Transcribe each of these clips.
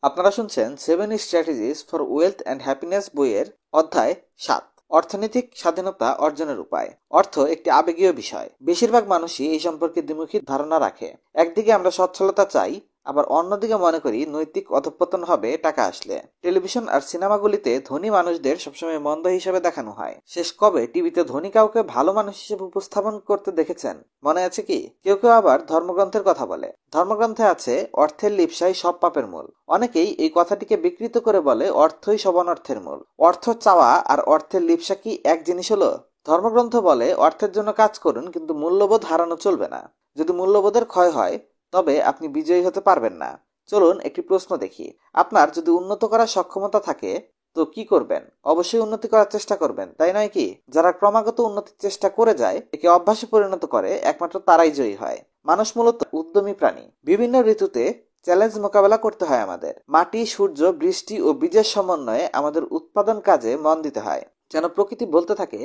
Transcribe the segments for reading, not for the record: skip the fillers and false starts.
আপনারা শুনছেন 7 strategies for wealth and happiness বইয়ের অধ্যায় 7 অর্থনৈতিক স্বাধীনতা অর্জনের উপায়। অর্থ একটি আবেগীয় বিষয়। বেশিরভাগ মানুষই এই সম্পর্কে দ্বিমুখী ধারণা রাখে। একদিকে আমরা সচ্ছলতা চাই, আবার অন্যদিকে মনে করি নৈতিক অধঃপতন হবে টাকা আসলে। টেলিভিশন আর সিনেমাগুলিতে ধনী মানুষদের সবসময় মন্দ হিসেবে দেখানো হয়। শেষ কবে টিভিতে ধনী কাউকে ভালো মানুষ হিসেবে উপস্থাপন করতে দেখেছেন? মনে আছে কি? কেউ কেউ আবার ধর্মগ্রন্থের কথা বলে। ধর্মগ্রন্থে আছে অর্থের লিপ্সাই সব পাপের মূল। অনেকেই এই কথাটিকে বিকৃত করে বলে অর্থই সব অনর্থের মূল। অর্থ চাওয়া আর অর্থের লিপ্সা কি এক জিনিস হলো? ধর্মগ্রন্থ বলে অর্থের জন্য কাজ করুন, কিন্তু মূল্যবোধ হারানো চলবে না। যদি মূল্যবোধের ক্ষয় হয় তবে আপনি বিজয়ী হতে পারবেন না। চলুন একটি প্রশ্ন দেখি। আপনার যদি উন্নত করার সক্ষমতা থাকে তো কি করবেন? অবশ্যই উন্নতি করার চেষ্টা করবেন, তাই নয় কি? যারা ক্রমাগত উন্নতির চেষ্টা করে যায়, একে অভ্যাসে পরিণত করে, একমাত্র তারাই জয়ী হয়। মানুষ মূলত উদ্যমী প্রাণী। বিভিন্ন ঋতুতে চ্যালেঞ্জ মোকাবেলা করতে হয় আমাদের। মাটি, সূর্য, বৃষ্টি ও বীজের সমন্বয়ে আমাদের উৎপাদন কাজে মন দিতে হয়। যেন প্রকৃতি বলতে থাকে,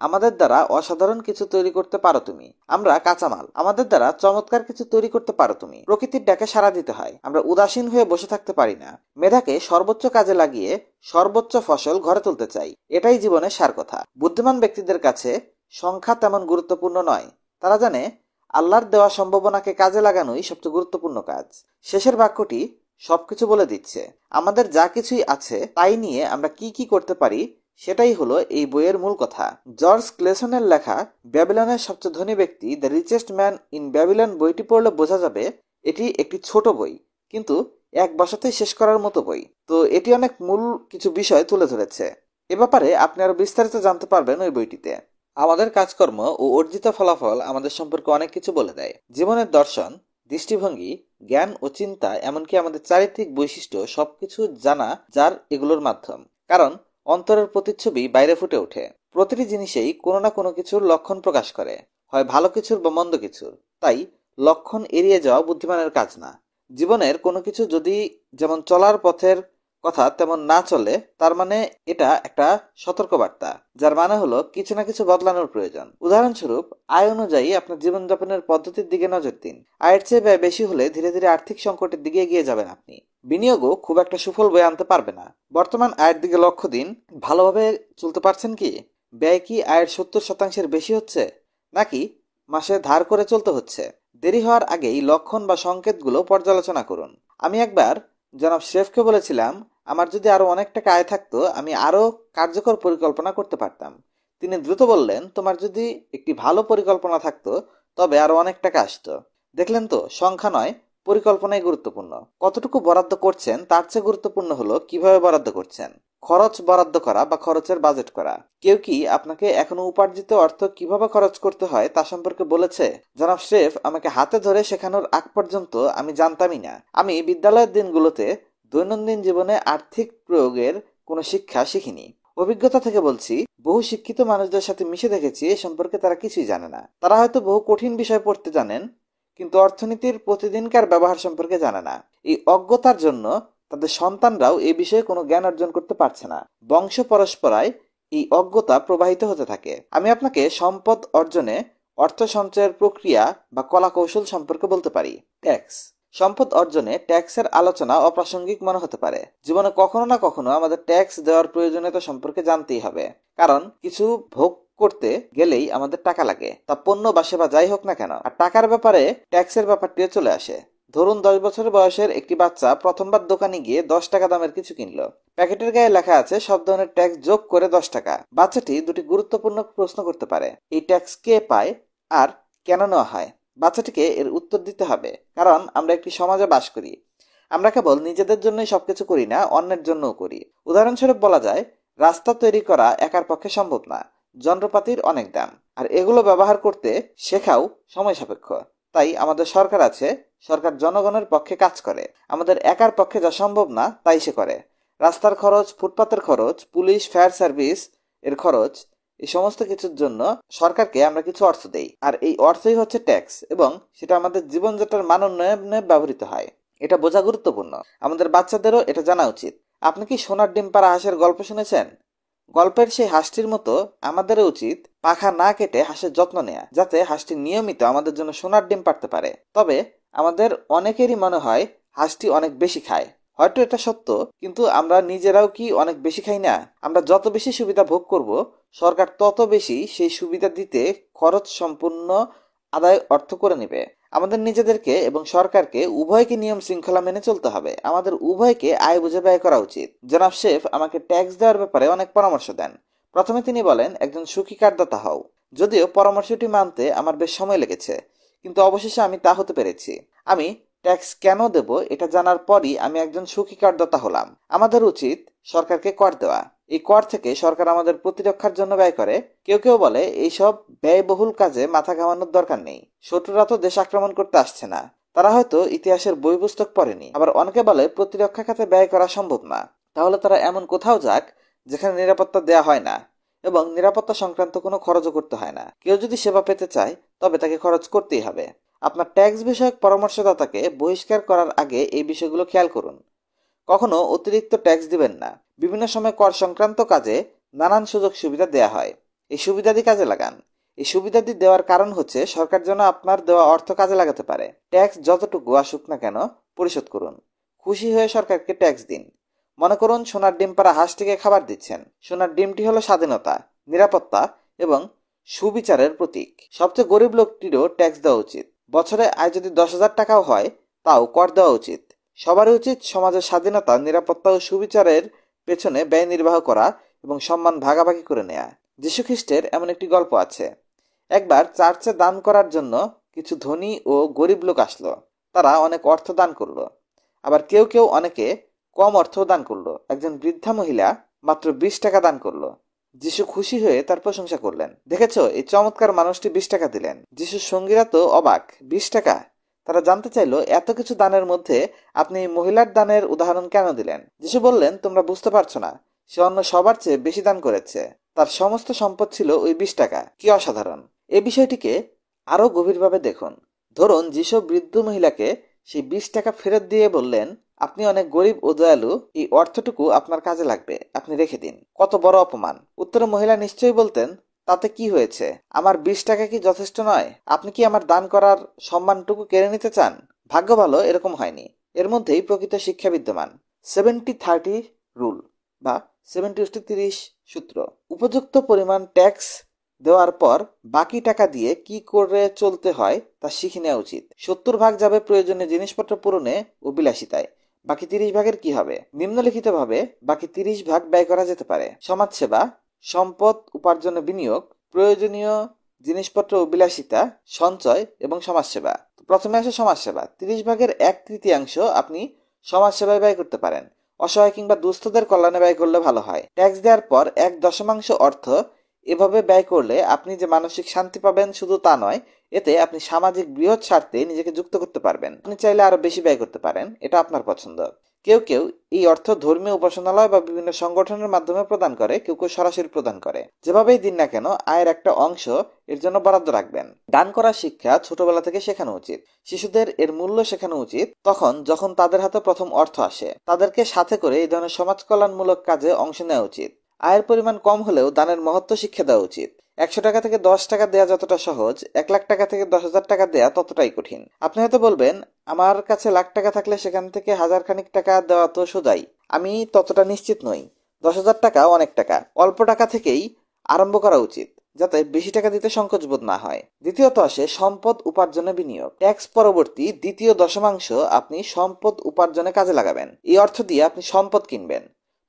আমাদের দ্বারা অসাধারণ কিছু তৈরি করতে পারো তুমি। আমরা কাঁচামাল, আমাদের দ্বারা চমৎকার কিছু তৈরি করতে পারো তুমি। প্রকৃতির ডাকে সাড়া দিতে হয়। আমরা উদাসীন হয়ে বসে থাকতে পারি না। মেধাকে সর্বোচ্চ কাজে লাগিয়ে সর্বোচ্চ ফসল ঘরে তুলতে চাই। এটাই জীবনের সার কথা। বুদ্ধিমান ব্যক্তিদের কাছে সংখ্যা তেমন গুরুত্বপূর্ণ নয়। তারা জানে আল্লাহর দেওয়া সম্ভাবনাকে কাজে লাগানোই সবচেয়ে গুরুত্বপূর্ণ কাজ। শেষের বাক্যটি সবকিছু বলে দিচ্ছে। আমাদের যা কিছুই আছে তাই নিয়ে আমরা কি কি করতে পারি, সেটাই হলো এই বইয়ের মূল কথা। জর্জ ক্লেসনের লেখা ব্যাবিলনের সবচেয়ে ধনী ব্যক্তি, the richest man in Babylon বইটি পড়লে বোঝা যাবে এটি একটি ছোট বই, কিন্তু এক বসাতেই শেষ করার মতো বই। তো এটি অনেক মূল কিছু বিষয় তুলে ধরেছে। এ ব্যাপারে আপনি আরো বিস্তারিত জানতে পারবেন ওই বইটিতে। আমাদের কাজকর্ম ও অর্জিত ফলাফল আমাদের সম্পর্কে অনেক কিছু বলে দেয়। জীবনের দর্শন, দৃষ্টিভঙ্গি, জ্ঞান ও চিন্তা, এমনকি আমাদের চারিত্রিক বৈশিষ্ট্য সবকিছু জানা যার এগুলোর মাধ্যম। কারণ অন্তরের প্রতিচ্ছবি বাইরে ফুটে ওঠে। প্রতিটি জিনিসেই কোনো না কোনো কিছুর লক্ষণ প্রকাশ করে, হয় ভালো কিছুর বা মন্দ কিছুর। তাই লক্ষণ এড়িয়ে যাওয়া বুদ্ধিমানের কাজ না। জীবনের কোনো কিছু যদি যেমন চলার পথের কথা তেমন না চলে, তার মানে এটা একটা সতর্কবার্তা, যার মানে হলো কিছু না কিছু বদলানোর প্রয়োজন। উদাহরণস্বরূপ, আয় অনুযায়ী আপনার জীবনযাপনের পদ্ধতির দিকে নজর দিন। আয়ের চেয়ে ব্যয় বেশি হলে ধীরে ধীরে আর্থিক সংকটের দিকে এগিয়ে যাবেন আপনি। বিনিয়োগও খুব একটা সুফল বয়ে আনতে পারবে না। বর্তমান আয়ের দিকে লক্ষ্য দিন। ভালোভাবে চলতে পারছেন কি? ব্যয় কি আয়ের 70% বেশি হচ্ছে, নাকি মাসে ধার করে চলতে হচ্ছে? দেরি হওয়ার আগেই লক্ষণ বা সংকেতগুলো পর্যালোচনা করুন। আমি একবার জনাব শেফকে বলেছিলাম, আমার যদি আরো অনেক টাকা আয় থাকতো আমি আরো কার্যকর পরিকল্পনা করতে পারতাম। তিনি দ্রুত বললেন, তোমার যদি একটি ভালো পরিকল্পনা থাকতো তবে আরো অনেক টাকা আসতো। দেখলেন তো, সংখ্যা নয়, পরিকল্পনাই গুরুত্বপূর্ণ। কতটুকু বরাদ্দ করছেন তার চেয়ে গুরুত্বপূর্ণ হলো কিভাবে বরাদ্দ করছেন। খরচ বরাদ্দ করা বা খরচের বাজেট করা। কেউ কি আপনাকে এখনো উপার্জিত অর্থ কিভাবে খরচ করতে হয় তা সম্পর্কে বলেছে? জনাব শেফ আমাকে হাতে ধরে শেখানোর আগ পর্যন্ত আমি জানতামই না। আমি বিদ্যালয়ের দিনগুলোতে দৈনন্দিন জীবনে আর্থিক প্রয়োগের কোনো শিক্ষা শিখিনি। অভিজ্ঞতা থেকে বলছি, বহু শিক্ষিত মানুষদের সাথে মিশে দেখেছি এ সম্পর্কে তারা কিছুই জানে না। তারা হয়তো বহু কঠিন বিষয় পড়তে জানেন, কিন্তু অর্থনীতির প্রতিদিনকার ব্যবহার সম্পর্কে জানে না। এই অজ্ঞতার জন্য তাদের সন্তানরাও এই বিষয়ে কোনো জ্ঞান অর্জন করতে পারছে না। বংশ পরস্পরায় এই অজ্ঞতা প্রবাহিত হতে থাকে। আমি আপনাকে সম্পদ অর্জনে অর্থ সঞ্চয়ের প্রক্রিয়া বা কলা কৌশল সম্পর্কে বলতে পারি। ট্যাক্স। সম্পদ অর্জনে ট্যাক্সের আলোচনা অপ্রাসঙ্গিক মনে হতে পারে। জীবনে কখনো না কখনো আমাদের ট্যাক্স দেওয়ার প্রয়োজনীয়তা সম্পর্কে জানতেই হবে। কারণ কিছু ভোগ করতে গেলেই আমাদের টাকা লাগে, তা পণ্য বা সেবা যাই হোক না কেন। আর টাকার ব্যাপারে ট্যাক্সের ব্যাপারটিও চলে আসে। ধরুন 10 বছর বয়সের একটি বাচ্চা প্রথমবার দোকানে গিয়ে 10 টাকা দামের কিছু কিনলো। প্যাকেটের গায়ে লেখা আছে সব ধরনের ট্যাক্স যোগ করে 10 টাকা। বাচ্চাটি দুটি গুরুত্বপূর্ণ প্রশ্ন করতে পারে। এই ট্যাক্স কে পায় আর কেন নেওয়া হয়? বাচ্চাটিকে এর উত্তর দিতে হবে, কারণ আমরা একটি সমাজে বাস করি। আমরা কেবল নিজেদের জন্যই সবকিছু করি না, অন্যের জন্যও করি। উদাহরণস্বরূপ বলা যায়, রাস্তা তৈরি করা একার পক্ষে সম্ভব না, যন্ত্রপাতির অনেক দাম, আর এগুলো ব্যবহার করতে শেখাও সময় সাপেক্ষ। তাই আমাদের সরকার আছে, সরকার জনগণের পক্ষে কাজ করে। আমাদের একার পক্ষে যা সম্ভব না তাই সে করে। রাস্তার খরচ, ফুটপাতের খরচ, পুলিশ, ফায়ার সার্ভিস এর খরচ, এই সমস্ত কিছুর জন্য সরকারকে আমরা কিছু অর্থ দেই, আর এই অর্থই হচ্ছে ট্যাক্স, এবং সেটা আমাদের জীবনযাত্রার মান উন্নয়নে ব্যবহৃত হয়। এটা বোঝা গুরুত্বপূর্ণ। আমাদের বাচ্চাদেরও এটা জানা উচিত। আপনি কি সোনার ডিম পাড়া হাঁসের গল্প শুনেছেন? গল্পের সেই হাঁসটির মতো আমাদেরও উচিত পাখা না কেটে হাঁসের যত্ন নেয়া, যাতে হাঁসটি নিয়মিত আমাদের জন্য সোনার ডিম পাড়তে পারে। তবে আমাদের অনেকেরই মনে হয় হাঁসটি অনেক বেশি খায়। হয়তো এটা সত্য, কিন্তু আমরা নিজেরাও কি অনেক বেশি খাই না? আমরা যত বেশি সুবিধা ভোগ করব, সরকার তত বেশি সেই সুবিধা দিতে খরচ সম্পূর্ণ আদায় অর্থ করে নেবে। আমাদের নিজেদেরকে এবং সরকারকে উভয়কে নিয়ম শৃঙ্খলা মেনে চলতে হবে। আমাদের উভয়কে আয় বুঝে ব্যয় করা উচিত। জনাব শেফ আমাকে ট্যাক্স দেওয়ার ব্যাপারে অনেক পরামর্শ দেন। প্রথমে তিনি বলেন, একজন সুখী করদাতা হও। যদিও পরামর্শটি মানতে আমার বেশ সময় লেগেছে, কিন্তু অবশেষে আমি তা হতে পেরেছি। আমি ট্যাক্স কেন দেব এটা জানার পরই আমি একজন সুখী করদাতা হলাম। আমাদের উচিত সরকারকে কর দেওয়া। এই কর থেকে সরকার আমাদের প্রতিরক্ষার জন্য ব্যয় করে। কেউ কেউ বলে এইসব ব্যয়বহুল কাজে মাথা ঘামানোর দরকার নেই, শত্রুরা তো দেশ আক্রমণ করতে আসছে না, তারা হয়তো ইতিহাসের বই পুস্তক পড়েনি। আবার অনেকে বলে প্রতিরক্ষা খাতে ব্যয় করা সম্ভব না। তাহলে তারা এমন কোথাও যাক যেখানে নিরাপত্তা দেয়া হয় না এবং নিরাপত্তা সংক্রান্ত কোনো খরচও করতে হয় না। কেউ যদি সেবা পেতে চায় তবে তাকে খরচ করতেই হবে। আপনার ট্যাক্স বিষয়ক পরামর্শদাতাকে বহিষ্কার করার আগে এই বিষয়গুলো খেয়াল করুন। কখনো অতিরিক্ত ট্যাক্স দিবেন না। বিভিন্ন সময় কর সংক্রান্ত কাজে নানান সুযোগ সুবিধা দেয়া হয়। এই সুবিধাদি কাজে লাগান। এই সুবিধাদি দেওয়ার কারণ হচ্ছে সরকার যেন আপনার দেওয়া অর্থ কাজে লাগাতে পারে। ট্যাক্স যতটুকু আসুক না কেন পরিশোধ করুন। খুশি হয়ে সরকারকে ট্যাক্স দিন। মনে করুন সোনার ডিম পাড়া হাঁসটিকে খাবার দিচ্ছেন। সোনার ডিমটি হলো স্বাধীনতা, নিরাপত্তা এবং সুবিচারের প্রতীক। সবচেয়ে গরিব লোকটিরও ট্যাক্স দেওয়া উচিত। বছরে আয় যদি 10,000 টাকাও হয় তাও কর দেওয়া উচিত। সবারই উচিত সমাজের স্বাধীনতা, নিরাপত্তা ও সুবিচারের পেছনে ব্যয় নির্বাহ করা এবং সম্মান ভাগাভাগি করে নেয়া। যীশু খ্রিস্টের এমন একটি গল্প আছে। একবার চার্চে দান করার জন্য কিছু ধনী ও গরিব লোক আসলো। তারা অনেক অর্থ দান করলো। আবার কেউ কেউ অনেকে কম অর্থ দান করলো। একজন বৃদ্ধা মহিলা মাত্র 20 টাকা দান করলো। যিশু খুশি হয়ে তার প্রশংসা করলেন। দেখেছো, এই চমৎকার মানুষটি 20 টাকা দিলেন। যিশুর সঙ্গীরা তো অবাক। 20 টাকা! তারা জানতে চাইলো এত কিছু দানের মধ্যে আপনি মহিলার দানের উদাহরণ কেন দিলেন? যিশু বললেন, তোমরা বুঝতে পারছো না, সে অন্য সবার চেয়ে বেশি দান করেছে। তার সমস্ত সম্পদ ছিল ওই 20 টাকা। কি অসাধারণ! এই বিষয়টিকে আরো গভীরভাবে দেখুন। ধরুন যিশু বৃদ্ধ মহিলাকে সেই 20 টাকা ফেরত দিয়ে বললেন, আপনি অনেক গরিব ও দয়ালু, এই অর্থটুকু আপনার কাজে লাগবে, আপনি রেখে দিন। কত বড় অপমান! উত্তরে মহিলা নিশ্চয়ই বলতেন, তাতে কি হয়েছে? আমার 20 টাকা কি যথেষ্ট নয়? আপনি কি আমার দান করার সম্মানটুকু কেড়ে নিতে চান? ভাগ্য ভালো এরকম হয়নি। এর মধ্যেই প্রকৃত শিক্ষা বিদ্যমান। 70-30 রুল বা 70-30 সূত্র। উপযুক্ত পরিমাণ ট্যাক্স দেওয়ার পর বাকি টাকা দিয়ে কি করে চলতে হয় তা শিখে নেওয়া উচিত। 70 ভাগ যাবে প্রয়োজনীয় জিনিসপত্র পূরণে ও বিলাসিতায়। বাকি 30 ভাগের কি হবে? নিম্নলিখিত ভাবে বাকি 30 ভাগ ব্যয় করা যেতে পারে: সমাজসেবা, সম্পদ উপার্জনে বিনিয়োগ, প্রয়োজনীয় জিনিসপত্র ও বিলাসিতা, সঞ্চয় এবং সমাজসেবা। প্রথমে আসে সমাজসেবা। 30 ভাগের 1/3 আপনি সমাজসেবায় ব্যয় করতে পারেন। অসহায় কিংবা দুস্থদের কল্যাণে ব্যয় করলে ভালো হয়। ট্যাক্স দেওয়ার পর 1/10 অর্থ এভাবে ব্যয় করলে আপনি যে মানসিক শান্তি পাবেন শুধু তা নয়, এতে আপনি সামাজিক বৃহৎ স্বার্থে নিজেকে যুক্ত করতে পারবেন। আপনি চাইলে আরো বেশি ব্যয় করতে পারেন, এটা আপনার পছন্দ। কেউ কেউ এই অর্থ ধর্মীয় উপাসনালয় বা বিভিন্ন সংগঠনের মাধ্যমে প্রদান করে, কেউ কেউ সরাসরি প্রদান করে। যেভাবেই দিন না কেন, আয়ের একটা অংশ এর জন্য বরাদ্দ রাখবেন। দান করার শিক্ষা ছোটবেলা থেকে শেখানো উচিত। শিশুদের এর মূল্য শেখানো উচিত তখন যখন তাদের হাতে প্রথম অর্থ আসে। তাদেরকে সাথে করে এই ধরনের সমাজ কল্যাণমূলক কাজে অংশ নেওয়া উচিত। আয়ের পরিমাণ কম হলেও দানের মহত্ব শিক্ষা দেওয়া উচিত। 100 টাকা থেকে 10 টাকা দেয়া যতটা সহজ, 1 লাখ টাকা থেকে 10,000 টাকা দেয়া ততটাই কঠিন। আপনি হয়তো বলবেন, আমার কাছে লাখ টাকা থাকলে সেখান থেকে হাজার খানিক টাকা দেওয়া তো সোজাই। আমি ততটা নিশ্চিত নই। 10,000 টাকা অনেক টাকা। অল্প টাকা থেকেই আরম্ভ করা উচিত, যাতে বেশি টাকা দিতে সংকোচ বোধ না হয়। দ্বিতীয়ত আসে সম্পদ উপার্জনে বিনিয়োগ। ট্যাক্স পরবর্তী দ্বিতীয় দশমাংশ আপনি সম্পদ উপার্জনে কাজে লাগাবেন। এই অর্থ দিয়ে আপনি সম্পদ কিনবেন,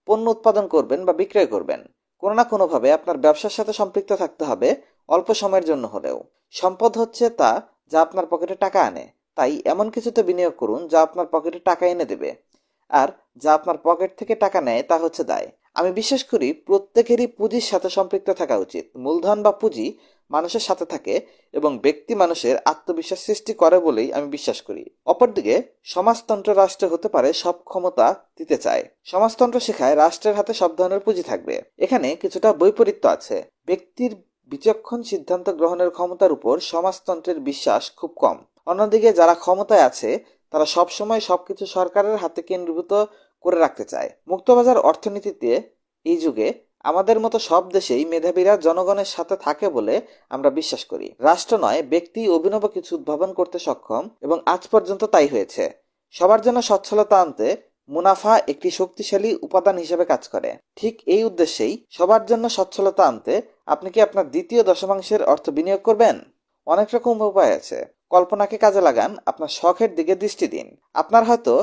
পণ্য উৎপাদন করবেন বা বিক্রয় করবেন। কোনো না কোনোভাবে আপনার ব্যবসার সাথে সম্পৃক্ত থাকতে হবে, অল্প সময়ের জন্য হলেও। সম্পদ হচ্ছে তা যা আপনার পকেটে টাকা আনে। তাই এমন কিছুতে বিনিয়োগ করুন যা আপনার পকেটে টাকা এনে দেবে। আর যা আপনার পকেট থেকে টাকা নেয় তা হচ্ছে দায়। আমি বিশ্বাস করি প্রত্যেকেরই পুঁজির সাথে সম্পৃক্ত থাকা উচিত। মূলধন বা পুঁজি মানুষের সাথে থাকে এবং ব্যক্তি মানুষের আত্মবিশ্বাস সৃষ্টি করে বলেই আমি বিশ্বাস করি। অপরদিকে সমাজতন্ত্র রাষ্ট্র হতে পারে সব ক্ষমতা দিতে চায়। সমাজতন্ত্র শেখায় রাষ্ট্রের হাতে সব ধরনের পুঁজি থাকবে। এখানে কিছুটা বৈপরীত্য আছে। ব্যক্তির বিচক্ষণ সিদ্ধান্ত গ্রহণের ক্ষমতার উপর সমাজতন্ত্রের বিশ্বাস খুব কম। অন্যদিকে যারা ক্ষমতায় আছে তারা সবসময় সবকিছু সরকারের হাতে কেন্দ্রীভূত করে রাখতে চায়। মুক্তবাজার অর্থনীতিতে এই যুগে আমাদের মতো সব দেশেই মেধাবীরা জনগণের সাথে থাকে বলে আমরা বিশ্বাস করি। রাষ্ট্র নয়, ব্যক্তি অভিনব কিছু উদ্ভাবন করতে সক্ষম এবং আজ পর্যন্ত তাই হয়েছে। সবার জন্য সচ্ছলতা আনতে মুনাফা একটি শক্তিশালী উপাদান হিসেবে কাজ করে। ঠিক এই উদ্দেশ্যেই সবার জন্য সচ্ছলতা আনতে আপনি কি আপনার দ্বিতীয় দশমাংশের অর্থ বিনিয়োগ করবেন? অনেক রকম উপায় আছে। কল্পনাকে কাজে লাগান, আপনার শখের দিকে দৃষ্টি দিন। আপনার হয়তো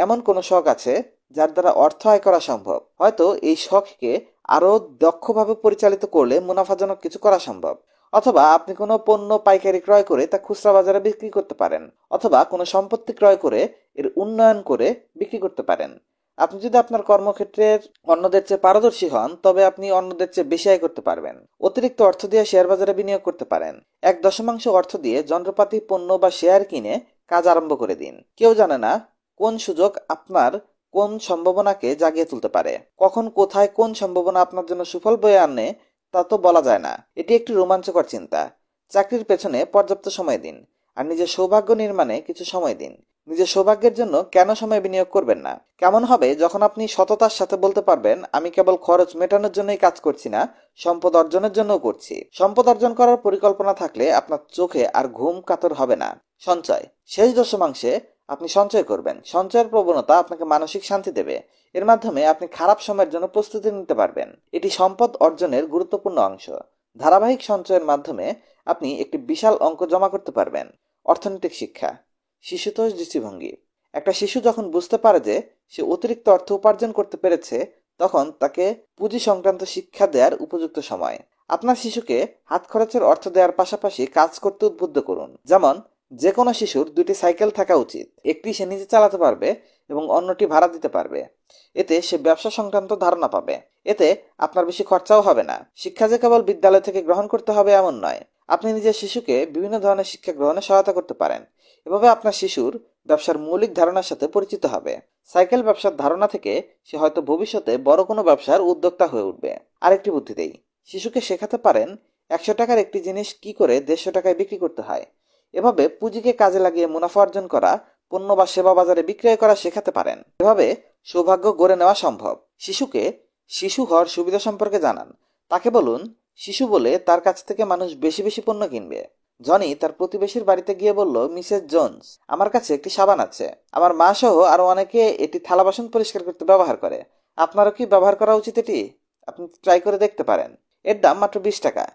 এমন কোনো শখ আছে যার দ্বারা অর্থ আয় করা সম্ভব। হয়তো এই শখকে আরো দক্ষভাবে পরিচালিত করলে মুনাফাজনক কিছু করা সম্ভব। অথবা আপনি কোনো পণ্য পাইকারি ক্রয় করে তা খুচরা বাজারে বিক্রি করতে পারেন, অথবা কোনো সম্পত্তি ক্রয় করে এর উন্নয়ন করে বিক্রি করতে পারেন। আপনি যদি আপনার কর্মক্ষেত্রের অন্যদের চেয়ে পারদর্শী হন, তবে আপনি অন্যদের চেয়ে বেশি আয় করতে পারবেন। অতিরিক্ত অর্থ দিয়ে শেয়ার বাজারে বিনিয়োগ করতে পারেন। 1/10 অর্থ দিয়ে যন্ত্রপাতি, পণ্য বা শেয়ার কিনে কাজ আরম্ভ করে দিন। কেউ জানে না কোন সুযোগ আপনার কোন সম্ভাবনাকে জাগিয়ে তুলতে পারে। কখন কোথায় কোন সম্ভাবনা আপনার জন্য সুফল বয়ে আনে তা তো বলা যায় না। এটি একটি রোমাঞ্চকর চিন্তা। চাকরির পেছনে পর্যাপ্ত সময় দিন, আর নিজের সৌভাগ্য নির্মাণে কিছু সময় দিন। নিজের সৌভাগ্যের জন্য কেন সময় বিনিয়োগ করবেন না? কেমন হবে যখন আপনি সততার সাথে বলতে পারবেন, আমি কেবল খরচ মেটানোর জন্যই কাজ করছি না, সম্পদ অর্জনের জন্যও করছি। সম্পদ অর্জন করার পরিকল্পনা থাকলে আপনার চোখে আর ঘুম কাতর হবে না। সঞ্চয়। শেষ দশমাংশে আপনি সঞ্চয় করবেন। সঞ্চয়ের প্রবণতা আপনাকে মানসিক শান্তি দেবে। এর মাধ্যমে আপনি খারাপ সময়ের জন্য প্রস্তুতি নিতে পারবেন। এটি সম্পদ অর্জনের গুরুত্বপূর্ণ অংশ। ধারাবাহিক সঞ্চয়ের মাধ্যমে আপনি একটি বিশাল অঙ্ক জমা করতে পারবেন। অর্থনৈতিক শিক্ষা। শিশুতোষ দৃষ্টিভঙ্গি। একটা শিশু যখন বুঝতে পারে যে সে অতিরিক্ত অর্থ উপার্জন করতে পেরেছে, তখন তাকে পুঁজি সংক্রান্ত শিক্ষা দেওয়ার উপযুক্ত সময়। আপনার শিশুকে হাত খরচের অর্থ দেওয়ার পাশাপাশি কাজ করতে উদ্বুদ্ধ করুন। যেমন, যে কোনো শিশুর 2টি সাইকেল থাকা উচিত। একটি সে নিজে চালাতে পারবে এবং অন্যটি ভাড়া দিতে পারবে। এতে সে ব্যবসা সংক্রান্ত ধারণা পাবে। এতে আপনার বেশি খরচাও হবে না। শিক্ষা যে কেবল বিদ্যালয় থেকে গ্রহণ করতে হবে এমন নয়। আপনি নিজের শিশুকে বিভিন্ন ধরনের শিক্ষা গ্রহণে সহায়তা করতে পারেন। এভাবে আপনার শিশুর ব্যবসার মৌলিক ধারণার সাথে পরিচিত হবে। সাইকেল ব্যবসার ধারণা থেকে সে হয়তো ভবিষ্যতে বড় কোনো ব্যবসার উদ্যোক্তা হয়ে উঠবে। আরেকটি বুদ্ধি দেই। শিশুকে শেখাতে পারেন 100 টাকার একটি জিনিস কি করে 150 টাকায় বিক্রি করতে হয়। এভাবে পুঁজিকে কাজে লাগিয়ে মুনাফা অর্জন করা, পণ্য বা সেবা বাজারে বিক্রয় করা শেখাতে পারেন। এভাবে সৌভাগ্য গড়ে নেওয়া সম্ভব। শিশুকে শিশু হওয়ার সুবিধা সম্পর্কে জানান। তাকে বলুন, শিশু বলে তার কাছ থেকে মানুষ বেশি বেশি পণ্য কিনবে। জনি তার প্রতিবেশীর বাড়িতে গিয়ে বলল, মিসেস জোন্স, আমার কাছে একটি সাবান আছে। আমার মা সহ আরো অনেকে এটি থালা বাসন পরিষ্কার করতে ব্যবহার করে। আপনারও কি ব্যবহার করা উচিত এটি? আপনি ট্রাই করে দেখতে পারেন। এর দাম মাত্র 20 টাকা।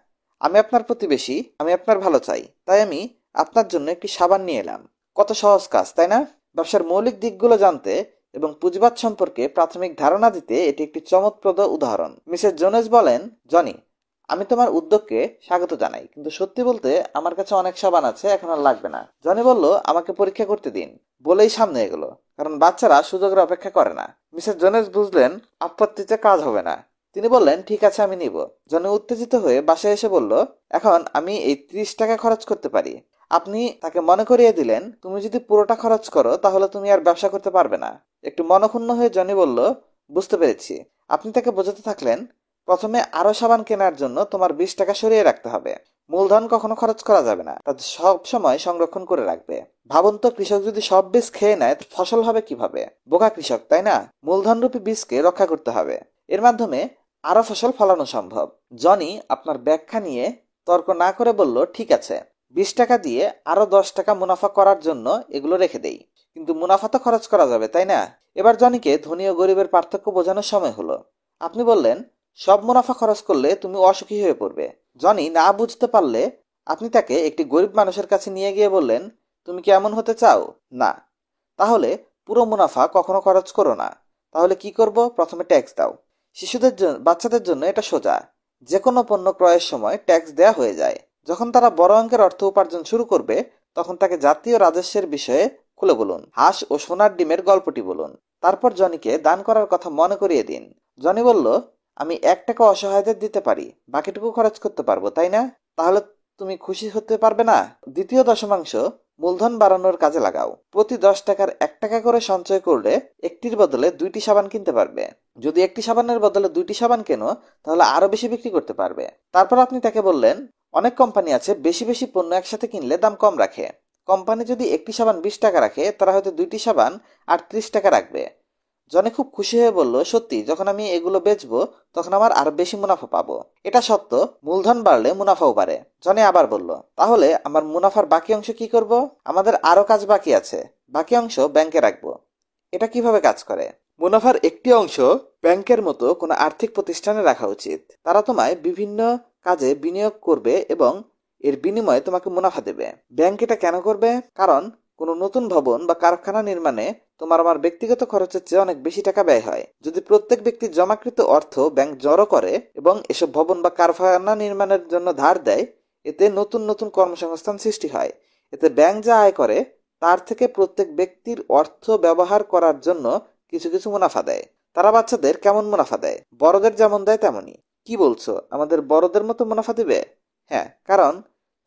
আমি আপনার প্রতিবেশী, আমি আপনার ভালো চাই, তাই আমি আপনার জন্য একটি সাবান নিয়ে এলাম। কত সহজ কাজ, তাই না? ব্যবসার মৌলিক দিকগুলো জানতে এবং পুঁজিবাদ সম্পর্কে প্রাথমিক ধারণা দিতে এটি একটি চমকপ্রদ উদাহরণ। মিসেস জোনেস বলেন, জনি, আমি তোমার উদ্যোগকে স্বাগত জানাই, কিন্তু সত্যি বলতে আমার কাছে অনেক সাবান আছে, এখন আর লাগবে না। জনি বলল, আমাকে পরীক্ষা করতে দিন, বলেই সামনে এগোলো, কারণ বাচ্চারা সুযোগের অপেক্ষা করে না। মিসেস জোনেস বুঝলেন আপত্তিতে কাজ হবে না। তিনি বললেন, ঠিক আছে, আমি নিব। জনি উত্তেজিত হয়ে বাসায় এসে বলল, এখন আমি এই 30 টাকা খরচ করতে পারি। আপনি তাকে মনে করিয়ে দিলেন, তুমি যদি পুরোটা খরচ করো তাহলে তুমি আর ব্যবসা করতে পারবে না। একটু মনক্ষুণ্ণ হয়ে জনি বলল, বুঝতে পেরেছি। আপনি তাকে বোঝাতে থাকলেন, প্রথমে আরো সাবান কেনার জন্য তোমার 20 টাকা সরিয়ে রাখতে হবে। মূলধন কখনো খরচ করা যাবে না, তা সব সময় সংরক্ষণ করে রাখবে। ভাবুন তো, কৃষক যদি সব বীজ খেয়ে নেয় ফসল হবে কিভাবে? বোকা কৃষক, তাই না? মূলধনরূপী বীজকে রক্ষা করতে হবে। এর মাধ্যমে আরো ফসল ফলানো সম্ভব। জনি আপনার ব্যাখ্যা নিয়ে তর্ক না করে বলল, ঠিক আছে, 20 টাকা দিয়ে আরো 10 টাকা মুনাফা করার জন্য এগুলো রেখে দেই। কিন্তু মুনাফা তো খরচ করা যাবে, তাই না? এবার জনিকে ধনী ও গরিবের পার্থক্য বোঝানোর সময় হলো। আপনি বললেন, সব মুনাফা খরচ করলে তুমি অসুখী হয়ে পড়বে। জনি না বুঝতে পারলে আপনি তাকে একটি গরিব মানুষের কাছে নিয়ে গিয়ে বললেন, তুমি কি এমন হতে চাও? না। তাহলে পুরো মুনাফা কখনো খরচ করো না। তাহলে কি করব? প্রথমে ট্যাক্স দাও। শিশুদের জন্য, বাচ্চাদের জন্য এটা সোজা। যে কোনো পণ্য ক্রয়ের সময় ট্যাক্স দেয়া হয়ে যায়। যখন তারা বড় অঙ্কের অর্থ উপার্জন শুরু করবে, তখন তাকে জাতীয় রাজস্বের বিষয়ে খুলে বলুন। হাঁস ও সোনার ডিমের গল্পটি বলুন। তারপর জনিকে দান করার কথা মনে করিয়ে দিন। জনি বলল, আমি 1 টাকা অসহায়দের দিতে পারি, বাকিটুকু খরচ করতে পারবো, তাই না? তাহলে তুমি খুশি হতে পারবে না? দ্বিতীয় দশমাংশ মূলধন বাড়ানোর কাজে লাগাও। প্রতি 10 টাকার 1 টাকা করে সঞ্চয় করলে একটির বদলে 2টি সাবান কিনতে পারবে। যদি একটি সাবানের বদলে 2টি সাবান কেনো, তাহলে আরো বেশি বিক্রি করতে পারবে। তারপর আপনি তাকে বললেন, অনেক কোম্পানি আছে বেশি বেশি পণ্য একসাথে কিনলে দাম কম রাখে। কোম্পানি যদি একটি সাবান 20 টাকা রাখে, তারা হয়তো 2টি সাবান 38 টাকা রাখবে। জনি খুব খুশি হয়ে বলল, সত্যি, যখন আমি এগুলো বেচবো তখন আমার আরো বেশি মুনাফা পাবো। এটা সত্য, মূলধন বাড়লে মুনাফাও বাড়ে। জনি আবার বলল, তাহলে আমার মুনাফার বাকি অংশ কি করব? আমাদের আরো কাজ বাকি আছে। বাকি অংশ ব্যাংকে রাখবো। এটা কিভাবে কাজ করে? মুনাফার একটি অংশ ব্যাংকের মতো কোনো আর্থিক প্রতিষ্ঠানে রাখা উচিত। তারা তোমায় বিভিন্ন কাজে বিনিয়োগ করবে এবং এর বিনিময়ে তোমাকে মুনাফা দেবে। ব্যাংক এটা কেন করবে? কারণ কোনো নতুন ভবন বা কারখানা নির্মাণে তোমার আমার ব্যক্তিগত খরচের চেয়ে অনেক বেশি টাকা ব্যয় হয়। যদি প্রত্যেক ব্যক্তি জমাকৃত অর্থ ব্যাংক জড়ো করে এবং এসব ভবন বা কারখানা নির্মাণের জন্য ধার দেয়, এতে নতুন নতুন কর্মসংস্থান সৃষ্টি হয়। এতে ব্যাংক যা আয় করে তার থেকে প্রত্যেক ব্যক্তির অর্থ ব্যবহার করার জন্য কিছু কিছু মুনাফা দেয়। তারা বাচ্চাদের কেমন মুনাফা দেয়? বড়দের যেমন দেয় তেমনই। কি বলছো, আমাদের বড়দের মতো মুনাফা দিবে? হ্যাঁ, কারণ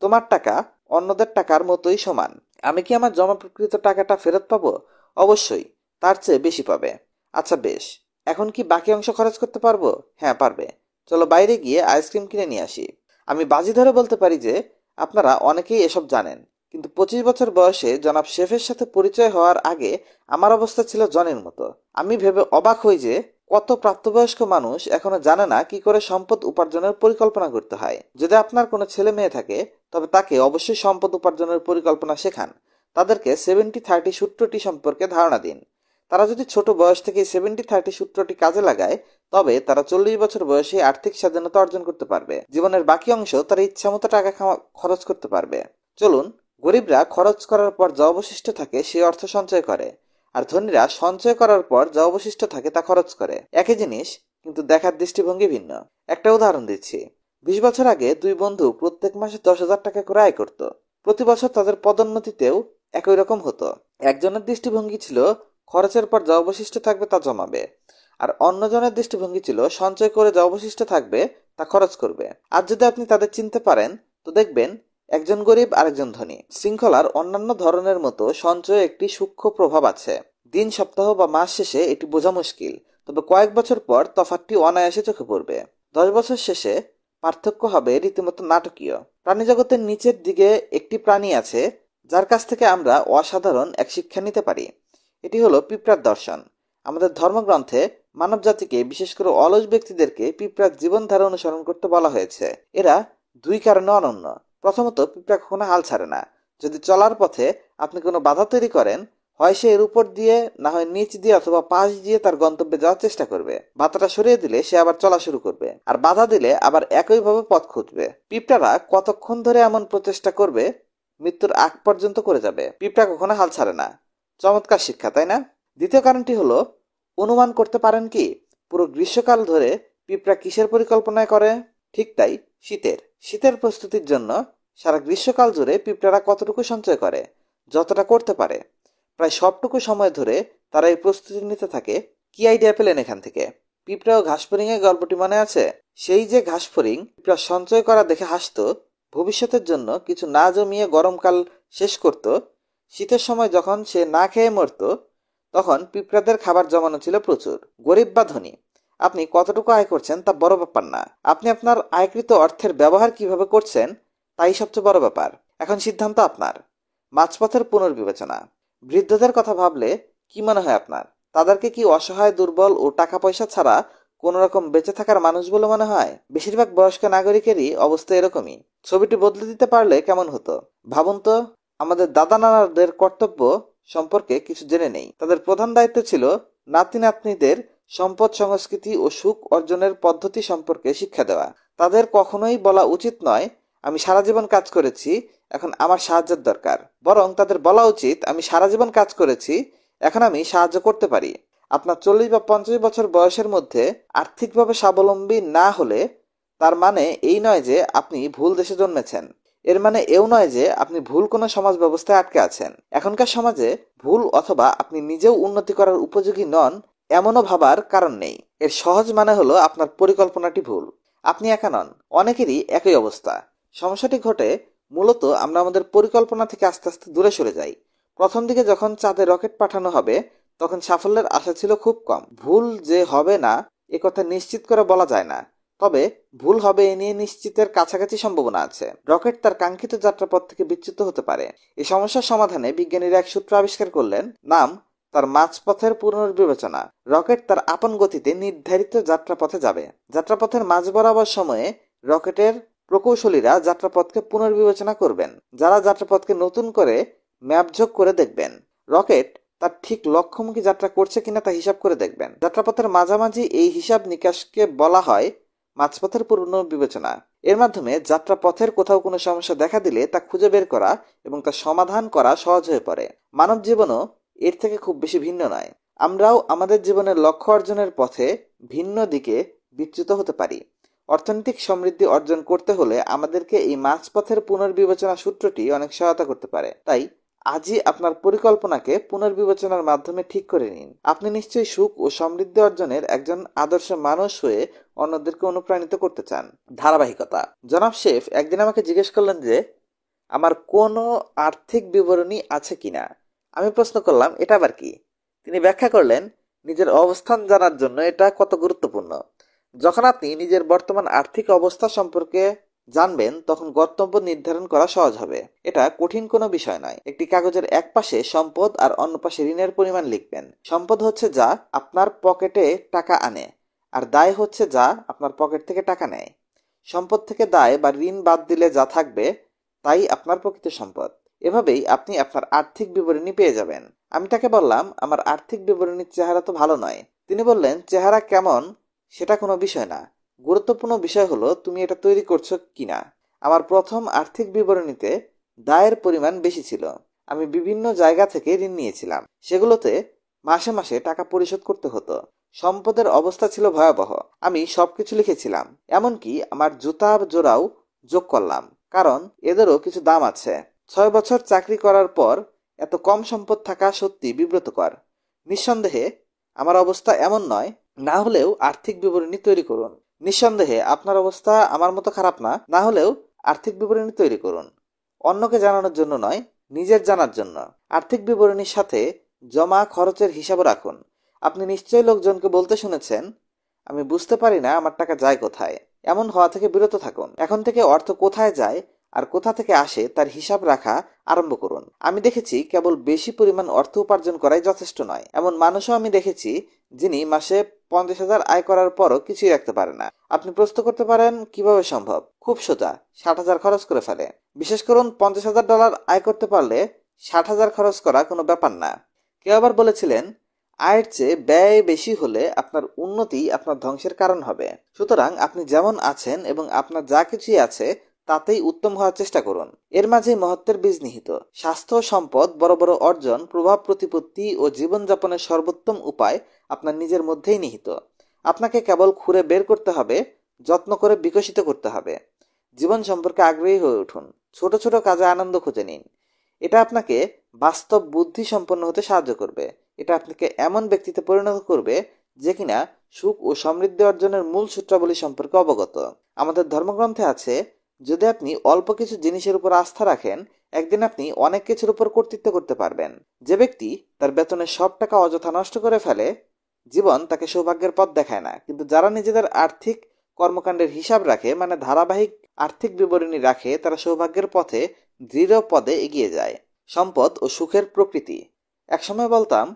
তোমার টাকা অন্যদের টাকার মতোই সমান। আমি কি আমার জমাকৃত টাকাটা ফেরত পাবো? অবশ্যই, তার চেয়ে বেশি পাবে। আচ্ছা বেশ, এখন কি বাকি অংশ খরচ করতে পারবো? হ্যাঁ পারবে। চলো বাইরে গিয়ে আইসক্রিম কিনে নিয়ে আসি। আমি বাজি ধরে বলতে পারি যে আপনারা অনেকেই এসব জানেন, কিন্তু 25 বছর বয়সে জনাব শেফের সাথে পরিচয় হওয়ার আগে আমার অবস্থা ছিল জনের মতো। আমি ভেবে অবাক হই যে কত প্রাপ্তবয়স্ক মানুষ এখনো জানে না কি করে সম্পদ উপার্জনের পরিকল্পনা করতে হয়। যদি আপনার কোনো ছেলে মেয়ে থাকে তবে তাকে অবশ্যই সম্পদ উপার্জনের পরিকল্পনা শেখান। তাদেরকে 70-30 সূত্রটি সম্পর্কে ধারণা দিন। তারা যদি ছোট বয়স থেকে 70-30 সূত্রটি কাজে লাগায় তবে তারা 40 বছর বয়সে আর্থিক স্বাধীনতা অর্জন করতে পারবে। জীবনের বাকি অংশ তারা ইচ্ছামতো টাকা খরচ করতে পারবে। চলুন, গরিবরা খরচ করার পর যা অবশিষ্ট থাকে সেই অর্থ সঞ্চয় করে, আর ধনীরা সঞ্চয় করার পর যা অবশিষ্ট থাকে তা খরচ করে। একই জিনিস, কিন্তু দেখার দৃষ্টিভঙ্গি ভিন্ন। একটা উদাহরণ দিচ্ছি। 20 বছর আগে দুই বন্ধু প্রত্যেক মাসে 10,000 টাকা করে আয় করত। প্রতি বছর তাদের পদোন্নতিতেও একই রকম হতো। একজনের দৃষ্টিভঙ্গি ছিল খরচের পর যা অবশিষ্ট থাকবে তা জমাবে, আর অন্যজনের দৃষ্টিভঙ্গি ছিল সঞ্চয় করে যা অবশিষ্ট থাকবে তা খরচ করবে। আর যদি আপনি তাদের চিনতে পারেন তো দেখবেন একজন গরিব আরেকজন ধনী। শৃঙ্খলার অন্যান্য ধরনের মতো সঞ্চয়ে একটি সূক্ষ্ম প্রভাব আছে। দিন, সপ্তাহ বা মাস শেষে এটি বোঝা মুশকিল, তবে কয়েক বছর পর তফাৎটি অনায়াসে চোখে পড়বে। 10 বছর শেষে পার্থক্য হবে রীতিমতো নাটকীয়। প্রাণীজগতের নিচের দিকে একটি প্রাণী আছে যার কাছ থেকে আমরা অসাধারণ এক শিক্ষা নিতে পারি। এটি হলো পিঁপড়ার দর্শন। আমাদের ধর্মগ্রন্থে মানব জাতিকে, বিশেষ করে অলস ব্যক্তিদেরকে পিঁপড়ার জীবনধারা অনুসরণ করতে বলা হয়েছে। এরা দুই কারণে অনন্য। প্রথমত, পিঁপড়া কখনো হাল ছাড়ে না। যদি চলার পথে আপনি কোনো বাধা তৈরি করেন, হয় সে এর উপর দিয়ে, না হয় নিচ দিয়ে অথবা পাশ দিয়ে তার গন্তব্যে যাওয়ার চেষ্টা করবে। বাধাটা সরিয়ে দিলে সে আবার চলা শুরু করবে, আর বাধা দিলে আবার একইভাবে পথ খুঁজবে। পিঁপড়ারা কতক্ষণ ধরে এমন প্রচেষ্টা করবে? মৃত্যুর আগ পর্যন্ত করে যাবে। পিঁপড়া কখনো হাল ছাড়ে না। চমৎকার শিক্ষা, তাই না? দ্বিতীয় কারণটি হলো, অনুমান করতে পারেন কি পুরো গ্রীষ্মকাল ধরে পিঁপড়া কিসের পরিকল্পনা করে? ঠিক তাই, শীতের। শীতের প্রস্তুতির জন্য সারা গ্রীষ্মকাল জুড়ে পিঁপড়ারা কতটুকু সঞ্চয় করে? যতটা করতে পারে। প্রায় সবটুকু সময় ধরে তারা এই প্রস্তুতি নিতে থাকে। কি আইডিয়া পেলেন এখান থেকে? পিঁপড়া ও ঘাসফড়িং এর গল্পটি মনে আছে? সেই যে ঘাসফড়িং পিঁপড়া সঞ্চয় করা দেখে হাসতো, ভবিষ্যতের জন্য কিছু না জমিয়ে গরমকাল শেষ করত। শীতের সময় যখন সে না খেয়ে মরত, তখন পিঁপড়াদের খাবার জমানো ছিল প্রচুর। গরিব বা ধনী, আপনি কতটুকু আয় করছেন তা বড় ব্যাপার না। আপনি আপনার আয়কৃত অর্থের ব্যবহার কিভাবে করছেন তাই সবচেয়ে বড় ব্যাপার। এখন সিদ্ধান্ত আপনার। মাঝপথের পুনর্বিবেচনা। বৃদ্ধদের কথা ভাবলে কি মনে হয় আপনার? তাদেরকে কি অসহায়, দুর্বল ও টাকা পয়সা ছাড়া কোন রকম বেঁচে থাকার মানুষ বলে মনে হয়? বেশিরভাগ বয়স্ক নাগরিকেরই অবস্থা এরকমই। ছবিটি বদলে দিতে পারলে কেমন হতো? ভাবুন তো, আমাদের দাদা নানাদের কর্তব্য সম্পর্কে কিছু জেনে নেই। তাদের প্রধান দায়িত্ব ছিল নাতি নাতনিদের সম্পদ, সংস্কৃতি ও সুখ অর্জনের পদ্ধতি সম্পর্কে শিক্ষা দেওয়া। তাদের কখনোই বলা উচিত নয়, আমি সারা জীবন কাজ করেছি, এখন আমার সাহায্যের দরকার। বরং তাদের বলা উচিত, আমি সারা জীবন কাজ করেছি, এখন আমি সাহায্য করতে পারি। আপনার 40 বা 50 বছর বয়সের মধ্যে আর্থিকভাবে স্বাবলম্বী না হলে তার মানে এই নয় যে আপনি ভুল দেশে জন্মেছেন। এর মানে এও নয় যে আপনি ভুল কোনো সমাজ ব্যবস্থায় আটকে আছেন। এখনকার সমাজে ভুল অথবা আপনি নিজেও উন্নতি করার উপযোগী নন এমনও ভাবার কারণ নেই। এর সহজ মানে হলো আপনার পরিকল্পনাটি ভুল। আপনি একা নন, অনেকেরই একই অবস্থা। সমস্যাটি ঘটে মূলত আমরা আমাদের পরিকল্পনা থেকে আস্তে আস্তে দূরে সরে যাই। প্রথম দিকে যখন চাঁদে রকেট পাঠানো হবে তখন সাফল্যের আশা ছিল খুব কম। ভুল যে হবে না এ কথা নিশ্চিত করে বলা যায় না, তবে ভুল হবে এ নিয়ে নিশ্চিতের কাছাকাছি সম্ভাবনা আছে। রকেট তার কাঙ্ক্ষিত যাত্রাপথ থেকে বিচ্যুত হতে পারে। এই সমস্যার সমাধানে বিজ্ঞানীরা এক সূত্র আবিষ্কার করলেন, নাম তার মাঝপথের পুনর্বিবেচনা। রকেট তার আপন গতিতে নির্ধারিত যাত্রাপথে যাবে। যাত্রাপথের মাঝ বরাবর সময়ে রকেটের প্রকৌশলীরা যাত্রাপথকে পুনর্বিবেচনা করবেন, যারা যাত্রাপথকে নতুন করে ম্যাপযোগ করে দেখবেন। রকেট তার ঠিক লক্ষ্যমুখী যাত্রা করছে কিনা তা হিসাব করে দেখবেন। যাত্রাপথের মাঝামাঝি এই হিসাব নিকাশকে বলা হয় মাঝপথের পুনর্বিবেচনা। এর মাধ্যমে যাত্রাপথের কোথাও কোনো সমস্যা দেখা দিলে তা খুঁজে বের করা এবং তা সমাধান করা সহজ হয়ে পড়ে। মানব জীবনও এর থেকে খুব বেশি ভিন্ন নয়। আমরাও আমাদের জীবনের লক্ষ্য অর্জনের পথে ভিন্ন দিকে বিচ্যুত হতে পারি। অর্থনৈতিক সমৃদ্ধি অর্জন করতে হলে আমাদেরকে এই মাঝপথের পুনর্বিবেচনা সূত্রটি অনেক সহায়তা করতে পারে। তাই আজই আপনার পরিকল্পনাকে পুনর্বিবেচনার মাধ্যমে ঠিক করে নিন। আপনি নিশ্চয়ই সুখ ও সমৃদ্ধি অর্জনের একজন আদর্শ মানুষ হয়ে অন্যদেরকে অনুপ্রাণিত করতে চান। ধারাবাহিকতা। জনাব শেফ একদিন আমাকে জিজ্ঞেস করলেন যে আমার কোনো আর্থিক বিবরণী আছে কিনা। আমি প্রশ্ন করলাম, এটা আবার কি? তিনি ব্যাখ্যা করলেন, নিজের অবস্থান জানার জন্য এটা কত গুরুত্বপূর্ণ। যখন আপনি নিজের বর্তমান আর্থিক অবস্থা সম্পর্কে জানবেন তখন গন্তব্য নির্ধারণ করা সহজ হবে। এটা কঠিন কোনো বিষয় নয়। একটি কাগজের এক পাশে সম্পদ আর অন্য পাশে ঋণের পরিমাণ লিখবেন। সম্পদ হচ্ছে যা আপনার পকেটে টাকা আনে, আর দায় হচ্ছে যা আপনার পকেট থেকে টাকা নেয়। সম্পদ থেকে দায় বা ঋণ বাদ দিলে যা থাকবে তাই আপনার প্রকৃত সম্পদ। এভাবেই আপনি আপনার আর্থিক বিবরণী পেয়ে যাবেন। আমি তাকে বললাম, আমার আর্থিক বিবরণীর চেহারা তো ভালো নয়। তিনি বললেন, চেহারা কেমন সেটা কোনো বিষয় না, গুরুত্বপূর্ণ বিষয় হলো তুমি এটা তৈরি করছো কিনা। আমার প্রথম আর্থিক বিবরণীতে দায়ের পরিমাণ বেশি ছিল। আমি বিভিন্ন জায়গা থেকে ঋণ নিয়েছিলাম, সেগুলোতে মাসে মাসে টাকা পরিশোধ করতে হতো। সম্পদের অবস্থা ছিল ভয়াবহ। আমি সবকিছু লিখেছিলাম, এমনকি আমার জুতা জোড়াও যোগ করলাম, কারণ এদেরও কিছু দাম আছে। 6 বছর চাকরি করার পর এত কম সম্পদ থাকা সত্যি বিব্রতকর। নিঃসন্দেহে আমার অবস্থা এমন নয়, না হলেও আর্থিক বিবরণী তৈরি করুন। নিঃসন্দেহে আপনার অবস্থা আমার মতো খারাপ না হলেও আর্থিক বিবরণী তৈরি করুন। অন্যকে জানানোর জন্য নয়, নিজের জানার জন্য। আর্থিক বিবরণীর সাথে জমা খরচের হিসাবও রাখুন। আপনি নিশ্চয়ই লোকজনকে বলতে শুনেছেন, আমি বুঝতে পারি না আমার টাকা যায় কোথায়। এমন হওয়া থেকে বিরত থাকুন। এখন থেকে অর্থ কোথায় যায় আর কোথা থেকে আসে তার হিসাব রাখা আরম্ভ করুন। আমি দেখেছি কেবল বেশি পরিমাণ অর্থ উপার্জন করাই যথেষ্ট নয়। এমন মানুষও আমি দেখেছি যিনি মাসে 50,000 আয় করার পরও কিছুই রাখতে পারে না। আপনি প্রশ্ন করতে পারেন কিভাবে সম্ভব? খুব সোজা, 60,000 খরচ করে ফেলে। বিশেষ করুন $50,000 আয় করতে পারলে 60,000 খরচ করা কোনো ব্যাপার না। কেউ আবার বলেছিলেন, আয়ের চেয়ে ব্যয় বেশি হলে আপনার উন্নতি আপনার ধ্বংসের কারণ হবে। সুতরাং আপনি যেমন আছেন এবং আপনার যা কিছুই আছে তাতেই উত্তম হওয়ার চেষ্টা করুন। এর মাঝে মহত্বের বীজ নিহিত। স্বাস্থ্য, সম্পদ, বড় বড় অর্জন, প্রভাব প্রতিপত্তি ও জীবনযাপনের সর্বোত্তম উপায় আপনার নিজের মধ্যেই নিহিত। আপনাকে কেবল খুঁড়ে বের করতে হবে, যত্ন করে বিকশিত করতে হবে। জীবন সম্পর্কে আগ্রহী হয়ে উঠুন। ছোট ছোট কাজে আনন্দ খুঁজে নিন। এটা আপনাকে বাস্তব বুদ্ধি সম্পন্ন হতে সাহায্য করবে। এটা আপনাকে এমন ব্যক্তিতে পরিণত করবে যে কিনা সুখ ও সমৃদ্ধি অর্জনের মূল সূত্রাবলী সম্পর্কে অবগত। আমাদের ধর্মগ্রন্থে আছে, যদি আপনি অল্প কিছু জিনিসের উপর আস্থা রাখেন, একদিন আপনি অনেক কিছুর উপর কর্তৃত্ব করতে পারবেন। যে ব্যক্তি তার বেতনের সব টাকা অযথা নষ্ট করে ফেলে, জীবন তাকে সৌভাগ্যের পথ দেখায় না। কিন্তু যারা নিজেদের আর্থিক কর্মকাণ্ডের হিসাব রাখে, মানে ধারাবাহিক আর্থিক বিবরণী রাখে, তারা সৌভাগ্যের পথে দৃঢ় পদে এগিয়ে যায়। সম্পদ ও সুখের প্রকৃতি। একসময় বলতাম,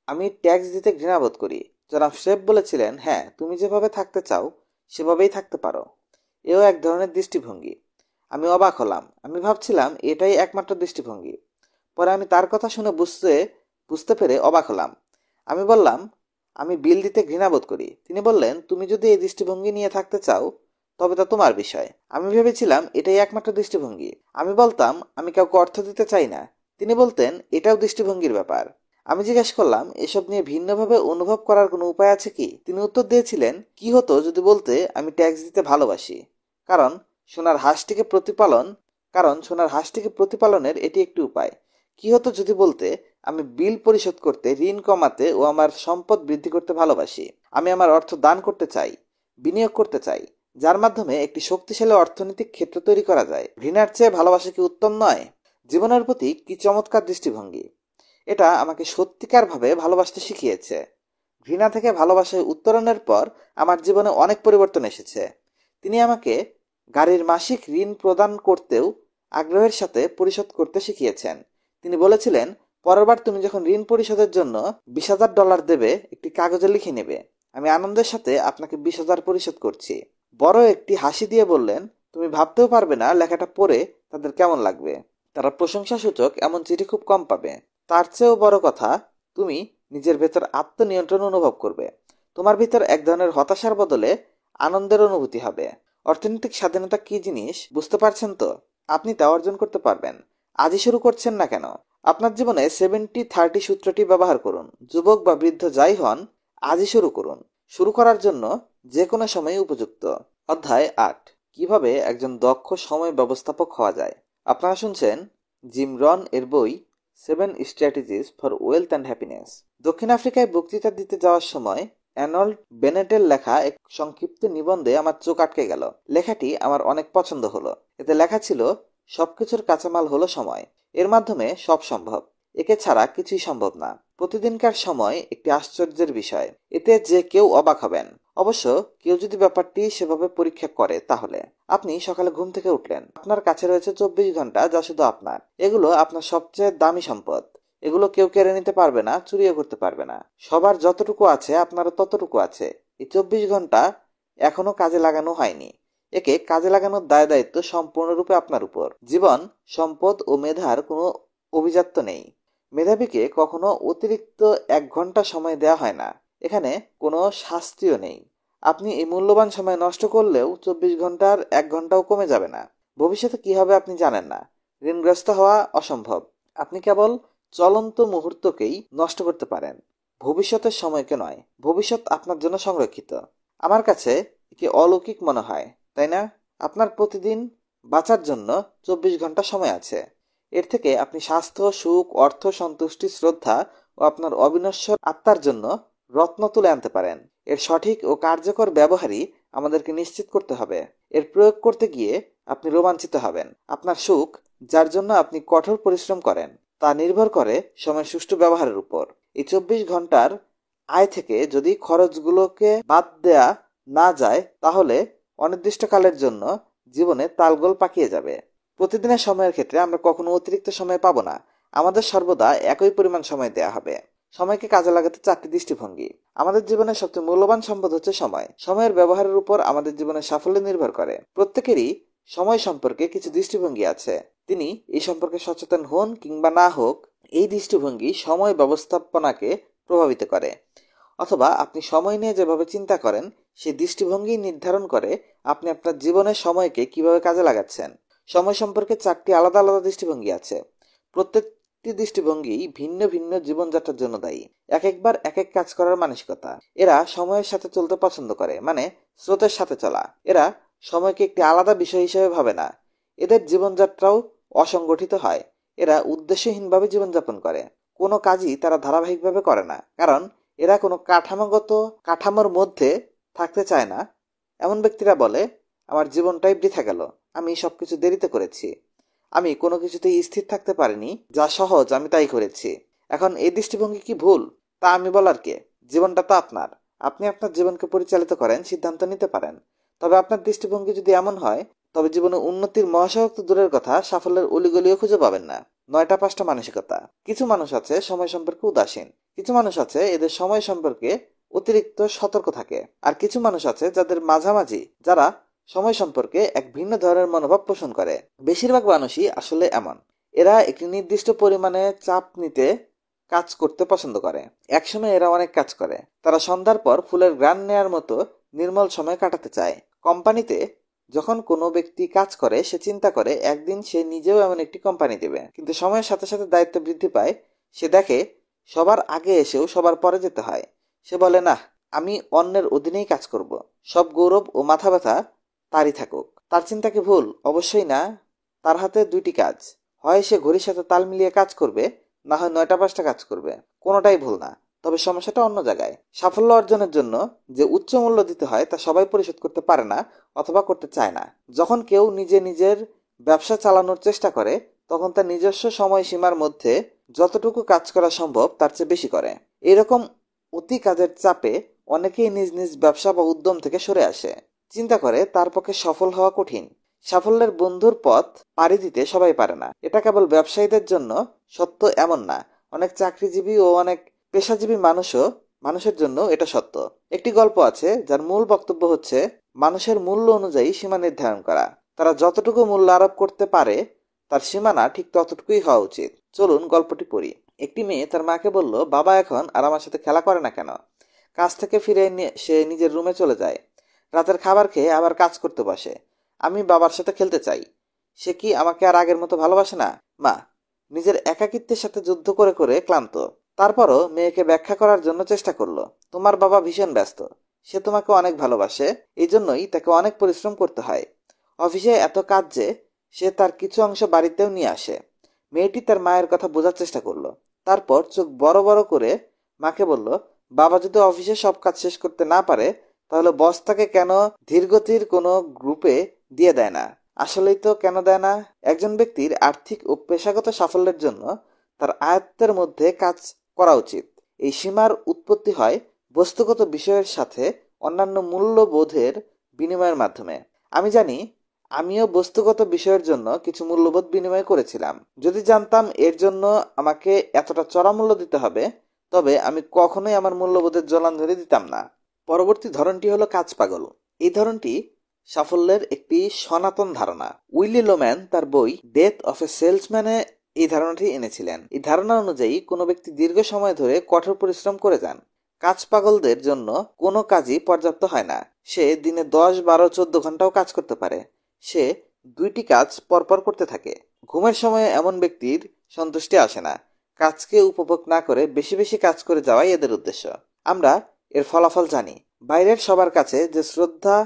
আমি ট্যাক্স দিতে ঘৃণাবোধ করি। জনাব শেফ বলেছিলেন, হ্যাঁ, তুমি যেভাবে থাকতে চাও সেভাবেই থাকতে পারো। এও এক ধরনের দৃষ্টিভঙ্গি। আমি অবাক হলাম। আমি ভাবছিলাম এটাই একমাত্র দৃষ্টিভঙ্গি। পরে আমি তার কথা শুনে বুঝতে পেরে অবাক হলাম। আমি বললাম, আমি বিল দিতে ঘৃণাবোধ করি। তিনি বললেন, তুমি যদি এই দৃষ্টিভঙ্গি নিয়ে থাকতে চাও তবে তা তোমার বিষয়। আমি ভেবেছিলাম এটাই একমাত্র দৃষ্টিভঙ্গি। আমি বলতাম, আমি কাউকে অর্থ দিতে চাই না। তিনি বলতেন, এটাও দৃষ্টিভঙ্গির ব্যাপার। আমি জিজ্ঞেস করলাম, এসব নিয়ে ভিন্নভাবে অনুভব করার কোনো উপায় আছে কি? তিনি উত্তর দিয়েছিলেন, কি হতো যদি বলতে আমি ট্যাক্স দিতে ভালোবাসি, কারণ সোনার হাঁসটিকে প্রতিপালনের এটি একটি উপায়। কি হতো যদি বলতে আমি বিল পরিশোধ করতে, ঋণ কমাতে ও আমার সম্পদ বৃদ্ধি করতে ভালোবাসি। আমি আমার অর্থ দান করতে চাই, বিনিয়োগ করতে চাই, যার মাধ্যমে একটি শক্তিশালী অর্থনৈতিক ক্ষেত্র তৈরি করা যায়। ঘৃণার চেয়ে ভালোবাসা কি উত্তম নয়? জীবনের প্রতি কি চমৎকার দৃষ্টিভঙ্গি! এটা আমাকে সত্যিকার ভাবে ভালোবাসতে শিখিয়েছে। ঘৃণা থেকে ভালোবাসায় উত্তরণের পর আমার জীবনে অনেক পরিবর্তন এসেছে। তিনি আমাকে গাড়ির মাসিক ঋণ প্রদান করতেও আগ্রহের সাথে পরিশোধ করতে শিখিয়েছেন। তিনি বলেছিলেন, পরেরবার তুমি যখন ঋণ পরিশোধের জন্য $20,000 দেবে, একটি কাগজে লিখে নেবে, আমি আনন্দের সাথে আপনাকে 20,000 পরিশোধ করছি। বড় একটি হাসি দিয়ে বললেন, তুমি ভাবতেও পারবে না লেখাটা পড়ে তাদের কেমন লাগবে। তারা প্রশংসাসূচক এমন চিঠি খুব কম পাবে। তার চেয়েও বড় কথা, তুমি নিজের ভেতর আত্মনিয়ন্ত্রণ অনুভব করবে। তোমার ভিতর এক ধরনের হতাশার বদলে আনন্দের অনুভূতি হবে। অর্থনৈতিক স্বাধীনতা কি জিনিস বুঝতে পারছেন তো? আপনি তা অর্জন করতে পারবেন। আজই শুরু করছেন না কেন? আপনার জীবনে 70-30 সূত্রটি ব্যবহার করুন। যুবক বা বৃদ্ধ যাই হন, আজই শুরু করুন। শুরু করার জন্য যে কোনো সময় উপযুক্ত। অধ্যায় 8, কিভাবে একজন দক্ষ সময় ব্যবস্থাপক হওয়া যায়। আপনারা শুনছেন জিম রন এর বই 7 strategies for wealth and happiness. দক্ষিণ আফ্রিকায় বক্তৃতা দিতে যাওয়ার সময় অ্যার্নল্ড বেনেটের লেখা এক সংক্ষিপ্ত নিবন্ধে আমার চোখ আটকে গেল। লেখাটি আমার অনেক পছন্দ হলো। এতে লেখা ছিল, সবকিছুর কাঁচামাল হলো সময়। এর মাধ্যমে সব সম্ভব। একে ছাড়া কিছুই সম্ভব না। প্রতিদিনকার সময় একটি আশ্চর্যের বিষয়। এতে যে কেউ অবাক হবেন। অবশ্য কেউ যদি ব্যাপারটি সেভাবে পরীক্ষা করে তাহলে। আপনি সকালে ঘুম থেকে উঠলেন। আপনার কাছে রয়েছে 24 ঘন্টা, যা শুধু আপনার। এগুলো আপনার সবচেয়ে দামি সম্পদ। এগুলো কেউ কেড়ে নিতে পারবে না, চুরিও করতে পারবে না। সবার যতটুকু আছে আপনারও ততটুকু আছে। এই 24 ঘন্টা এখনো কাজে লাগানো হয়নি। একে কাজে লাগানোর দায় দায়িত্ব সম্পূর্ণরূপে আপনার উপর। জীবন, সম্পদ ও মেধার কোনো অভিজাত্য নেই। মেধাবীকে কখনো অতিরিক্ত 1 ঘন্টা সময় দেওয়া হয় না। এখানে কোনো শাস্তিও নেই। আপনি এই মূল্যবান সময় নষ্ট করলেও 24 ঘন্টার 1 ঘন্টাও কমে যাবে না। ভবিষ্যতে কি হবে আপনি জানেন না। ঋণগ্রস্ত হওয়া অসম্ভব। আপনি কেবল চলন্ত মুহূর্তকেই নষ্ট করতে পারেন, ভবিষ্যতের সময়কে নয়। ভবিষ্যৎ আপনার জন্য সংরক্ষিত। আমার কাছে একে অলৌকিক মনে হয়, তাই না? আপনার প্রতিদিন বাঁচার জন্য 24 ঘন্টা সময় আছে। এর থেকে আপনি স্বাস্থ্য, সুখ, অর্থ, সন্তুষ্টি, শ্রদ্ধা ও আপনার অবিনশ্বর আত্মার জন্য রত্ন তুলে আনতে পারেন। এর সঠিক ও কার্যকর ব্যবহারই আমাদেরকে নিশ্চিত করতে হবে। এর প্রয়োগ করতে গিয়ে আপনি রোমাঞ্চিত হবেন। আপনার সুখ, যার জন্য আপনি কঠোর পরিশ্রম করেন, তা নির্ভর করে সময়ের সুষ্ঠু ব্যবহারের উপর। এই 24 ঘন্টার আয় থেকে যদি খরচগুলোকে বাদ দেয়া না যায়, তাহলে অনির্দিষ্টকালের জন্য জীবনে তালগোল পাকিয়ে যাবে। প্রতিদিনের সময়ের ক্ষেত্রে আমরা কখনো অতিরিক্ত সময় পাবো না। আমাদের সর্বদা একই পরিমাণ সময় দেয়া হবে। সময়কে কাজে লাগাতে 4টি দৃষ্টিভঙ্গি। আমাদের জীবনের সবচেয়ে মূল্যবান সম্পদ হচ্ছে সময়। সময়ের ব্যবহারের উপর আমাদের জীবনের সাফল্য নির্ভর করে। প্রত্যেকেরই সময় সম্পর্কে কিছু দৃষ্টিভঙ্গি আছে। তিনি এই সম্পর্কে সচেতন হন কিংবা না হোক, এই দৃষ্টিভঙ্গি সময় ব্যবস্থাপনাকে প্রভাবিত করে। অথবা আপনি সময় নিয়ে যেভাবে চিন্তা করেন, সেই দৃষ্টিভঙ্গি নির্ধারণ করে আপনি আপনার জীবনের সময়কে কিভাবে কাজে লাগাচ্ছেন। সময় সম্পর্কে 4টি আলাদা আলাদা দৃষ্টিভঙ্গি আছে। প্রত্যেকটি দৃষ্টিভঙ্গি ভিন্ন ভিন্ন জীবনযাত্রার জন্য দায়ী। একবার এক এক কাজ করার মানসিকতা। এরা সময়ের সাথে চলতে পছন্দ করে, মানে স্রোতের সাথে চলা। এরা সময়কে একটি আলাদা বিষয় হিসেবে ভাবে না। এদের জীবনযাত্রাও অসংগঠিত হয়। এরা উদ্দেশ্যহীনভাবে জীবনযাপন করে। কোনো কাজই তারা ধারাবাহিকভাবে করে না, কারণ এরা কোনো কাঠামোর মধ্যে থাকতে চায় না। এমন ব্যক্তিরা বলে, আমার জীবনটাই বৃথা গেল, আমি সবকিছু দেরিতে করেছি, আমি কোনো কিছুতেই স্থির থাকতে পারিনি, যা সহজ আমি তাই করেছি। এখন এই দৃষ্টিভঙ্গি কি ভুল তা আমি বলার কে? জীবনটা তো আপনার। আপনি আপনার জীবনকে পরিচালিত করেন, সিদ্ধান্ত নিতে পারেন। তবে আপনার দৃষ্টিভঙ্গি যদি এমন হয়, তবে জীবনে উন্নতির মহাসড়ক তো দূরের কথা, সাফল্যের অলিগলিও খুঁজে পাবেন না। 9টা 5টা মানসিকতা। কিছু মানুষ আছে সময় সম্পর্কে উদাসীন। কিছু মানুষ আছে এদের সময় সম্পর্কে অতিরিক্ত সতর্ক থাকে। আর কিছু মানুষ আছে যাদের মাঝামাঝি, যারা সময় সম্পর্কে এক ভিন্ন ধরনের মনোভাব পোষণ করে। বেশিরভাগ মানুষই আসলে এমন। এরা একটি নির্দিষ্ট পরিমাণে চাপ নিতে কাজ করতে পছন্দ করে। একসময় এরা অনেক কাজ করে। তারা সন্ধ্যার পর ফুলের ঘ্রাণ নেয়ার মতো নির্মল সময় কাটাতে চায়। কোম্পানিতে যখন কোনো ব্যক্তি কাজ করে, সে চিন্তা করে একদিন সে নিজেও এমন একটি কোম্পানি দেবে। কিন্তু সময়ের সাথে সাথে দায়িত্ব বৃদ্ধি পায়। সে দেখে সবার আগে এসেও সবার পরে যেতে হয়। সে বলে, না, আমি অন্যের অধীনেই কাজ করব। সব গৌরব ও মাথা ব্যথা তারই থাকুক। তার চিন্তা কি ভুল? অবশ্যই না। তার হাতে 2টি কাজ। হয় সে ঘড়ির সাথে তাল মিলিয়ে কাজ করবে, না হয় 9টা 5টা কাজ করবে। কোনোটাই ভুল না। তবে সমস্যাটা অন্য জায়গায়। সাফল্য অর্জনের জন্য যে উচ্চ মূল্য দিতে হয়, তা সবাই পরিশোধ করতে পারে না অথবা করতে চায় না। যখন কেউ নিজের ব্যবসা চালানোর চেষ্টা করে, তখন তার নিজস্ব সময়সীমার মধ্যে যতটুকু কাজ করা সম্ভব তার চেয়ে বেশি করে। এরকম অতি কাজের চাপে অনেকেই নিজ নিজ ব্যবসা বা উদ্যম থেকে সরে আসে। চিন্তা করে তার পক্ষে সফল হওয়া কঠিন। সাফল্যের বন্ধুর পথ পাড়ি দিতে সবাই পারে না। এটা কেবল ব্যবসায়ীদের জন্য সত্য এমন না, অনেক চাকরিজীবী ও অনেক পেশাজীবী মানুষের জন্য এটা সত্য। একটি গল্প আছে যার মূল বক্তব্য হচ্ছে মানুষের মূল্য অনুযায়ী সীমা নির্ধারণ করা। তারা যতটুকু মূল্য আরোপ করতে পারে, তার সীমানা ঠিক ততটুকুই হওয়া উচিত। চলুন গল্পটি পড়ি। একটি মেয়ে তার মাকে বলল, বাবা এখন আর আমার সাথে খেলা করে না কেন? কাজ থেকে ফিরে সে নিজের রুমে চলে যায়। রাতের খাবার খেয়ে আবার কাজ করতে বসে। আমি বাবার সাথে খেলতে চাই। সে কি আমাকে আর আগের মতো ভালোবাসে না? মা নিজের একাকিত্বের সাথে যুদ্ধ করে করে ক্লান্ত। তারপরও মেয়েকে ব্যাখ্যা করার জন্য চেষ্টা করলো, তোমার বাবা ভীষণ ব্যস্ত, সে তোমাকে অনেক ভালোবাসে, এই জন্যই তাকে অনেক পরিশ্রম করতে হয়। অফিসে এত কাজ যে সে তার কিছু অংশ বাড়িতেও নিয়ে আসে। মেয়েটি তার মায়ের কথা বোঝার চেষ্টা করলো। তারপর চোখ বড় বড় করে মাকে বলল, বাবা যদি অফিসে সব কাজ শেষ করতে না পারে, তাহলে বস তাকে কেন ধীরগতির কোনো গ্রুপে দিয়ে দেয় না? আসলেই তো কেন দেয় না? একজন ব্যক্তির আর্থিক ও পেশাগত সাফল্যের জন্য তার আয়ত্তের মধ্যে কাজ করা উচিত। এই সীমার উৎপত্তি হয় বস্তুগত বিষয়ের সাথে অন্যান্য মূল্যবোধের বিনিময়ের মাধ্যমে। আমি জানি আমিও বস্তুগত বিষয়ের জন্য কিছু মূল্যবোধ বিনিময় করেছিলাম। যদি জানতাম এর জন্য আমাকে এতটা চড়া মূল্য দিতে হবে, তবে আমি কখনোই আমার মূল্যবোধের জলাঞ্জলি দিতাম না। পরবর্তী ধরনটি হলো কাজ পাগল। এই ধরনটি সাফল্যের একটি সনাতন ধারণা। উইলি লোম্যান তার বই ডেথ অফ এ সেলসম্যানে এই ধারণাটি এনেছিলেন। এই ধারণা অনুযায়ী কোনো ব্যক্তি দীর্ঘ সময় ধরে কঠোর পরিশ্রম করে যান। কাজ পাগলদের জন্য কোনো কাজই পর্যাপ্ত হয় না। সে দিনে 10, 12, 14 ঘন্টাও কাজ করতে পারে। সে 2টি কাজ পরপর করতে থাকে। ঘুমের সময় এমন ব্যক্তির সন্তুষ্টি আসে না। কাজকে উপভোগ না করে বেশি বেশি কাজ করে যাওয়াই এদের উদ্দেশ্য। আমরা এর ফলাফল জানি। বাইরের সবার কাছে যে শ্রদ্ধা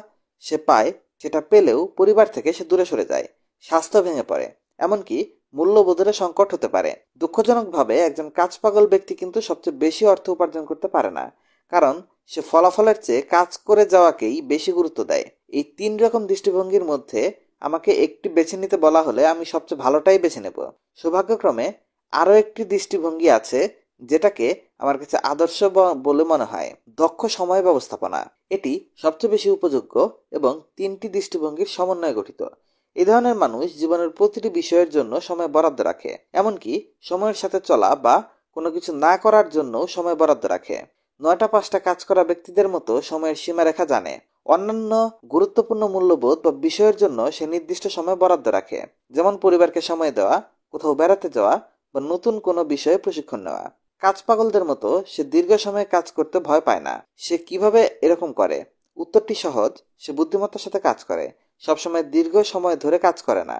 সে পায়, সেটা পেলেও পরিবার থেকে সে দূরে সরে যায়। স্বাস্থ্য ভেঙে পড়ে, এমনকি মূল্যবোধের সংকট হতে পারে। দুঃখজনকভাবে একজন কাজ পাগল ব্যক্তি কিন্তু সবচেয়ে বেশি অর্থ উপার্জন করতে পারে না, কারণ সে ফলাফলের চেয়ে কাজ করে যাওয়াকেই বেশি গুরুত্ব দেয়। এই 3 রকম দৃষ্টিভঙ্গির মধ্যে আমাকে একটি বেছে নিতে বলা হলে আমি সবচেয়ে ভালোটাই বেছে নেব। সৌভাগ্যক্রমে আরও একটি দৃষ্টিভঙ্গি আছে যেটাকে আমার কাছে আদর্শ বলে মনে হয়, দক্ষ সময় ব্যবস্থাপনা। এটি সবচেয়ে বেশি উপযোগ্য এবং 3টি দৃষ্টিভঙ্গির সমন্বয়ে গঠিত। এই ধরনের মানুষ জীবনের প্রতিটি বিষয়ের জন্য সময় বরাদ্দ রাখে, এমনকি সময়ের সাথে চলা বা কোনো কিছু না করার জন্য সময় বরাদ্দ রাখে। 9টা 5টা কাজ করা ব্যক্তিদের মতো সময়ের সীমারেখা জানে। অন্যান্য গুরুত্বপূর্ণ মূল্যবোধ বা বিষয়ের জন্য সে নির্দিষ্ট সময় বরাদ্দ রাখে, যেমন পরিবারকে সময় দেওয়া, কোথাও বেড়াতে যাওয়া বা নতুন কোনো বিষয়ে প্রশিক্ষণ নেওয়া। কাজ পাগলদের মতো সে দীর্ঘ সময় কাজ করতে ভয় পায় না। সে কিভাবে এরকম করে? উত্তরটি সহজ, সে বুদ্ধিমত্তার সাথে কাজ করে। সবসময় দীর্ঘ সময় ধরে কাজ করে না।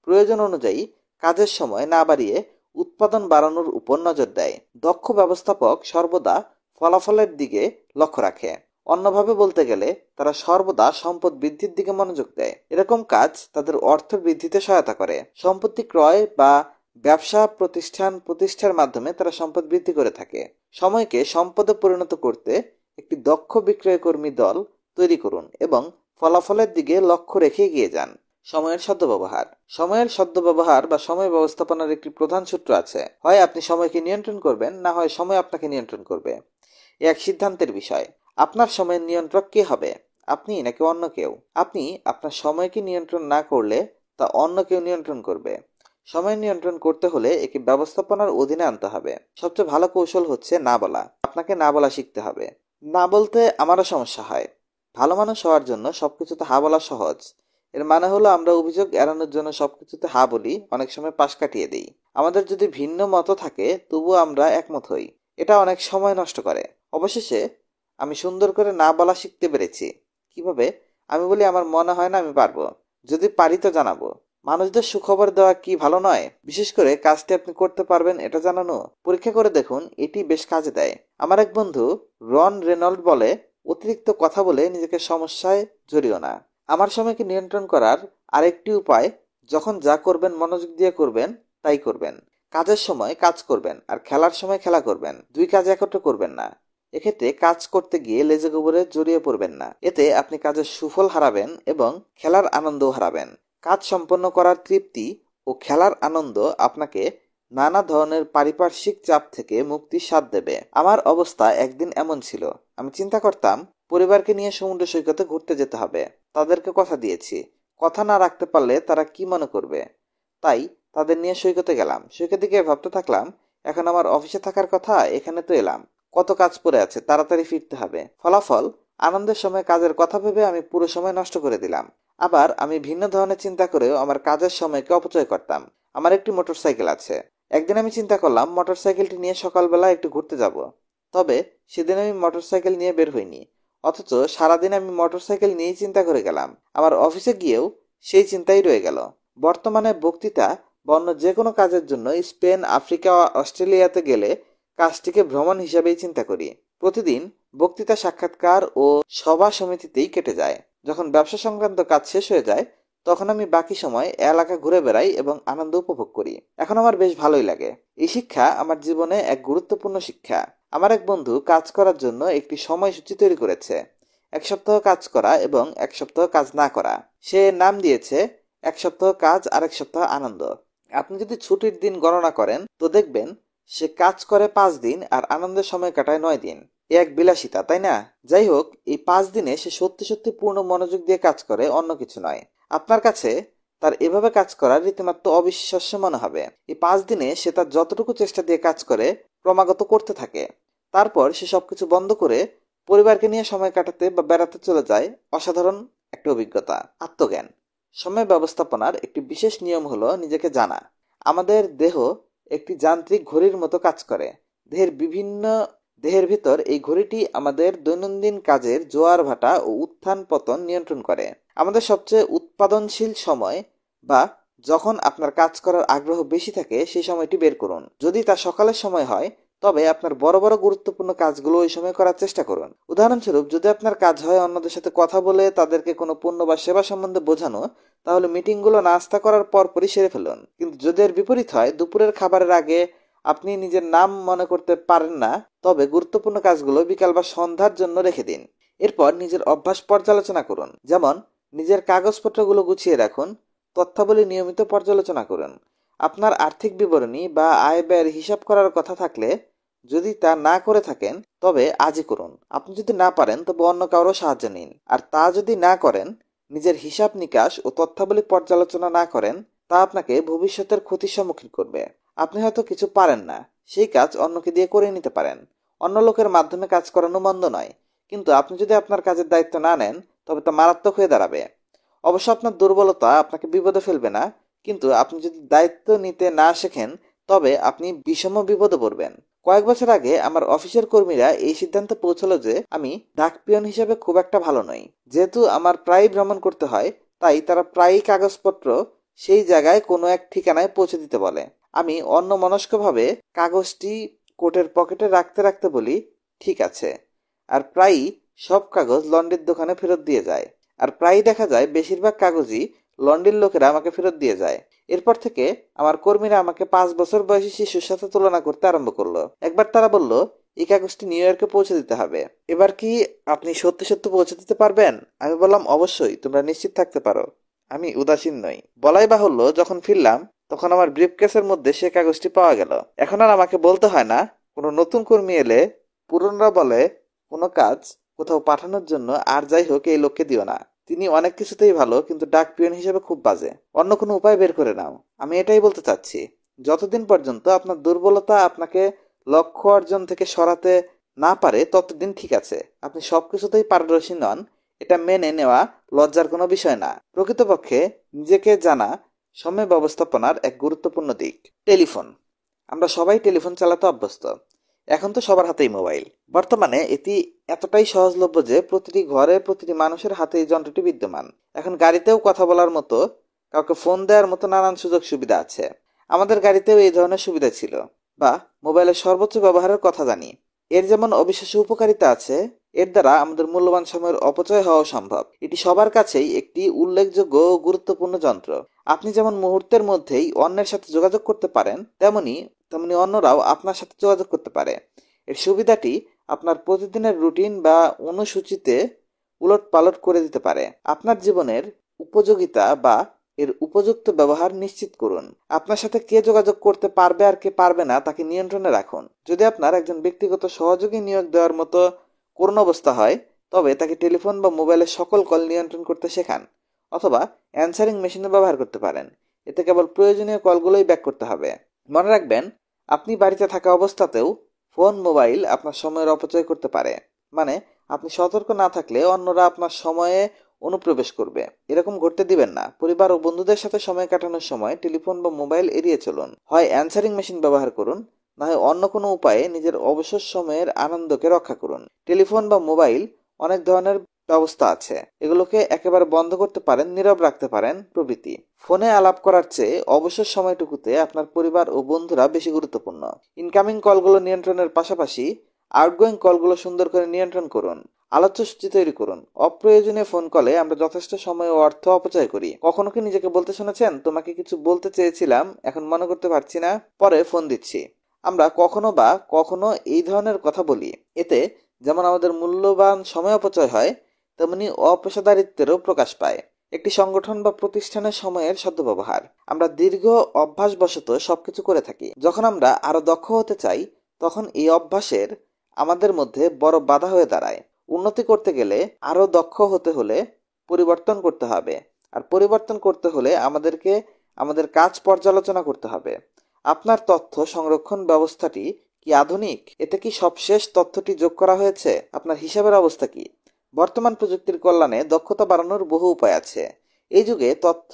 প্রয়োজন অনুযায়ী কাজের সময় না বাড়িয়ে উৎপাদন বাড়ানোর উপর নজর দেয়। দক্ষ ব্যবস্থাপক সর্বদা ফলাফলের দিকে লক্ষ্য রাখে। অন্যভাবে বলতে গেলে তারা সর্বদা সম্পদ বৃদ্ধির দিকে মনোযোগ দেয়। এরকম কাজ তাদের অর্থ বৃদ্ধিতে সহায়তা করে। সম্পত্তি ক্রয় বা ব্যবসা প্রতিষ্ঠার মাধ্যমে তারা সম্পদ বৃদ্ধি করে থাকে। সময়কে সম্পদে পরিণত করতে একটি দক্ষ বিক্রয়কর্মী দল তৈরি করুন এবং ফলাফলের দিকে লক্ষ্য রেখে এগিয়ে যান। সময়ের সদ্ব্যবহার। সময়ের সদ্ব্যবহার বা সময় ব্যবস্থাপনার একটি প্রধান সূত্র আছে। হয় আপনি সময়কে নিয়ন্ত্রণ করবেন, না হয় সময় আপনাকে নিয়ন্ত্রণ করবে। এক সিদ্ধান্তের বিষয়। আপনার সময়ের নিয়ন্ত্রক কে হবে? আপনি নাকি অন্য কেউ? আপনি আপনার সময়কে নিয়ন্ত্রণ না করলে তা অন্য কেউ নিয়ন্ত্রণ করবে। সময় নিয়ন্ত্রণ করতে হলে একে ব্যবস্থাপনার অধীনে আনতে হবে। সবচেয়ে ভালো কৌশল হচ্ছে না বলা। আপনাকে না বলা শিখতে হবে। না বলতে আমারও সমস্যা হয়। ভালো মানুষ হওয়ার জন্য সবকিছুতে হা বলা সহজ। এর মানে হলো আমরা অভিযোগ এড়ানোর জন্য সবকিছুতে হা বলি, অনেক সময় পাশ কাটিয়ে দিই। আমাদের যদি ভিন্ন মত থাকে তবুও আমরা একমত হই। এটা অনেক সময় নষ্ট করে। অবশেষে আমি সুন্দর করে না বলা শিখতে পেরেছি। কিভাবে? আমি বলি, আমার মনে হয় না আমি পারবো, যদি পারি তো জানাবো। মানুষদের সুখবর দেওয়া কি ভালো নয়? বিশেষ করে কাজটি আপনি করতে পারবেন এটা জানানো। পরীক্ষা করে দেখুন, এটি বেশ কাজে দেয়। আমার এক বন্ধু রন রেনল্ড বলে, অতিরিক্ত কথা বলে নিজেকে সমস্যায় জড়িও না। আমার সময়কে নিয়ন্ত্রণ করার আরেকটি উপায়, যখন যা করবেন মনোযোগ দিয়ে করবেন তাই করবেন। কাজের সময় কাজ করবেন আর খেলার সময় খেলা করবেন। 2 কাজ একত্রে করবেন না। এক্ষেত্রে কাজ করতে গিয়ে লেজে গোবরে জড়িয়ে পড়বেন না। এতে আপনি কাজের সুফল হারাবেন এবং খেলার আনন্দও হারাবেন। কাজ সম্পন্ন করার তৃপ্তি ও খেলার আনন্দ আপনাকে নানা ধরনের পারিপার্শ্বিক চাপ থেকে মুক্তির স্বাদ দেবে। আমার অবস্থা একদিন এমন ছিল। আমি চিন্তা করতাম পরিবারকে নিয়ে সমুদ্র সৈকতে ঘুরতে যেতে হবে। তাদেরকে কথা দিয়েছি, কথা না রাখতে পারলে তারা কি মনে করবে। তাই তাদের নিয়ে সৈকতে গেলাম। সৈকতে গিয়ে ভাবতে থাকলাম, এখন আমার অফিসে থাকার কথা, এখানে তো এলাম, কত কাজ পড়ে আছে, তাড়াতাড়ি ফিরতে হবে। ফলাফল, আনন্দের সময় কাজের কথা ভেবে আমি পুরো সময় নষ্ট করে দিলাম। আবার আমি ভিন্ন ধরনের চিন্তা করেও আমার কাজের সময়কে অপচয় করতাম। আমার একটি মোটরসাইকেল আছে। একদিন আমি চিন্তা করলাম মোটরসাইকেলটি নিয়ে সকালবেলা একটু ঘুরতে যাব। তবে সেদিন আমি মোটরসাইকেল নিয়ে বের হইনি, অথচ সারাদিন আমি মোটরসাইকেল নিয়েই চিন্তা করে গেলাম। আমার অফিসে গিয়েও সেই চিন্তাই রয়ে গেল। বর্তমানে বক্তৃতা বা অন্য যে কোনো কাজের জন্য স্পেন, আফ্রিকা, অস্ট্রেলিয়াতে গেলে কাজটিকে ভ্রমণ হিসাবেই চিন্তা করি। প্রতিদিন বক্তৃতা, সাক্ষাৎকার ও সভা সমিতিতেই কেটে যায়। যখন ব্যবসা সংক্রান্ত কাজ শেষ হয়ে যায় তখন আমি বাকি সময় এলাকা ঘুরে বেড়াই এবং আনন্দ উপভোগ করি। এখন আমার বেশ ভালোই লাগে। এই শিক্ষা আমার জীবনে এক গুরুত্বপূর্ণ শিক্ষা। আমার এক বন্ধু কাজ করার জন্য একটি সময়সূচি তৈরি করেছে। 1 সপ্তাহ কাজ করা এবং 1 সপ্তাহ কাজ না করা। সে নাম দিয়েছে 1 সপ্তাহ কাজ আর 1 সপ্তাহ আনন্দ। আপনি যদি ছুটির দিন গণনা করেন তো দেখবেন সে কাজ করে 5 দিন আর আনন্দের সময় কাটায় 9 দিন। এ এক বিলাসিতা, তাই না? যাই হোক, এই 5 দিনে সে সত্যি সত্যি পূর্ণ মনোযোগ দিয়ে কাজ করে, অন্য কিছু নয়। আপনার কাছে তার এভাবে কাজ করা রীতিমাত্র অবিশ্বাস্য মনে হবে। এই 5 দিনে সে তার যতটুকু চেষ্টা দিয়ে কাজ করে ক্রমাগত করতে থাকে। তারপর সে সবকিছু বন্ধ করে পরিবারকে নিয়ে সময় কাটাতে বা বেড়াতে চলে যায়। অসাধারণ একটা অভিজ্ঞতা। আত্মজ্ঞান। সময় ব্যবস্থাপনার একটি বিশেষ নিয়ম হলো নিজেকে জানা। আমাদের দেহ একটি যান্ত্রিক ঘড়ির মতো কাজ করে। দেহের ভিতর এই ঘড়িটি আমাদের দৈনন্দিন কাজের জোয়ার ভাটা ও উত্থান পতন নিয়ন্ত্রণ করে। আমাদের সবচেয়ে উৎপাদনশীল সময় বা যখন আপনার কাজ করার আগ্রহ বেশি থাকে সেই সময়টি বের করুন। যদি তা সকালের সময় হয় তবে আপনার বড় বড় গুরুত্বপূর্ণ কাজগুলো ওই সময় করার চেষ্টা করুন। উদাহরণস্বরূপ, যদি আপনার কাজ হয় অন্যদের সাথে কথা বলে তাদেরকে কোনো পণ্য বা সেবা সম্বন্ধে বোঝানো, তাহলে মিটিংগুলো নাস্তা করার পরপরই সেরে ফেলুন। কিন্তু যদি এর বিপরীত হয়, দুপুরের খাবারের আগে আপনি নিজের নাম মনে করতে পারেন না, তবে গুরুত্বপূর্ণ কাজগুলো বিকাল বা সন্ধ্যার জন্য রেখে দিন। এরপর নিজের অভ্যাস পর্যালোচনা করুন। যেমন নিজের কাগজপত্রগুলো গুছিয়ে রাখুন, তথ্যাবলী নিয়মিত পর্যালোচনা করুন। আপনার আর্থিক বিবরণী বা আয় ব্যয়ের হিসাব করার কথা থাকলে যদি তা না করে থাকেন তবে আজই করুন। আপনি যদি না পারেন তবে অন্য কারো সাহায্য নিন। আর তা যদি না করেন, নিজের হিসাব নিকাশ ও তথ্যাবলী পর্যালোচনা না করেন, তা আপনাকে ভবিষ্যতের ক্ষতির সম্মুখীন করবে। আপনি হয়তো কিছু পারেন না, সেই কাজ অন্যকে দিয়ে করে নিতে পারেন। অন্য লোকের মাধ্যমে কাজ করানো মন্দ নয়, কিন্তু আপনি যদি আপনার কাজের দায়িত্ব না নেন তবে তা মারাত্মক হয়ে দাঁড়াবে। অবশ্য আপনার দুর্বলতা আপনাকে বিপদে ফেলবে না, কিন্তু আপনি যদি দায়িত্ব নিতে না শেখেন তবে আপনি বিষম বিপদে পড়বেন। কয়েক বছর আগে আমার অফিসের কর্মীরা এই সিদ্ধান্তে পৌঁছলো যে আমি ডাক পিয়ন হিসেবে খুব একটা ভালো নই। যেহেতু আমার প্রায় ভ্রমণ করতে হয়, তাই তারা প্রায়ই কাগজপত্র সেই জায়গায় কোনো এক ঠিকানায় পৌঁছে দিতে বলে। আমি অন্যমনস্কভাবে কাগজটি কোটের পকেটে রাখতে রাখতে বলি, ঠিক আছে। আর প্রায়ই সব কাগজ লন্ড্রির দোকানে ফেরত দিয়ে যায়। আর প্রায়ই দেখা যায় বেশিরভাগ কাগজই লন্ড্রির লোকেরা আমাকে ফেরত দিয়ে যায়। এরপর থেকে আমার কর্মীরা আমাকে 5 বছর বয়সী শিশুর সাথে তুলনা করতে আরম্ভ করলো। একবার তারা বলল, এই কাগজটি নিউ ইয়র্কে পৌঁছে দিতে হবে। এবার কি আপনি সত্যি সত্যি পৌঁছে দিতে পারবেন? আমি বললাম, অবশ্যই, তোমরা নিশ্চিত থাকতে পারো, আমি উদাসীন নই। বলাই বাহুল্য, যখন ফিরলাম তখন আমার ব্রিফকেসের মধ্যে সে কাগজটি পাওয়া গেল। এখন আর আমাকে বলতে হয় না। কোনো নতুন কর্মী এলে পুরনরা বলে, কোনো কাজ কোথাও পাঠানোর জন্য আর যাই হোক এই লোককে দিও না, তিনি অনেক কিছুতেই ভালো কিন্তু ডাক পিয়ন হিসেবে খুব বাজে, অন্য কোনো উপায় বের করে নাও। আমি এটাই বলতে চাচ্ছি, যতদিন পর্যন্ত আপনার দুর্বলতা আপনাকে লক্ষ্য অর্জন থেকে সরাতে না পারে ততদিন ঠিক আছে। আপনি সবকিছুতেই পারদর্শী নন, এটা মেনে নেওয়া লজ্জার কোনো বিষয় না। প্রকৃতপক্ষে নিজেকে জানা সময় ব্যবস্থাপনার এক গুরুত্বপূর্ণ দিক। টেলিফোন। আমরা সবাই টেলিফোন চালাতে অভ্যস্ত। এখন তো সবার হাতেই মোবাইল। বর্তমানে এটি এতটাই সহজলভ্য যে প্রতিটি ঘরে, প্রতিটি মানুষের হাতে এই যন্ত্রটি বিদ্যমান। এখন গাড়িতেও কথা বলার মতো, কাউকে ফোন দেওয়ার মতো নানান সুযোগ সুবিধা আছে। আমাদের গাড়িতেও এই ধরনের সুবিধা ছিল, বা মোবাইলের সর্বোচ্চ ব্যবহারের কথা জানি। এর যেমন অবিশ্বাস্য উপকারিতা আছে, এর দ্বারা আমাদের মূল্যবান সময়ের অপচয় হওয়া সম্ভব। এটি সবার কাছেই একটি উল্লেখযোগ্য ও গুরুত্বপূর্ণ যন্ত্র। আপনি যেমন মুহূর্তের মধ্যেই অন্যের সাথে যোগাযোগ করতে পারেন, তেমনি অন্যরাও আপনার সাথে যোগাযোগ করতে পারে। এর সুবিধাটি আপনার প্রতিদিনের রুটিন বা অনুসূচিতে উলট পালট করে দিতে পারে। আপনার জীবনের উপযোগিতা বা এর উপযুক্ত ব্যবহার নিশ্চিত করুন। আপনার সাথে কে যোগাযোগ করতে পারবে আর কে পারবে না তাকে নিয়ন্ত্রণে রাখুন। যদি আপনার একজন ব্যক্তিগত সহযোগী নিয়োগ দেওয়ার মতো করুণ অবস্থা হয় তবে তাকে টেলিফোন বা মোবাইলের সকল কল নিয়ন্ত্রণ করতে শেখান, অথবা অ্যান্সারিং মেশিনও ব্যবহার করতে পারেন। এতে কেবল প্রয়োজনীয় কলগুলোই ব্যাক করতে হবে। মনে রাখবেন, আপনি বাড়িতে থাকা অবস্থাতেও ফোন, মোবাইল আপনার সময়ের অপচয় করতে পারে। মানে আপনি সতর্ক না থাকলে অন্যরা আপনার সময়ে অনুপ্রবেশ করবে। এরকম ঘটতে দিবেন না। পরিবার ও বন্ধুদের সাথে সময় কাটানোর সময় টেলিফোন বা মোবাইল এড়িয়ে চলুন। হয় অ্যানসারিং মেশিন ব্যবহার করুন, না হয় অন্য কোনো উপায়ে নিজের অবসর সময়ের আনন্দকে রক্ষা করুন। টেলিফোন বা মোবাইল অনেক ধরনের ব্যবস্থা আছে, এগুলোকে একেবারে বন্ধ করতে পারেন, নীরব রাখতে পারেন প্রভৃতি। ফোনে আলাপ করার চেয়ে অবসর সময়টুকুতে আপনার পরিবার ও বন্ধুরা বেশি গুরুত্বপূর্ণ। ইনকামিং কলগুলো নিয়ন্ত্রণের পাশাপাশি আউটগোয়িং কলগুলো সুন্দর করে নিয়ন্ত্রণ করুন। আলোচ্য সূচি তৈরি করুন। অপ্রয়োজনীয় ফোন কলে আমরা যথেষ্ট সময় ও অর্থ অপচয় করি। কখনো কি নিজেকে বলতে শুনেছেন, তোমাকে কিছু বলতে চেয়েছিলাম, এখন মনে করতে পারছি না, পরে ফোন দিচ্ছি? আমরা কখনো এই ধরনের কথা বলি। এতে যেমন আমাদের মূল্যবান সময় অপচয় হয়, তেমনি অপেশাদারিত্বেরও প্রকাশ পায়। একটি সংগঠন বা প্রতিষ্ঠানের সময়ের সদ্ব্যবহার। আমরা দীর্ঘ অভ্যাসবশত সবকিছু করে থাকি। যখন আমরা আরো দক্ষ হতে চাই, তখন এই অভ্যাসের আমাদের মধ্যে বড় বাধা হয়ে দাঁড়ায়। উন্নতি করতে গেলে, আরো দক্ষ হতে হলে পরিবর্তন করতে হবে। আর পরিবর্তন করতে হলে আমাদেরকে আমাদের কাজ পর্যালোচনা করতে হবে। আপনার তথ্য সংরক্ষণ ব্যবস্থাটি কি আধুনিক? এতে কি সবশেষ তথ্যটি যোগ করা হয়েছে? আপনার হিসাবের অবস্থা কি? বর্তমান প্রযুক্তির কল্যাণে দক্ষতা বাড়ানোর বহু উপায় আছে। এই যুগে তথ্য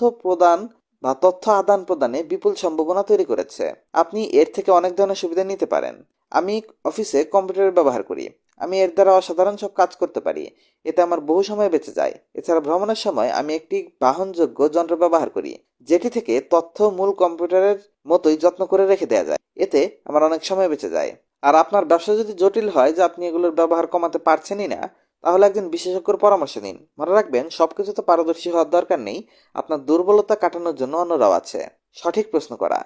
আদান প্রদানে বিপুল সম্ভাবনা তৈরি করেছে। আপনি এর থেকে অনেক ধরনের সুবিধা নিতে পারেন। আমি অফিসে কম্পিউটার ব্যবহার করি। আমি এর দ্বারা অসাধারণ সব কাজ করতে পারি। এতে আমার বহু সময় বেঁচে যায়। এছাড়া ভ্রমণের সময় আমি একটি বাহনযোগ্য যন্ত্র ব্যবহার করি, যেটি থেকে তথ্য মূল কম্পিউটারের মতোই যত্ন করে রেখে দেওয়া যায়। এতে আমার অনেক সময় বেঁচে যায়। আর আপনার ব্যবসা যদি জটিল হয় যে আপনি এগুলোর ব্যবহার কমাতে পারছেনই না, তাহলে একজন বিশেষজ্ঞর পরামর্শ নিন। মনে রাখবেন, সবকিছুতে পারদর্শী হওয়ার দরকার নেই। আপনার দুর্বলতা কাটানোর জন্য অন্যরাও আছে। সঠিক প্রশ্ন করা।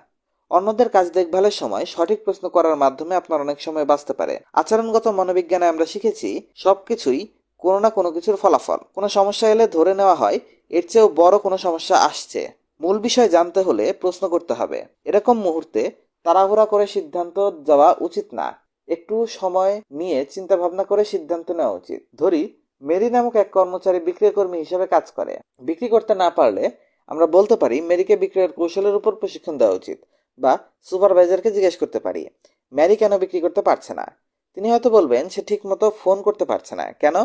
অন্যদের কাজ দেখভালের সময় সঠিক প্রশ্ন করার মাধ্যমে আপনার অনেক সময় বাঁচতে পারে। আচরণগত মনোবিজ্ঞানে আমরা শিখেছি, সবকিছুই কোনো না কোনো কিছুর ফলাফল। কোনো সমস্যা এলে ধরে নেওয়া হয় এর চেয়েও বড় কোনো সমস্যা আসছে। মূল বিষয় জানতে হলে প্রশ্ন করতে হবে। এরকম মুহূর্তে তাড়াহুড়া করে সিদ্ধান্ত দেওয়া উচিত না। একটু সময় নিয়ে চিন্তা ভাবনা করে সিদ্ধান্ত নেওয়া উচিত। ধরি, মেরি নামক এক কর্মচারী বিক্রয় কর্মী হিসেবে কাজ করে। বিক্রি করতে না পারলে আমরা বলতে পারি মেরিকে বিক্রয়ের কৌশলের উপর প্রশিক্ষণ দেওয়া উচিত। বা সুপারভাইজারকে জিজ্ঞেস করতে পারি, ম্যারি কেন বিক্রি করতে পারছে না? তিনি হয়তো বলবেন, সে ঠিক মতো ফোন করতে পারছে না। কেন?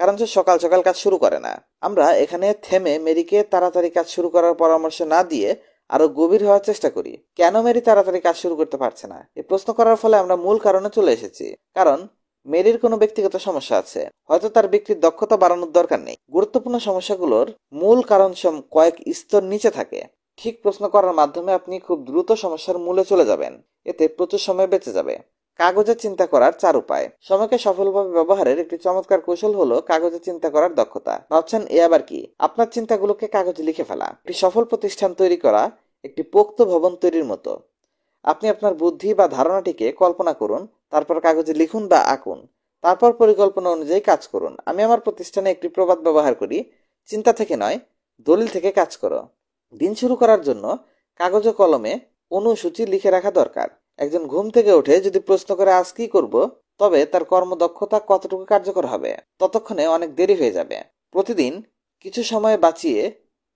কারণ সে সকাল সকাল কাজ শুরু করে না। আমরা এখানে থেমে মেরিকে তাড়াতাড়ি কাজ শুরু করার পরামর্শ না দিয়ে আরো গভীর হওয়ার চেষ্টা করি। কেন মেরি তাড়াতাড়ি কাজ শুরু করতে পারছে না? এই প্রশ্ন করার ফলে আমরা মূল কারণে চলে এসেছি। কারণ মেরির কোনো ব্যক্তিগত সমস্যা আছে, হয়তো তার বিক্রির দক্ষতা বাড়ানোর দরকার নেই। গুরুত্বপূর্ণ সমস্যাগুলোর মূল কারণ কয়েক স্তর নিচে থাকে। ঠিক প্রশ্ন করার মাধ্যমে আপনি খুব দ্রুত সমস্যার মূলে চলে যাবেন। এতে প্রচুর সময় বেঁচে যাবে। কাগজে চিন্তা করার 4 উপায়। সময়কে সফলভাবে ব্যবহারের একটি চমৎকার কৌশল হলো কাগজে চিন্তা করার দক্ষতা। ভাবছেন এ আবার কি? আপনার চিন্তাগুলোকে কাগজে লিখে ফেলা। একটি সফল প্রতিষ্ঠান তৈরি করা একটি পোক্ত ভবন তৈরির মতো। আপনি আপনার বুদ্ধি বা ধারণাটিকে কল্পনা করুন, তারপর কাগজে লিখুন বা আঁকুন, তারপর পরিকল্পনা অনুযায়ী কাজ করুন। আমি আমার প্রতিষ্ঠানে একটি প্রবাদ ব্যবহার করি, চিন্তা থেকে নয়, দলিল থেকে কাজ করো। দিন শুরু করার জন্য কাগজে কলমে অনুসূচি লিখে রাখা দরকার। একজন ঘুম থেকে উঠে যদি প্রশ্ন করে আজ কি করব, তবে তার কর্মদক্ষতা কতটুকু কার্যকর হবে? ততক্ষণে অনেক দেরি হয়ে যাবে। প্রতিদিন কিছু সময় বাঁচিয়ে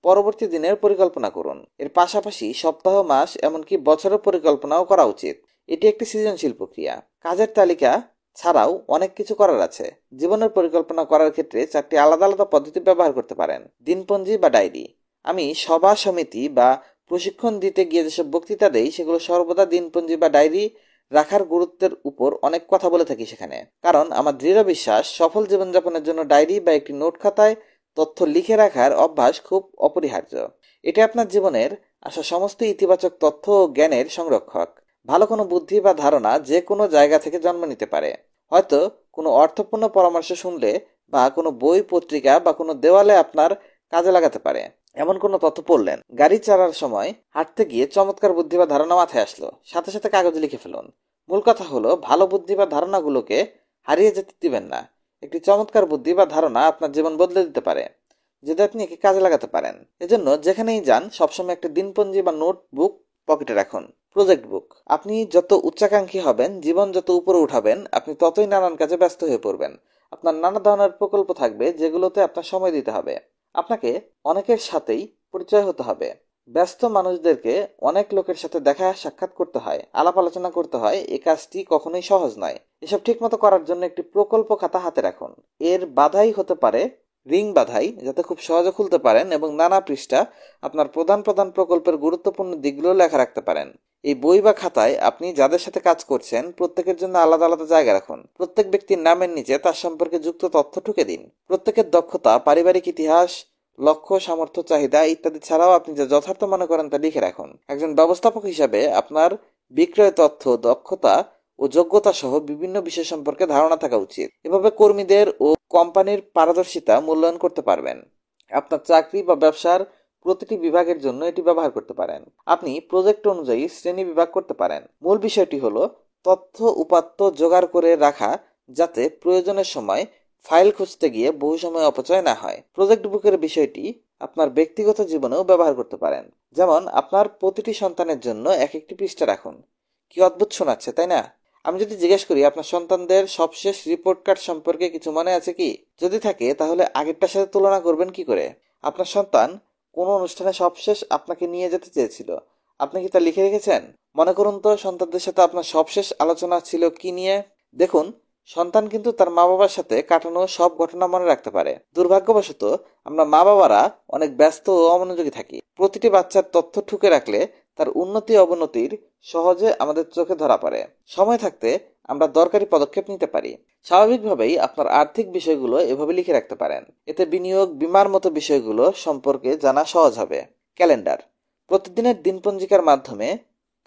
পরবর্তী দিনের পরিকল্পনা করুন। এর পাশাপাশি সপ্তাহ, মাস, এমনকি বছরের পরিকল্পনাও করা উচিত। এটি একটি সৃজনশীল প্রক্রিয়া। কাজের তালিকা ছাড়াও অনেক কিছু করার আছে। জীবনের পরিকল্পনা করার ক্ষেত্রে 4টি আলাদা আলাদা পদ্ধতি ব্যবহার করতে পারেন। দিনপঞ্জি বা ডায়েরি। আমি সভা সমিতি বা প্রশিক্ষণ দিতে গিয়ে যেসব বক্তৃতা দেই, সেগুলো সর্বদা দিনপঞ্জি বা ডায়েরি রাখার গুরুত্বের উপর অনেক কথা বলে থাকি সেখানে। কারণ আমার দৃঢ় বিশ্বাস, সফল জীবনযাপনের জন্য ডায়েরি বা একটি নোট খাতায় তথ্য লিখে রাখার অভ্যাস খুব অপরিহার্য। এটি আপনার জীবনের আসা সমস্ত ইতিবাচক তথ্য ও জ্ঞানের সংরক্ষক। ভালো কোনো বুদ্ধি বা ধারণা যে কোনো জায়গা থেকে জন্ম নিতে পারে। হয়তো কোনো অর্থপূর্ণ পরামর্শ শুনলে বা কোনো বই, পত্রিকা বা কোনো দেওয়ালে আপনার কাজে লাগাতে পারে। এমন কোনো তথ্য পড়লেন, গাড়ি চালার সময়, হাঁটতে গিয়ে চমৎকার বুদ্ধি বা ধারণা মাথায় আসলো, সাথে সাথে কাগজে লিখে ফেলুন। মূল কথা হলো, ভালো বুদ্ধি বা ধারণাগুলোকে হারিয়ে যেতে দিবেন না। একটি চমৎকার বুদ্ধি বা ধারণা আপনার জীবন বদলে দিতে পারে যদি আপনি একে কাজে লাগাতে পারেন। এজন্য যেখানেই যান, সবসময় একটা দিনপঞ্জি বা নোটবুক পকেটে রাখুন। প্রজেক্ট বুক। আপনি যত উচ্চাকাঙ্ক্ষী হবেন, জীবন যত উপরে উঠাবেন, আপনি ততই নানান কাজে ব্যস্ত হয়ে পড়বেন। আপনার নানা ধরনের প্রকল্প থাকবে যেগুলোতে আপনার সময় দিতে হবে। আপনাকে অনেকের সাথেই পরিচয় হতে হবে। ব্যস্ত মানুষদেরকে অনেক লোকের সাথে দেখা সাক্ষাৎ করতে হয়, আলাপ আলোচনা করতে হয়। এই কাজটি কখনোই সহজ নয়। এসব ঠিকমতো করার জন্য একটি প্রকল্প খাতা হাতে রাখুন। এর বাধাই হতে পারে রিং বাঁধাই যাতে খুব সহজে খুলতে পারেন এবং নানা পৃষ্ঠা আপনার প্রধান প্রধান প্রকল্পের গুরুত্বপূর্ণ দিকগুলো লেখা রাখতে পারেন। এই বই বা খাতায় আপনি যাদের সাথে কাজ করছেন প্রত্যেকের জন্য আলাদা আলাদা জায়গা রাখুন। প্রত্যেক ব্যক্তির নামের নিচে তার সম্পর্কে যুক্ত তথ্য ঢুকে দিন। প্রত্যেকের দক্ষতা, পারিবারিক ইতিহাস, লক্ষ্য, সামর্থ্য, চাহিদা ইত্যাদি ছাড়াও আপনি যা যথার্থ মনে করেন তা লিখে রাখুন। একজন ব্যবস্থাপক হিসাবে আপনার বিক্রয় তথ্য, দক্ষতা ও যোগ্যতা সহ বিভিন্ন বিষয় সম্পর্কে ধারণা থাকা উচিত। এভাবে কর্মীদের ও কোম্পানির পারদর্শিতা মূল্যায়ন করতে পারবেন। আপনার চাকরি বা ব্যবসার প্রতিটি বিভাগের জন্য এটি ব্যবহার করতে পারেন। আপনি প্রজেক্ট অনুযায়ী শ্রেণী বিভাগ করতে পারেন। মূল বিষয়টি হলো তথ্য উপাত্ত জোগাড় করে রাখা, যাতে প্রয়োজনের সময় ফাইল খুঁজতে গিয়ে বহু সময় অপচয় না হয়। প্রজেক্ট বুকের বিষয়টি আপনার ব্যক্তিগত জীবনেও ব্যবহার করতে পারেন। যেমন আপনার প্রতিটি সন্তানের জন্য এক একটি পৃষ্ঠা রাখুন। কি অদ্ভুত শোনাচ্ছে, তাই না? আমি যদি জিজ্ঞেস করি আপনার সন্তানদের সবশেষ রিপোর্ট কার্ড সম্পর্কে কিছু মনে আছে কি? যদি থাকে তাহলে আগেরটার সাথে তুলনা করবেন কি করে? আপনার সন্তান কোন অনুষ্ঠানে সবশেষ আপনাকে নিয়ে যেতে চেয়েছিল, আপনি কি তা লিখে রেখেছেন? মনে করুন তো সন্তানদের সাথে আপনার সবশেষ আলোচনা ছিল কি নিয়ে। দেখুন, সন্তান কিন্তু তার মা বাবার সাথে কাটানো সব ঘটনা মনে রাখতে পারে। দুর্ভাগ্যবশত আমরা মা বাবারা অনেক ব্যস্ত ও অমনোযোগী থাকি। প্রতিটি বাচ্চার তথ্য ঠুকে রাখলে তার উন্নতি অবনতির সহজে আমাদের চোখে ধরা পড়ে। সময় থাকতে আমরা দরকারি পদক্ষেপ নিতে পারি। স্বাভাবিকভাবেই আপনার আর্থিক বিষয়গুলো এভাবে লিখে রাখতে পারেন। এতে বিনিয়োগ, বীমার মতো বিষয়গুলো সম্পর্কে জানা সহজ হবে। ক্যালেন্ডার, প্রতিদিনের দিনপঞ্জিকার মাধ্যমে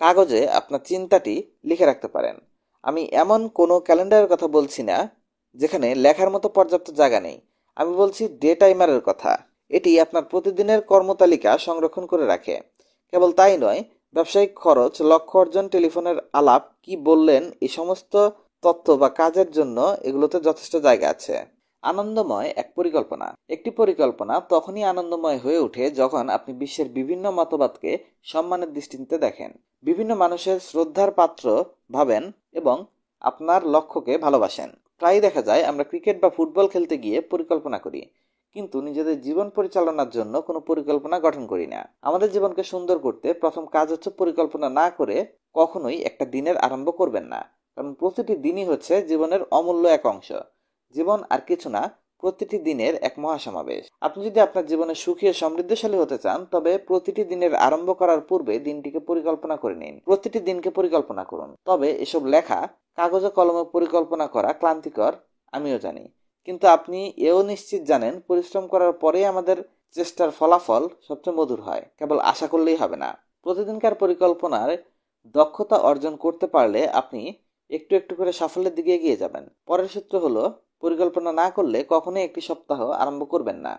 কাগজে আপনার চিন্তাটি লিখে রাখতে পারেন। আমি এমন কোনো ক্যালেন্ডারের কথা বলছি না যেখানে লেখার মতো পর্যাপ্ত জায়গা নেই। আমি বলছি ডে টাইমারের কথা। এটি আপনার প্রতিদিনের কর্মতালিকা সংরক্ষণ করে রাখে। কেবল তাই নয়, ব্যবসায়িক খরচ, লক্ষ্য অর্জন, টেলিফোনের আলাপ, কি বললেন, এই সমস্ত তথ্য বা কাজের জন্য এগুলোতে যথেষ্ট জায়গা আছে। আনন্দময় এক পরিকল্পনা। একটি পরিকল্পনা তখনই আনন্দময় হয়ে ওঠে যখন আপনি বিশ্বের বিভিন্ন মতবাদকে সম্মানের দৃষ্টিতে দেখেন, বিভিন্ন মানুষের শ্রদ্ধার পাত্র ভাবেন এবং আপনার লক্ষ্যকে ভালোবাসেন। প্রায়ই দেখা যায় আমরা ক্রিকেট বা ফুটবল খেলতে গিয়ে পরিকল্পনা করি, কিন্তু নিজেদের জীবন পরিচালনার জন্য কোনো পরিকল্পনা গঠন করি না। আমাদের জীবনকে সুন্দর করতে প্রথম কাজ হচ্ছে পরিকল্পনা না করে কখনোই একটা দিনের আরম্ভ করবেন না, কারণ প্রতিটি দিনই হচ্ছে জীবনের অমূল্য এক অংশ। জীবন আর কিছু না, প্রতিটি দিনের এক মহাসমাবেশ। আপনি যদি আপনার জীবনে সুখী ও সমৃদ্ধশালী হতে চান, তবে প্রতিটি দিনের আরম্ভ করার পূর্বে দিনটিকে পরিকল্পনা করে নিন। প্রতিটি দিনকে পরিকল্পনা করুন। তবে এসব লেখা, কাগজে কলমে পরিকল্পনা করা ক্লান্তিকর, আমিও জানি, কিন্তু আপনি এও নিশ্চিত জানেন পরিশ্রম করার পরেই আমাদের চেষ্টার ফলাফল সবচেয়ে মধুর হয়। কেবল আশা করলেই হবে না। প্রতিদিনকার পরিকল্পনার দক্ষতা অর্জন করতে পারলে আপনি একটু একটু করে সাফল্যের দিকে এগিয়ে যাবেন। পরের সূত্র হলো, পরিকল্পনা না করলে কখনোই একটি সপ্তাহ আরম্ভ করবেন না।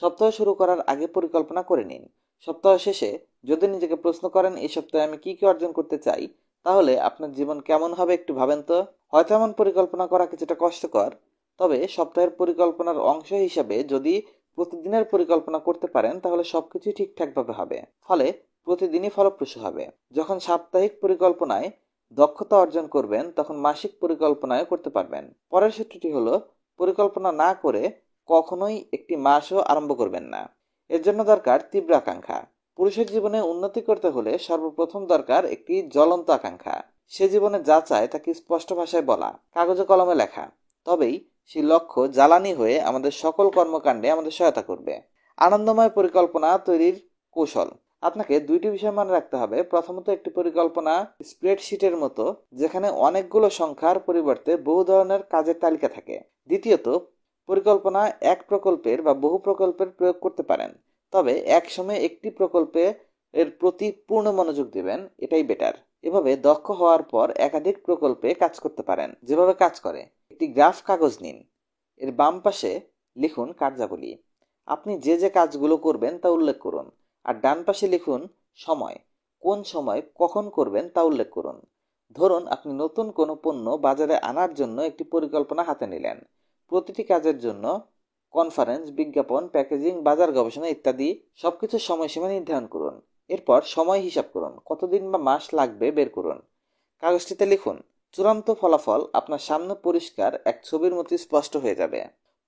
সপ্তাহ শুরু করার আগে পরিকল্পনা করে নিন। সপ্তাহ শেষে যদি নিজেকে প্রশ্ন করেন এই সপ্তাহে আমি কি কি অর্জন করতে চাই, তাহলে আপনার জীবন কেমন হবে একটু ভাবেন তো। হয়তো এমন পরিকল্পনা করা কিছুটা কষ্টকর, তবে সপ্তাহের পরিকল্পনার অংশ হিসাবে যদি প্রতিদিনের পরিকল্পনা করতে পারেন তাহলে সবকিছু ঠিকঠাকভাবে হবে, ফলে প্রতিদিনই ফলপ্রসূ হবে। যখন সাপ্তাহিক পরিকল্পনায় দক্ষতা অর্জন করবেন তখন মাসিক পরিকল্পনায় করতে পারবেন। পরের সূত্রটি হলো, পরিকল্পনা না করে কখনোই একটি মাসও আরম্ভ করবেন না। এর জন্য দরকার তীব্র আকাঙ্ক্ষা। পুরুষের জীবনে উন্নতি করতে হলে সর্বপ্রথম দরকার একটি জ্বলন্ত আকাঙ্ক্ষা। সে জীবনে যা চায় তাকে স্পষ্ট ভাষায় বলা, কাগজে কলমে লেখা। তবেই সেই লক্ষ্য জ্বালানি হয়ে আমাদের সকল কর্মকাণ্ডে আমাদের সহায়তা করবে। আনন্দময় পরিকল্পনা তৈরির কৌশল। আপনাকে দুইটি বিষয় মনে রাখতে হবে। প্রথমত, একটি পরিকল্পনা স্প্রেডশিটের মতো, যেখানে অনেকগুলো সংখ্যার পরিবর্তে বহু ধরনের কাজের তালিকা থাকে। দ্বিতীয়ত, পরিকল্পনা এক প্রকল্পের বা বহু প্রকল্পের প্রয়োগ করতে পারেন, তবে এক সময়ে একটি প্রকল্পে এর প্রতি পূর্ণ মনোযোগ দেবেন, এটাই বেটার। এভাবে দক্ষ হওয়ার পর একাধিক প্রকল্পে কাজ করতে পারেন। যেভাবে কাজ করে, একটি গ্রাফ কাগজ নিন, এর বাম পাশে লিখুন কার্যাবলী। আপনি যে যে কাজগুলো করবেন তা উল্লেখ করুন। আর ডান পাশে লিখুন সময়, কোন সময় কখন করবেন তা উল্লেখ করুন। ধরুন আপনি নতুন কোনো পণ্য বাজারে আনার জন্য একটি পরিকল্পনা হাতে নিলেন। প্রতিটি কাজের জন্য কনফারেন্স, বিজ্ঞাপন, প্যাকেজিং, বাজার গবেষণা ইত্যাদি সবকিছুর সময়সীমা নির্ধারণ করুন। এরপর সময় হিসাব করুন, কতদিন বা মাস লাগবে বের করুন। কাগজটিতে লিখুন। চূড়ান্ত ফলাফল আপনার সামনে পরিষ্কার এক ছবির মতো স্পষ্ট হয়ে যাবে।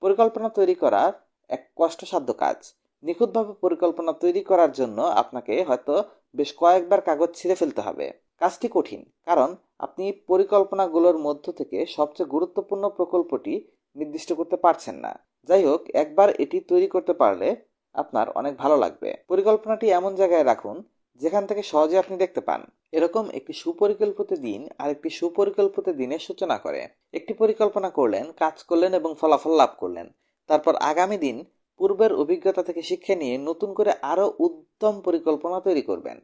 পরিকল্পনা তৈরি করা এক কষ্টসাধ্য কাজ। নিখুঁতভাবে পরিকল্পনা তৈরি করার জন্য আপনাকে হয়তো বেশ কয়েকবার কাগজ ছিঁড়ে ফেলতে হবে। কাজটি কঠিন, কারণ আপনি পরিকল্পনাগুলোর মধ্য থেকে সবচেয়ে গুরুত্বপূর্ণ প্রকল্পটি নির্দিষ্ট করতে পারছেন না। যাই হোক, একবার এটি তৈরি করতে পারলে আপনার অনেক ভালো লাগবে। পরিকল্পনাটি এমন জায়গায় রাখুন যেখান থেকে সহজে আপনি দেখতে পান। এরকম একটি সুপরিকল্পিত দিন আরেকটি সুপরিকল্পিত দিনের সূচনা করে। একটি পরিকল্পনা করলেন, কাজ করলেন এবং ফলাফল লাভ করলেন। তারপর আগামী দিন পূর্বের অভিজ্ঞতা থেকে শিক্ষা নিয়ে নতুন করে আরো উত্তম পরিকল্পনা তৈরি করবেন।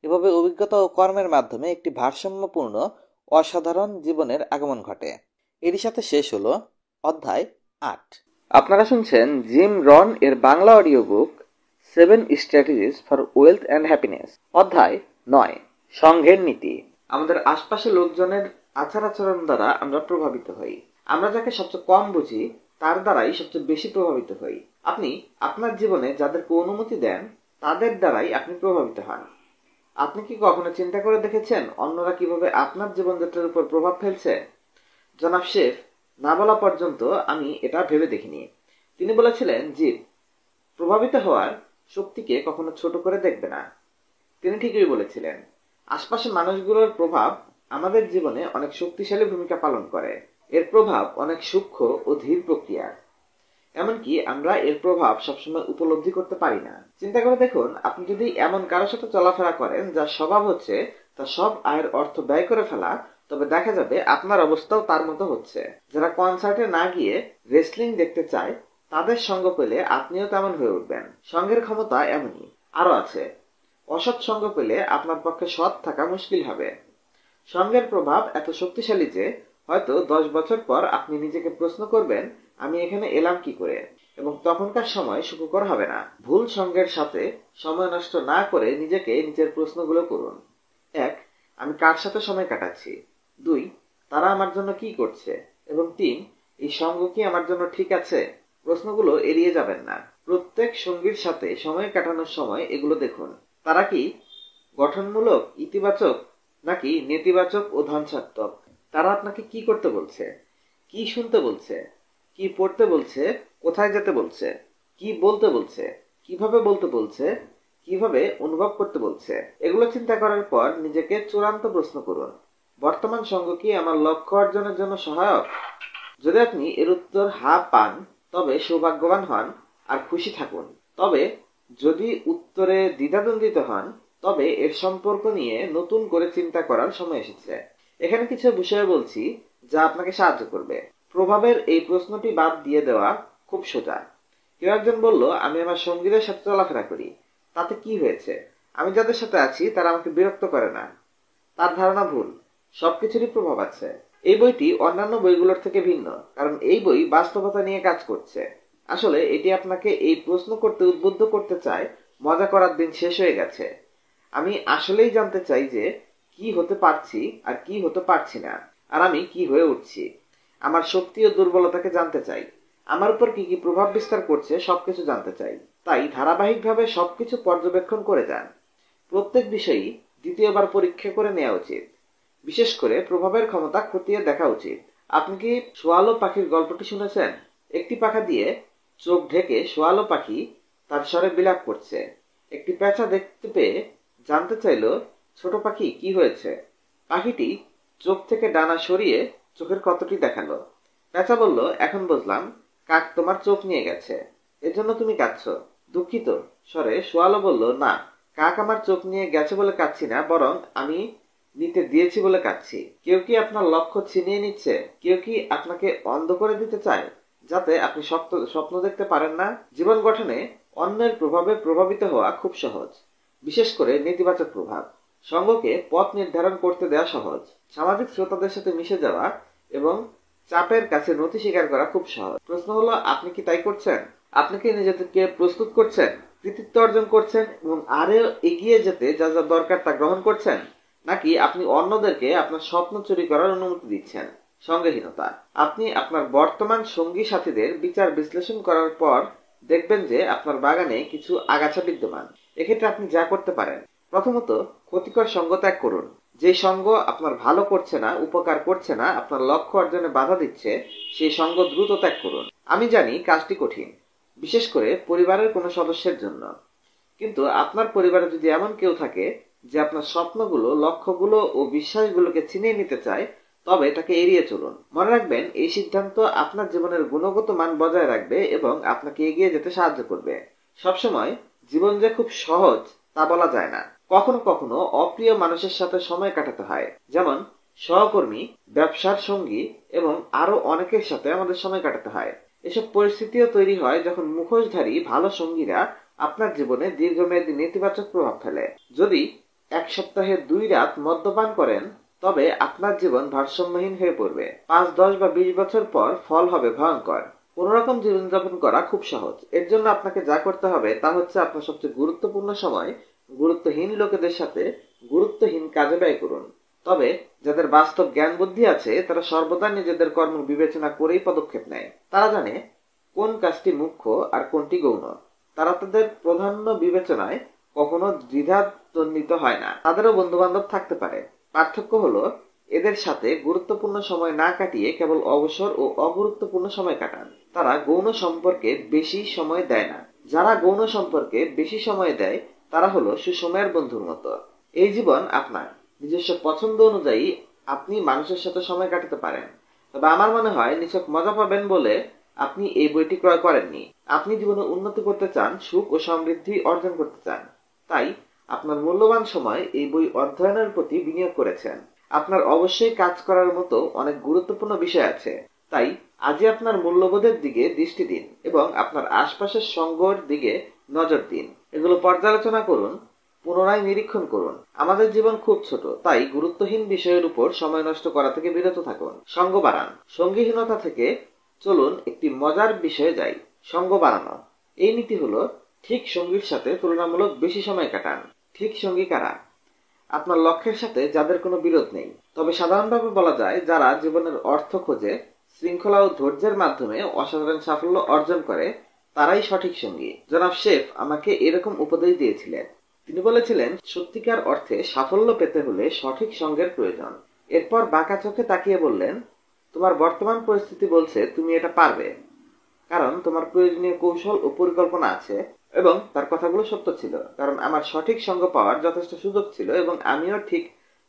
এভাবে অভিজ্ঞতা ও কর্মের মাধ্যমে একটি ভারসাম্যপূর্ণ অসাধারণ জীবনের আগমন ঘটে। এরই সাথে শেষ হলো অধ্যায় 8। আপনারা শুনছেন জিম রন এর Bangla audio book 7 strategies for wealth and happiness, অধ্যায় 9, সংঘের নীতি। আমাদের আশপাশে লোকজনের আচার আচরণ দ্বারা আমরা প্রভাবিত হই। আমরা যাকে সবচেয়ে কম বুঝি তার দ্বারাই সবচেয়ে বেশি প্রভাবিত হই। আপনি আপনার জীবনে যাদেরকে অনুমতি দেন তাদের দ্বারাই আপনি প্রভাবিত হন। আপনি কি কখনো চিন্তা করে দেখেছেন অন্যরা কিভাবে আপনার জীবনযাত্রার উপর প্রভাব ফেলছে? জনাব শেফ না বলা পর্যন্ত আমি এটা ভেবে দেখিনি। তিনি বলেছিলেন, জীব প্রভাবিত হওয়ার শক্তিকে কখনো ছোট করে দেখবে না। তিনি ঠিকই বলেছিলেন। আশপাশের মানুষগুলোর প্রভাব আমাদের জীবনে অনেক শক্তিশালী ভূমিকা পালন করে। এর প্রভাব অনেক সূক্ষ্ম ও ধীর প্রক্রিয়া। এমনকি আমরা এর প্রভাব সবসময় উপলব্ধি করতে পারি না। চিন্তা করে দেখুন, আপনি যদি এমন কারোর সাথে চলাফেরা করেন যার স্বভাব হচ্ছে তার সব আয়ের অর্থ ব্যয় করে ফেলা, তবে দেখা যাবে আপনার অবস্থাও তার মতো হচ্ছে। যারা কনসার্টে না গিয়ে রেসলিং দেখতে চায় তাদের সঙ্গ পেলে আপনিও তেমন হয়ে উঠবেন। সঙ্গের ক্ষমতা এমনই। আরো আছে, অসৎ সঙ্গ পেলে আপনার পক্ষে সৎ থাকা মুশকিল হবে। সঙ্গের প্রভাব এত শক্তিশালী যে হয়তো 10 বছর পর আপনি নিজেকে প্রশ্ন করবেন, আমি এখানে এলাম কি করে, এবং তখনকার সময় সুখকর হবে না। ভুল সঙ্গের সাথে সময় নষ্ট না করে নিজেকে নিজের প্রশ্নগুলো করুন। 1, আমি কার সাথে সময় কাটাচ্ছি? 2, তারা আমার জন্য কি করছে? এবং 3, এই সঙ্গ কি আমার জন্য ঠিক আছে? প্রশ্নগুলো এড়িয়ে যাবেন না। প্রত্যেক সঙ্গীর সাথে সময় কাটানোর সময় এগুলো দেখুন। তারা কি গঠনমূলক, ইতিবাচক, নাকি নেতিবাচক ও ধ্বংসাত্মক? তারা আপনাকে কি করতে বলছে, কি শুনতে বলছে, কি পড়তে বলছে, কোথায় যেতে বলছে, কি বলতে বলছে, কিভাবে বলতে বলছে, কিভাবে অনুভব করতে বলছে? এগুলো চিন্তা করার পর নিজেকে চূড়ান্ত প্রশ্ন করুন, বর্তমান সঙ্গ কি আমার লক্ষ্য অর্জনের জন্য সহায়ক? যদি আপনি এর উত্তর হ্যাঁ পান তবে সৌভাগ্যবান হন আর খুশি থাকুন। তবে যদি উত্তরে দ্বিধাদ্বন্দ্বিত হন তবে এর সম্পর্ক নিয়ে নতুন করে চিন্তা করার সময় এসেছে। এখানে কিছু বিষয় বলছি যা আপনাকে সাহায্য করবে। প্রভাবের এই প্রশ্নটি বাদ দিয়ে দেওয়া খুব সোজা। কেউ একজন বলল, আমি আমার সঙ্গীদের সাথে চলাফেরা করি, তাতে কি হয়েছে? আমি যাদের সাথে আছি তারা আমাকে বিরক্ত করে না। তার ধারণা ভুল। সবকিছুরই প্রভাব আছে। এই বইটি অন্যান্য বইগুলোর থেকে ভিন্ন, কারণ এই বই বাস্তবতা নিয়ে কাজ করছে। আসলে এটি আপনাকে এই প্রশ্ন করতে উদ্বুদ্ধ করতে চায়, মজা করার দিন শেষ হয়ে গেছে। আমি আসলেই জানতে চাই যে কি হতে পারছি আর কি হতে পারছি না, আর আমি কি হয়ে উঠছি। আমার শক্তি ও দুর্বলতাকে জানতে চাই। আমার উপর কি কি প্রভাব বিস্তার করছে সবকিছু জানতে চাই। তাই ধারাবাহিকভাবে সবকিছু পর্যবেক্ষণ করে যান। প্রত্যেক বিষয়ই দ্বিতীয়বার পরীক্ষা করে নেওয়া উচিত। বিশেষ করে প্রভাবের ক্ষমতা খতিয়ে দেখা উচিত। আপনি কি শোয়ালো পাখির গল্পটি শুনেছেন? একটি পাখা দিয়ে চোখ ঢেকে শোয়ালো পাখি তার স্বরে বিলাপ করছে। একটি পেঁচা দেখতে পেয়ে জানতে চাইল, ছোট পাখি কি হয়েছে? পাখিটি চোখ থেকে ডানা সরিয়ে চোখের কতটি দেখালো। পেঁচা বলল, এখন বুঝলাম, কাক তোমার চোখ নিয়ে গেছে, এজন্য তুমি কাঁদছো। দুঃখিত স্বরে শোয়ালো বলল, না, কাক আমার চোখ নিয়ে গেছে বলে কাঁদছি না, বরং আমি নিতে দিয়েছি বলে কাঁদছি। কেউ কি আপনার লক্ষ্য ছিনিয়ে নিচ্ছে? কেউ কি আপনাকে অন্ধ করে দিতে চায় যাতে আপনি স্বপ্ন দেখতে পারেন না? জীবন গঠনে অন্যের প্রভাবে প্রভাবিত হওয়া খুব সহজ, বিশেষ করে নেতিবাচক প্রভাব। সঙ্গকে পথ নির্ধারণ করতে দেওয়া সহজ। সামাজিক শ্রোতাদের সাথে মিশে যাওয়া এবং চাপের কাছে নথি স্বীকার করা খুব সহজ। প্রশ্ন হলো, আপনি কি তাই করছেন? আপনি কি নিজেকে প্রস্তুত করছেন, কৃতিত্ব অর্জন করছেন এবং আরো এগিয়ে যেতে যা যা দরকার তা গ্রহণ করছেন, নাকি আপনি অন্যদেরকে আপনার স্বপ্ন চুরি করার অনুমতি দিচ্ছেন? সঙ্গহীনতা। আপনি আপনার বর্তমান সঙ্গী সাথীদের বিচার বিশ্লেষণ করার পর দেখবেন যে আপনার বাগানে কিছু আগাছা বিদ্যমান। এক্ষেত্রে আপনি যা করতে পারেন, প্রথমত ক্ষতিকর সঙ্গ ত্যাগ করুন। যে সঙ্গ আপনার ভালো করছে না, উপকার করছে না, আপনার লক্ষ্য অর্জনে বাধা দিচ্ছে, সেই সঙ্গ দ্রুত ত্যাগ করুন। আমি জানি কাজটি কঠিন, বিশেষ করে পরিবারের কোনো সদস্যের জন্য, কিন্তু আপনার পরিবারে যদি এমন কেউ থাকে যে আপনার স্বপ্নগুলো, লক্ষ্যগুলো ও বিশ্বাসগুলোকে ছিনিয়ে নিতে চায়, তবে তাকে এড়িয়ে চলুন। মনে রাখবেন, এই সিদ্ধান্ত আপনার জীবনের গুণগত মান বজায় রাখবে এবং আপনাকে এগিয়ে যেতে সাহায্য করবে। সবসময় জীবন যে খুব সহজ তা বলা যায় না। কখনো কখনো অপ্রিয় মানুষের সাথে সময় কাটাতে হয়, যেমন সহকর্মী, ব্যবসার সঙ্গী এবং আরো অনেকের সাথে আমাদের সময় কাটাতে হয়। এসব পরিস্থিতিও তৈরি হয় যখন মুখোশধারী ভালো সঙ্গীরা আপনার জীবনে দীর্ঘমেয়াদী নেতিবাচক প্রভাব ফেলে। যদি এক সপ্তাহে 2 রাত মদ্যপান করেন, তবে আপনার জীবন ভারসাম্যহীন হয়ে পড়বে। 5, 10 বা 20 বছর পর ফল হবে ভয়ঙ্কর। কোনোরকম জীবনযাপন করা খুব সহজ। এর জন্য আপনাকে যা করতে হবে তা হচ্ছে আপনার সবচেয়ে গুরুত্বপূর্ণ সময় গুরুত্বহীন লোকেদের সাথে গুরুত্বহীন কাজে ব্যয় করুন। তবে যাদের বাস্তব জ্ঞান বুদ্ধি আছে তারা সর্বদা নিজেদের কর্ম বিবেচনা করেই পদক্ষেপ নেয়। তারা জানে কোন কাজটি মুখ্য আর কোনটি গৌণ। তারা তাদের প্রাধান্য বিবেচনায় কখনো দ্বিধাদ্বন্দ্বিত হয় না। তাদেরও বন্ধু বান্ধব থাকতে পারে। পার্থক্য হলো এদের সাথে গুরুত্বপূর্ণ সময় না কাটিয়ে কেবল অবসর ও অগুরুত্বপূর্ণ সময় কাটান। তারা গৌণ সম্পর্কে বেশি সময় দেয় না। যারা গৌণ সম্পর্কে বেশি সময় দেয় তারা হলো সুসময়ের বন্ধুর মতো। এই জীবন আপনার। নিজস্ব পছন্দ অনুযায়ী আপনি মানুষের সাথে সময় কাটাতে পারেন। তবে আমার মনে হয় নিছক মজা পাবেন বলে আপনি এই বইটি ক্রয় করেননি। আপনি জীবনে উন্নতি করতে চান, সুখ ও সমৃদ্ধি অর্জন করতে চান। তাই আপনার মূল্যবান সময় এই বই অধ্যয়নের প্রতি বিনিয়োগ করেছেন। আপনার অবশ্যই কাজ করার মতো অনেক গুরুত্বপূর্ণ বিষয় আছে। তাই আজই আপনার মূল্যবোধের দিকে দৃষ্টি দিন এবং আপনার আশপাশের সঙ্গের দিকে নজর দিন। এগুলো পর্যালোচনা করুন, পুনরায় নিরীক্ষণ করুন। আমাদের জীবন খুব ছোট, তাই গুরুত্বহীন বিষয়ের উপর সময় নষ্ট করা থেকে বিরত থাকুন। সঙ্গ বাড়ান। সঙ্গীহীনতা থেকে চলুন একটি মজার বিষয়ে যাই, সঙ্গ বাড়ানো। এই নীতি হলো ঠিক সঙ্গীর সাথে তুলনামূলক বেশি সময় কাটান। ঠিক সঙ্গী কারা? আপনার লক্ষ্যের সাথে যাদের কোনো বিরোধ নেই। তবে সাধারণভাবে বলা যায় যারা জীবনের অর্থ খোঁজে, শৃঙ্খলা ও ধৈর্যের মাধ্যমে অসাধারণ সাফল্য অর্জন করে, তারাই সঠিক সঙ্গী। জনাব শেফ আমাকে এরকম উপদেশ দিয়েছিলেন। তিনি বলেছিলেন, সত্যিকার অর্থে সাফল্য পেতে হলে সঠিক সঙ্গের প্রয়োজন। এরপর বাঁকা চোখে তাকিয়ে বললেন, তোমার বর্তমান পরিস্থিতি বলছে তুমি এটা পারবে, কারণ তোমার প্রয়োজনীয় কৌশল ও পরিকল্পনা আছে। এবং তার কথাগুলো সত্য ছিল, কারণ আমার সঠিক সঙ্গ পাওয়ার যথেষ্ট সুযোগ ছিল এবং আমিও ঠিক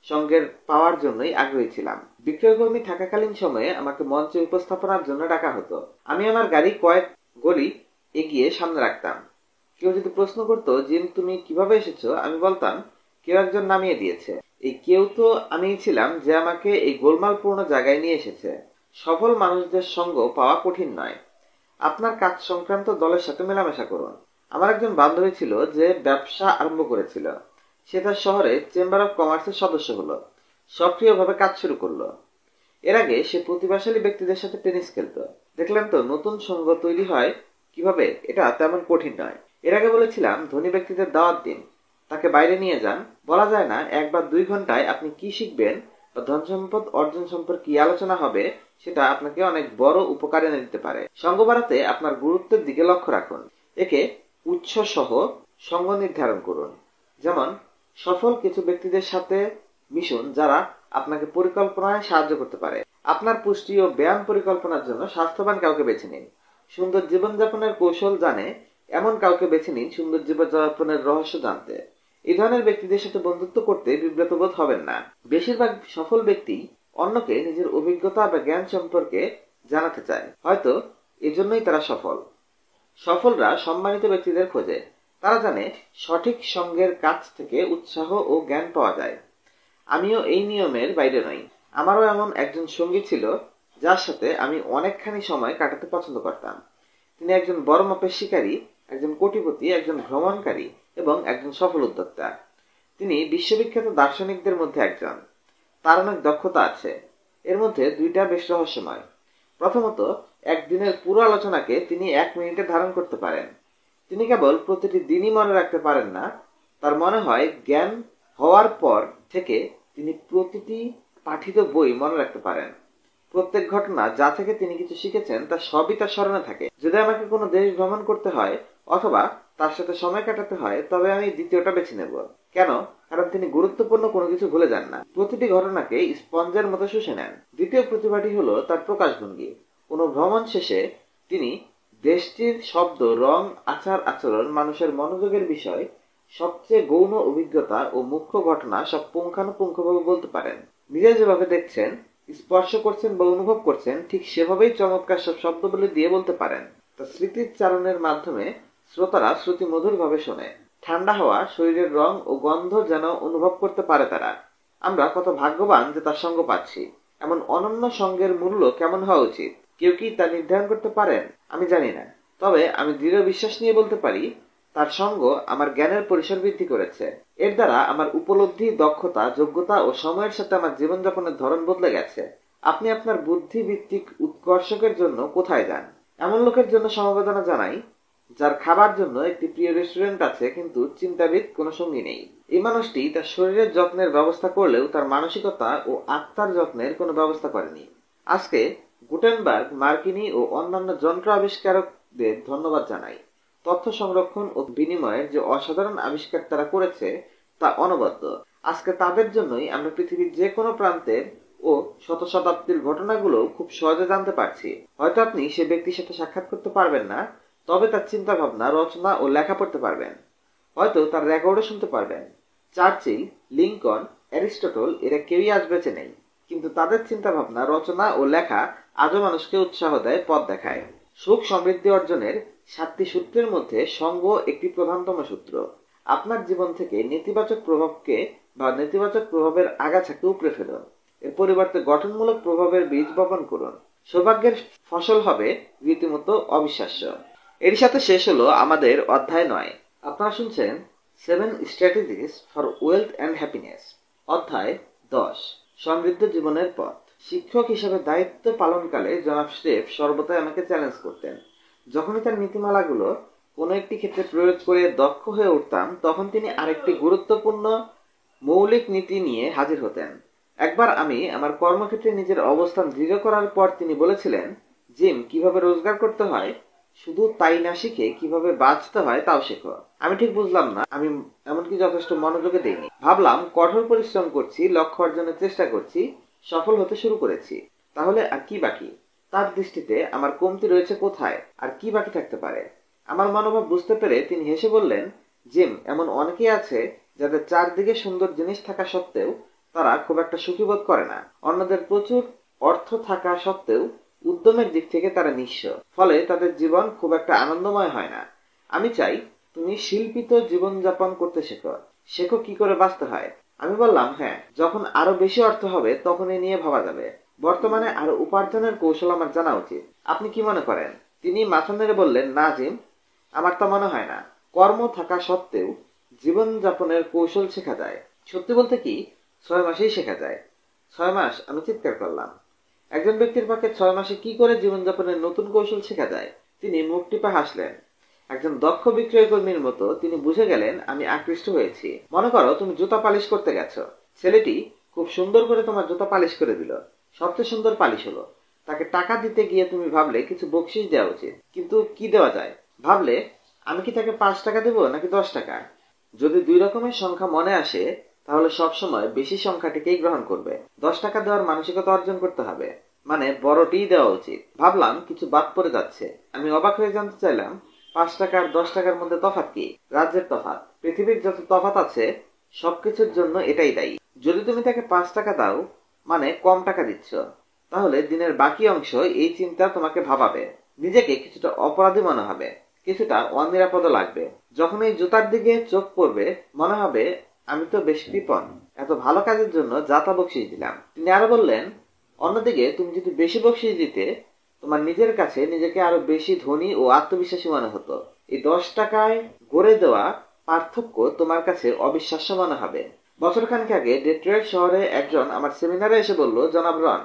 সঙ্গের পাওয়ার জন্যই আগ্রহী ছিলাম। বিক্রয়কর্মী থাকাকালীন সময়ে আমাকে মঞ্চে উপস্থাপনার জন্য ডাকা হতো। আমি আমার গাড়ি কয়েক গলি এগিয়ে সামনে রাখতাম। কেউ যদি প্রশ্ন করতো, জিম তুমি কিভাবে এসেছো, আমি বলতাম কেউ একজন নামিয়ে দিয়েছে। এই কেউ তো আমিই ছিলাম যে আমাকে এই গোলমালপূর্ণ জায়গায় নিয়ে এসেছে। সফল মানুষদের সঙ্গ পাওয়া কঠিন নয়। আপনার কাজ সংক্রান্ত দলের সাথে মেলামেশা করুন। আমার একজন বান্ধবী ছিল যে ব্যবসা আরম্ভ করেছিল। সে তার শহরে চেম্বার অফ কমার্সের সদস্য হলো, সক্রিয়ভাবে কাজ শুরু করলো। এর আগে সে প্রতিভাশালী ব্যক্তিদের সাথে টেনিস খেলতো। দেখলেন তো নতুন সঙ্গ তৈরি হয় কিভাবে? এটা তেমন কঠিন নয়। এর আগে বলেছিলাম ধনী ব্যক্তিদের দাওয়াত দিন, তাকে বাইরে নিয়ে যান। বলা যায় না 1 বা 2 ঘন্টায় আপনি কি শিখবেন বা ধন সম্পদ অর্জন সম্পর্কে কি আলোচনা হবে, সেটা আপনাকে অনেক বড় উপকার এনে দিতে পারে। সঙ্গ বাড়াতে আপনার গুরুত্বের দিকে লক্ষ্য রাখুন। একে উৎস সহ সঙ্গ নির্ধারণ করুন। যেমন সফল কিছু ব্যক্তিদের সাথে মিশুন যারা আপনাকে পরিকল্পনায় সাহায্য করতে পারে। আপনার পুষ্টি ও ব্যায়াম পরিকল্পনার জন্য স্বাস্থ্যবান কাউকে বেছে নিন। সুন্দর জীবনযাপনের কৌশল জানে এমন কাউকে বেছে নিন সুন্দর জীবনযাপনের রহস্য জানতে। এই ধরনের ব্যক্তিদের সাথে বন্ধুত্ব করতে বিব্রত বোধ হবেন না। বেশিরভাগ সফল ব্যক্তি অন্যকে নিজের অভিজ্ঞতা বা জ্ঞান সম্পর্কে জানাতে চায়। হয়তো এজন্যই তারা সফল। সফলরা সম্মানিত ব্যক্তিদের খোঁজে। তারা জানে সঠিক সঙ্গের কাছ থেকে উৎসাহ ও জ্ঞান পাওয়া যায়। আমিও এই নিয়মের বাইরে নই। আমারও এমন একজন সঙ্গী ছিল যার সাথে আমি অনেকখানি সময় কাটাতে পছন্দ করতাম। তিনি একজন বড় মাপের শিকারী, একজন কোটিপতি, একজন ভ্রমণকারী এবং একজন সফল উদ্যোক্তা। তিনি বিশ্ববিখ্যাত দার্শনিকদের মধ্যে একজন। তার অনেক দক্ষতা আছে। এর মধ্যে 2টা বেশ রহস্যময়। প্রথমত, একদিনের পুরো আলোচনাকে তিনি 1 মিনিটে ধারণ করতে পারেন। তিনি কেবল প্রতিটি দিনই মনে রাখতে পারেন না, তার মনে হয় জ্ঞান হওয়ার পর থেকে তিনি প্রতিটি পাঠিত বই মনে রাখতে পারেন। প্রত্যেক ঘটনা যা থেকে তিনি কিছু শিখেছেন তা সবই তার স্মরণে থাকে। যদি আমাকে কোনো দেশ ভ্রমণ করতে হয় অথবা তার সাথে সময় কাটাতে হয়, তবে আমি দ্বিতীয়টা বেছে নেব। কেন? কারণ তিনি গুরুত্বপূর্ণ কোনো কিছু ভুলে যান না, প্রতিটি ঘটনাকে স্পঞ্জের মতো শুষে নেন। দ্বিতীয় প্রতিভাটি হলো তার প্রকাশভঙ্গি। কোনো ভ্রমণ শেষে তিনি দেশটির শব্দ, রং, আচার আচরণ, মানুষের মনোযোগের বিষয়, সবচেয়ে গৌণ অভিজ্ঞতা ও মুখ্য ঘটনা সব পুঙ্খানুপুঙ্খভাবে বলতে পারেন। নিজে যেভাবে দেখছেন স্পর্শ করছেন বা অনুভব করছেন, ঠিক সেভাবেই চমৎকার সব শব্দগুলি দিয়ে বলতে পারেন। তা স্মৃতিচারণের মাধ্যমে শ্রোতারা শ্রুতিমধুরভাবে শোনে। ঠান্ডা হাওয়া, শরীরের রং ও গন্ধ যেন অনুভব করতে পারে তারা। আমরা কত ভাগ্যবান যে তার সঙ্গ পাচ্ছি। এমন অনন্য সঙ্গের মূল্য কেমন হওয়া উচিত, কেউ কি তা নির্ধারণ করতে পারেন? আমি জানি না, তবে আমি দৃঢ় বিশ্বাস নিয়ে বলতে পারি তার সঙ্গ আমার জ্ঞানের পরিসর বৃদ্ধি করেছে। এর দ্বারা আমার উপলব্ধি, দক্ষতা, যোগ্যতা ও সময়ের সাথে আমার জীবনযাপনের ধরন বদলে গেছে। আপনি আপনার বুদ্ধিভিত্তিক উৎকর্ষকের জন্য কোথায় যান? এমন লোকের জন্য সমবেদনা জানাই যার খাবার জন্য একটি প্রিয় রেস্টুরেন্ট আছে কিন্তু চিন্তাবিদ কোনো সঙ্গী নেই। এই মানুষটি তার শরীরের যত্নের ব্যবস্থা করলেও তার মানসিকতা ও আত্মার যত্নের কোনো ব্যবস্থা করেনি। আজকে গুটেনবার্গ, মার্কিনি ও অন্যান্য যন্ত্র আবিষ্কারকদের ধন্যবাদ জানাই। তথ্য সংরক্ষণ ও বিনিময়ের যে অসাধারণ আবিষ্কার তারা করেছে তা অনবদ্য। আজকে তাদের জন্যই আমরা পৃথিবীর যে কোনো প্রান্তের ও শত শতাব্দীর ঘটনাগুলো খুব সহজে জানতে পারছি। হয়তো আপনি সে ব্যক্তির সাথে সাক্ষাৎ করতে পারবেন না, তবে তার চিন্তা ভাবনা, রচনা ও লেখা পড়তে পারবেন। হয়তো তার রেকর্ডও শুনতে পারবেন। চার্চিল, লিঙ্কন, অ্যারিস্টটল এরা কেউই আজ বেঁচে নেই, কিন্তু তাদের চিন্তা ভাবনা, রচনা ও লেখা আজও মানুষকে উৎসাহ দেয়, পথ দেখায়। সুখ সমৃদ্ধি অর্জনের 7টি সূত্রের মধ্যে সঙ্গ একটি প্রধানতম সূত্র। আপনার জীবন থেকে নেতিবাচক প্রভাবকে বা নেতিবাচক প্রভাবের আগাছাকে উপড়ে ফেলুন। এর পরিবর্তে গঠনমূলক প্রভাবের বীজ বপন করুন। সৌভাগ্যের ফসল হবে রীতিমতো অবিশ্বাস্য। এর সাথে শেষ হলো আমাদের অধ্যায় 9। আপনারা শুনছেন 7 strategies for wealth and happiness. অধ্যায় 10, সমৃদ্ধ জীবনের পথ। শিক্ষক হিসেবে দায়িত্ব পালনকালে জনাব স্রেফ সর্বদাই আমাকে চ্যালেঞ্জ করতেন। যখনই তার নীতিমালাগুলো কোনো একটি ক্ষেত্রে প্রয়োগ করে দক্ষ হয়ে উঠতাম, তখন তিনি আরেকটি গুরুত্বপূর্ণ মৌলিক নীতি নিয়ে হাজির হতেন। একবার আমি আমার কর্মক্ষেত্রে নিজের অবস্থান দৃঢ় করার পর তিনি বলেছিলেন, জিম, কিভাবে রোজগার করতে হয় শুধু তাই না, শিখে কিভাবে বাঁচতে হয় তাও শেখো। আমি ঠিক বুঝলাম না, আমি এমনকি যথেষ্ট মনোযোগে দেইনি। ভাবলাম কঠোর পরিশ্রম করছি, লক্ষ্য অর্জনের চেষ্টা করছি, সফল হতে শুরু করেছি, তাহলে আর কি বাকি? তার দৃষ্টিতে আমার কমতি রয়েছে কোথায়, আর কি বাকি থাকতে পারে? আমার মনোভাব বুঝতে পেরে তিনি হেসে বললেন, জিম, এমন অনেকেই আছে যাদের চারদিকে সুন্দর জিনিস থাকা সত্ত্বেও তারা খুব একটা সুখী বোধ করে না। অন্যদের প্রচুর অর্থ থাকা সত্ত্বেও উদ্যমের দিক থেকে তারা নিঃস্ব, ফলে তাদের জীবন খুব একটা আনন্দময় হয় না। আমি চাই তুমি শিল্পিত জীবনযাপন করতে শেখো। শেখো কি করে বাঁচতে হয়। আমি বললাম, হ্যাঁ, যখন আরো বেশি অর্থ হবে তখন এ নিয়ে ভাবা যাবে। বর্তমানে আরো উপার্জনের কৌশল আমার জানা উচিত। আপনি কি মনে করেন? তিনি মাথা নেড়ে বললেন, না জিম, আমার তা মনে হয় না। কর্ম থাকা সত্ত্বেও জীবনযাপনের কৌশল শেখা যায়। সত্যি বলতে কি, 6 মাসেই শেখা যায়। 6 মাস? আমি চিৎকার করলাম। একজন ব্যক্তির পক্ষে 6 মাসে কি করে জীবনযাপনের নতুন কৌশল শেখা যায়? তিনি মুখ টিপে হাসলেন। একজন দক্ষ বিক্রয় কর্মীর মতো তিনি বুঝে গেলেন আমি আকৃষ্ট হয়েছি। মনে করো তুমি জুতা পালিশ করতে গেছো। ছেলেটি খুব সুন্দর করে তোমার জুতা পালিশ করে দিল। সবচেয়ে সুন্দর পালিশ হলো। তাকে টাকা দিতে গিয়ে তুমি ভাবলে কিছু বকশিশ দেওয়া উচিত, কিন্তু কি দেওয়া যায়? ভাবলে আমি কি তাকে 5 টাকা দেবো নাকি 10 টাকা? যদি 2 রকমের সংখ্যা মনে আসে, তাহলে সবসময় বেশি সংখ্যাটিকেই গ্রহণ করবে। 10 টাকা দেওয়ার মানসিকতা অর্জন করতে হবে, মানে বড়টিই দেওয়া উচিত। ভাবলাম কিছু বাদ পড়ে যাচ্ছে। আমি অবাক হয়ে জানতে চাইলাম, 5 টাকা আর 10 টাকার মধ্যে তফাৎ কি? রাজ্যের তফাৎ। পৃথিবীর যত তফাৎ আছে সবকিছুর জন্য এটাই দায়ী। যদি তুমি তাকে 5 টাকা দাও, মানে কম টাকা দিচ্ছ, তাহলে দিনের বাকি অংশ এই চিন্তা তোমাকে ভাবাবে। নিজেকে কিছুটা অপরাধী মনে হবে, কিছুটা অনিরাপদ লাগবে। যখন এই জুতার দিকে চোখ পড়বে, মনে হবে আমি তো বেশ কৃপণ, এত ভালো কাজের জন্য যা তা বকশিশ দিলাম। তিনি আরো বললেন, অন্যদিকে তুমি যদি বেশি বকশিশ দিতে, তোমার নিজের কাছে নিজেকে আরো বেশি ধনী ও আত্মবিশ্বাসী মনে হতো। এই 10 টাকায় গড়ে দেওয়া পার্থক্য তোমার কাছে অবিশ্বাস্য মনে হবে। বছরখানেক আগে ডেট্রয়েট শহরে একজন আমার সেমিনারে এসে বলল, জনাব রন,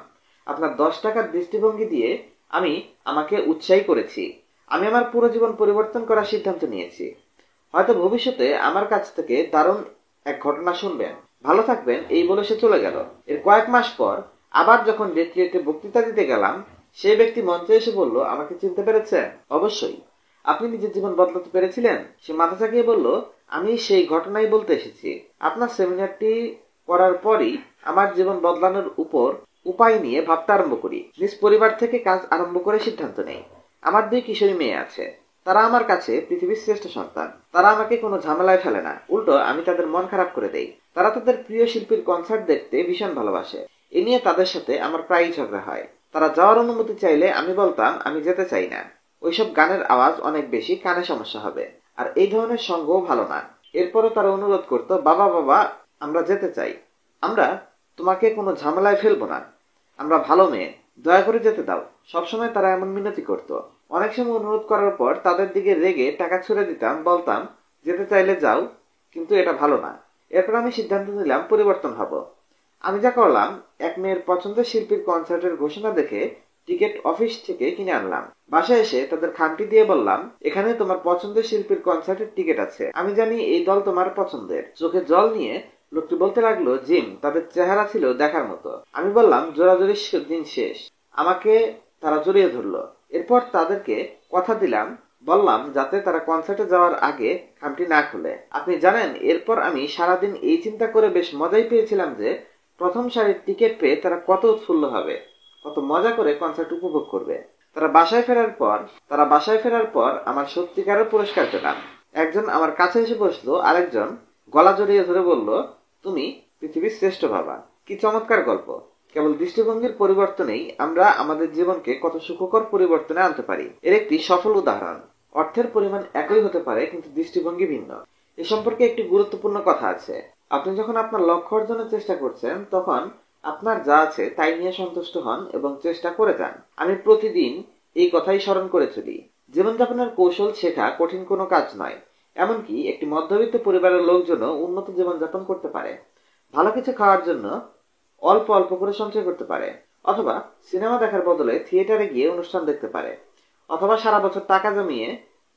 আপনার 10 টাকার দৃষ্টিভঙ্গি দিয়ে আমি আমাকে উৎসাহী করেছি। আমি আমার পুরো জীবন পরিবর্তন করার সিদ্ধান্ত নিয়েছি। হয়তো ভবিষ্যতে আমার কাছ থেকে দারুণ এক ঘটনা শুনবেন। ভালো থাকবেন, এই বলে সে চলে গেল। এর কয়েক মাস পর আবার যখন ডেট্রয়েটে বক্তৃতা দিতে গেলাম, সেই ব্যক্তি মঞ্চে এসে বলল, আমাকে চিনতে পেরেছেন? অবশ্যই। আপনি নিজের জীবন বদলাতে পেরেছিলেন? সে মাথা চাকিয়ে বলল, আমি সেই ঘটনাই বলতে এসেছি। আপনার সেমিনারটি করার পরই আমার জীবন বদলানোর উপর উপায় নিয়ে ভাবতে আরম্ভ করি। নিজ পরিবার থেকে কাজ আরম্ভ করে সিদ্ধান্ত নেই। আমার 2 কিশোরী মেয়ে আছে। তারা আমার কাছে পৃথিবীর শ্রেষ্ঠ সন্তান। তারা আমাকে কোনো ঝামেলায় ফেলে না, উল্টো আমি তাদের মন খারাপ করে দেই। তারা তাদের প্রিয় শিল্পীর কনসার্ট দেখতে ভীষণ ভালোবাসে। এ নিয়ে তাদের সাথে আমার প্রায়ই ঝগড়া হয়। তারা যাওয়ার অনুমতি চাইলে আমি বলতাম আমি যেতে চাই না, ওইসব গানের আওয়াজ অনেক বেশি, কানে সমস্যা হবে, আর এই ধরনের সঙ্গও ভালো না। এরপরও তারা অনুরোধ করত, বাবা বাবা আমরা যেতে চাই, আমরা তোমাকে কোনো ঝামেলায় ফেলবো না, আমরা ভালো মেয়ে, দয়া করে যেতে দাও। সবসময় তারা এমন মিনতি করত। অনেক সময় অনুরোধ করার পর তাদের দিকে রেগে টাকা ছুড়ে দিতাম, বলতাম যেতে চাইলে যাও, কিন্তু এটা ভালো না। এরপর আমি সিদ্ধান্ত নিলাম পরিবর্তন হব। আমি যা করলাম, এক মেয়ের পছন্দের শিল্পীর কনসার্টের ঘোষণা দেখে টিকিট অফিস থেকে কিনে আনলাম। বাসায় এসে তাদের খামটি দিয়ে বললাম, এখানে তোমার পছন্দের শিল্পীর কনসার্টের টিকিট আছে, আমি জানি এই দল তোমার পছন্দের। চোখে জল নিয়ে লোকটি বলতে লাগলো, জিম, তাদের চেহারা ছিল দেখার মতো। আমি বললাম, জোরাজোরির দিন শেষ। আমাকে তারা জড়িয়ে ধরলো। এরপর তাদেরকে কথা দিলাম, বললাম যাতে তারা কনসার্টে যাওয়ার আগে খামটি না খুলে। আপনি জানেন, এরপর আমি সারাদিন এই চিন্তা করে বেশ মজাই পেয়েছিলাম যে প্রথম সারির টিকিট পেয়ে তারা কত উৎফুল্ল হবে, কত মজা করে কনসার্ট উপভোগ করবে। তারা বাসায় ফেরার পর আমার সত্যিকারের পুরস্কার পেলাম। একজন আমার কাছে এসে বসলো, আরেকজন গলা জড়িয়ে ধরে বলল, তুমি পৃথিবীর শ্রেষ্ঠ বাবা। কি চমৎকার গল্প! কেবল দৃষ্টিভঙ্গির পরিবর্তনেই আমরা আমাদের জীবনকে কত সুখকর পরিবর্তনে আনতে পারি। এর একটি সফল উদাহরণ। অর্থের পরিমাণ একই হতে পারে, কিন্তু দৃষ্টিভঙ্গি ভিন্ন। এ সম্পর্কে একটি গুরুত্বপূর্ণ কথা আছে। আপনি যখন আপনার লক্ষ্য অর্জনের চেষ্টা করছেন, তখন আপনার যা আছে তাই নিয়ে সন্তুষ্ট হন এবং চেষ্টা করে যান। আমি প্রতিদিন এই কথাই স্মরণ করে চলি। জীবনযাপনের কৌশল শেখা কঠিন কোনো কাজ নয়। এমনকি একটি মধ্যবিত্ত পরিবারের লোকজনও উন্নত জীবনযাপন করতে পারে। ভালো কিছু খাওয়ার জন্য অল্প অল্প করে সঞ্চয় করতে পারে, অথবা সিনেমা দেখার বদলে থিয়েটারে গিয়ে অনুষ্ঠান দেখতে পারে, অথবা সারা বছর টাকা জমিয়ে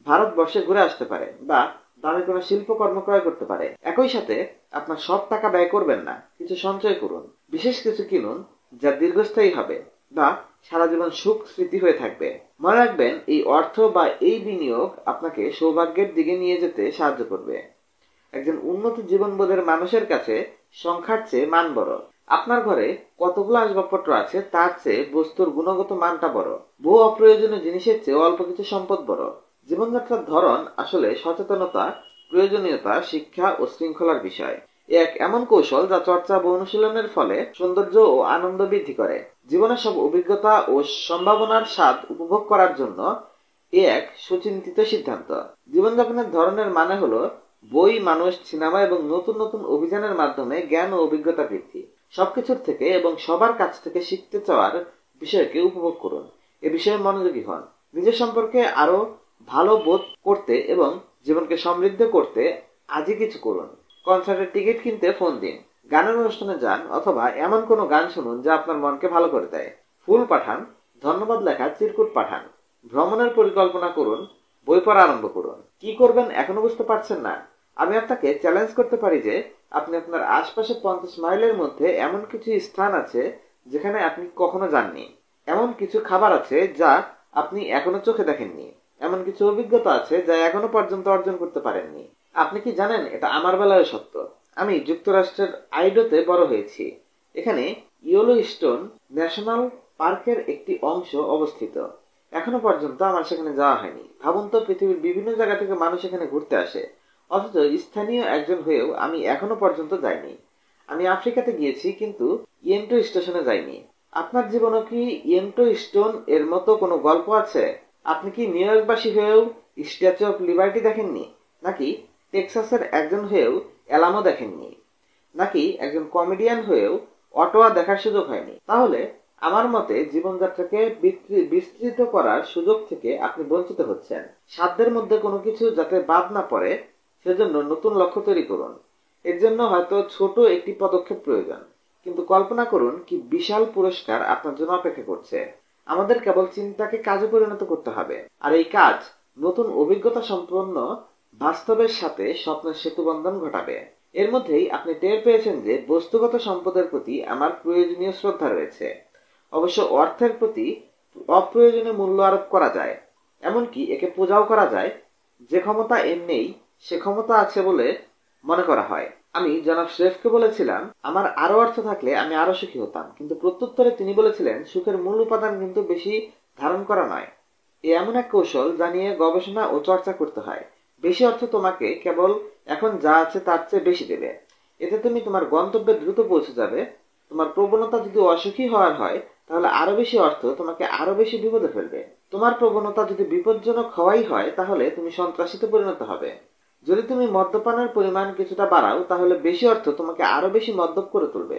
ভারতবর্ষে ঘুরে আসতে পারে, বা দামি কোনো শিল্পকর্ম ক্রয় করতে পারে। একই সাথে আপনার সব টাকা ব্যয় করবেন না, কিছু সঞ্চয় করুন, বিশেষ কিছু কিনুন যা দীর্ঘস্থায়ী হবে বা সারা জীবন সুখ স্মৃতি হয়ে থাকবে। মনে রাখবেন, এই অর্থ বা এই বিনিয়োগ আপনাকে সৌভাগ্যের দিকে নিয়ে যেতে সাহায্য করবে। একজন উন্নত জীবনবোধের মানুষের কাছে সংখ্যার চেয়ে মান বড়। আপনার ঘরে কতগুলো আসবাবপত্র আছে তার চেয়ে বস্তুর গুণগত মানটা বড়। বহু অপ্রয়োজনীয় জিনিসের চেয়ে অল্প কিছু সম্পদ বড়। জীবনযাত্রার ধরন আসলে সচেতনতা, প্রয়োজনীয়তা, শিক্ষা ও শৃঙ্খলার বিষয়। এক এমন কৌশল যা চর্চা বা অনুশীলনের ফলে সৌন্দর্য ও আনন্দ বৃদ্ধি করে। জীবনের সব অভিজ্ঞতা ও সম্ভাবনার স্বাদ উপভোগ করার জন্য এ এক সুচিন্তিত সিদ্ধান্ত। জীবনযাপনের ধরনের মানে হলো বই, মানুষ, সিনেমা এবং নতুন নতুন অভিযানের মাধ্যমে জ্ঞান ও অভিজ্ঞতা বৃদ্ধি। সবকিছুর থেকে এবং সবার কাছ থেকে শিখতে চাওয়ার বিষয়কে উপভোগ করুন। এ বিষয়ে মনোযোগী হন। নিজের সম্পর্কে আরো ভালো বোধ করতে এবং জীবনকে সমৃদ্ধ করতে আজই কিছু করুন। কনসার্টের টিকিট কিনতে ফোন দিন, গানের অনুষ্ঠানে যান, অথবা এমন কোনো গান শুনুন যা আপনার মনকে ভালো করে দেয়। ফুল পাঠান, ধন্যবাদ লেখা চিরকুট পাঠান, ভ্রমণের পরিকল্পনা করুন, বই পড়া আরম্ভ করুন। কি করবেন এখনো বুঝতে পারছেন না? আমি আপনাকে চ্যালেঞ্জ করতে পারি যে আপনি আপনার আশপাশে 50 মাইলের মধ্যে এমন কিছু স্থান আছে যেখানে আপনি কখনো যাননি। এমন কিছু খাবার আছে যা আপনি এখনো চোখে দেখেননি। এমন কিছু অভিজ্ঞতা আছে যা এখনো পর্যন্ত অর্জন করতে পারেননি। আপনি কি জানেন, এটা আমার বেলায় সত্য। আমি যুক্তরাষ্ট্রের আইডোতে বড় হয়েছি। এখানে ইয়েলোস্টোন ন্যাশনাল পার্কের একটি অংশ অবস্থিত। এখনো পর্যন্ত আমার সেখানে যাওয়া হয়নি। ভাবুন তো, পৃথিবীর বিভিন্ন জায়গা থেকে মানুষ এখানে ঘুরতে আসে, অথচ স্থানীয় একজন হয়েও আমি এখনো পর্যন্ত যাইনি। আমি আফ্রিকাতে গিয়েছি, কিন্তু ইয়েন্টো স্টেশনে যাইনি। আপনার জীবনে কি ইয়েন্টো স্টোন এর মতো কোনো গল্প আছে? আপনি কি নিউ ইয়র্কবাসী হয়েও স্ট্যাচু অফ লিবার্টি দেখেননি? নাকি টেক্সাসের একজন হয়েও অ্যালামো দেখেননি? নাকি একজন কমেডিয়ান হয়েও অটোয়া দেখার সুযোগ হয়নি? তাহলে আমার মতে জীবনযাত্রাকে বিস্তৃত করার সুযোগ থেকে আপনি বঞ্চিত হচ্ছেন। সাধ্যের মধ্যে কোনো কিছু যাতে বাদ না পড়ে, সেজন্য নতুন লক্ষ্য তৈরি করুন। এর জন্য হয়তো ছোট একটি পদক্ষেপ প্রয়োজন, কিন্তু কল্পনা করুন কি বিশাল পুরস্কার আপনার জন্য অপেক্ষা করছে। আমাদের কেবল চিন্তাকে কাজে পরিণত করতে হবে, আর এই কাজ নতুন অভিজ্ঞতা সম্পন্ন বাস্তবের সাথে স্বপ্নের সেতুবন্ধন ঘটাবে। এর মধ্যেই আপনি টের পেয়েছেন যে বস্তুগত সম্পদের প্রতি আমার প্রয়োজনীয় শ্রদ্ধা রয়েছে। অবশ্য অর্থের প্রতি অপ্রয়োজনীয় মূল্য আরোপ করা যায়, এমনকি একে পূজাও করা যায়। যে ক্ষমতা এর নেই, সে ক্ষমতা আছে বলে মনে করা হয়। আমি জনাব শ্রেফকে বলেছিলাম, আমার আরো অর্থ থাকলে আমি আরো সুখী হতাম, কিন্তু প্রত্যুত্তরে তিনি বলেছিলেন, সুখের মূল উপাদান কিন্তু বেশি ধারণ করা নয়। এ এমন এক কৌশল যা নিয়ে গবেষণা ও চর্চা করতে হয়। বেশি অর্থ তোমাকে কেবল এখন যা আছে তার চেয়ে বেশি দেবে। এতে তুমি তোমার গন্তব্যে দ্রুত পৌঁছে যাবে। তোমার প্রবণতা যদি অসুখী হওয়ার হয়, তাহলে আরো বেশি অর্থ তোমাকে আরো বেশি বিপদে ফেলবে। তোমার প্রবণতা যদি বিপজ্জনক হওয়াই হয়, তাহলে তুমি সন্ত্রাসীতে পরিণত হবে। যদি তুমি মদ্যপানের পরিমাণ কিছুটা বাড়াও, তাহলে বেশি অর্থ তোমাকে আরো বেশি মদ্যপ করে তুলবে।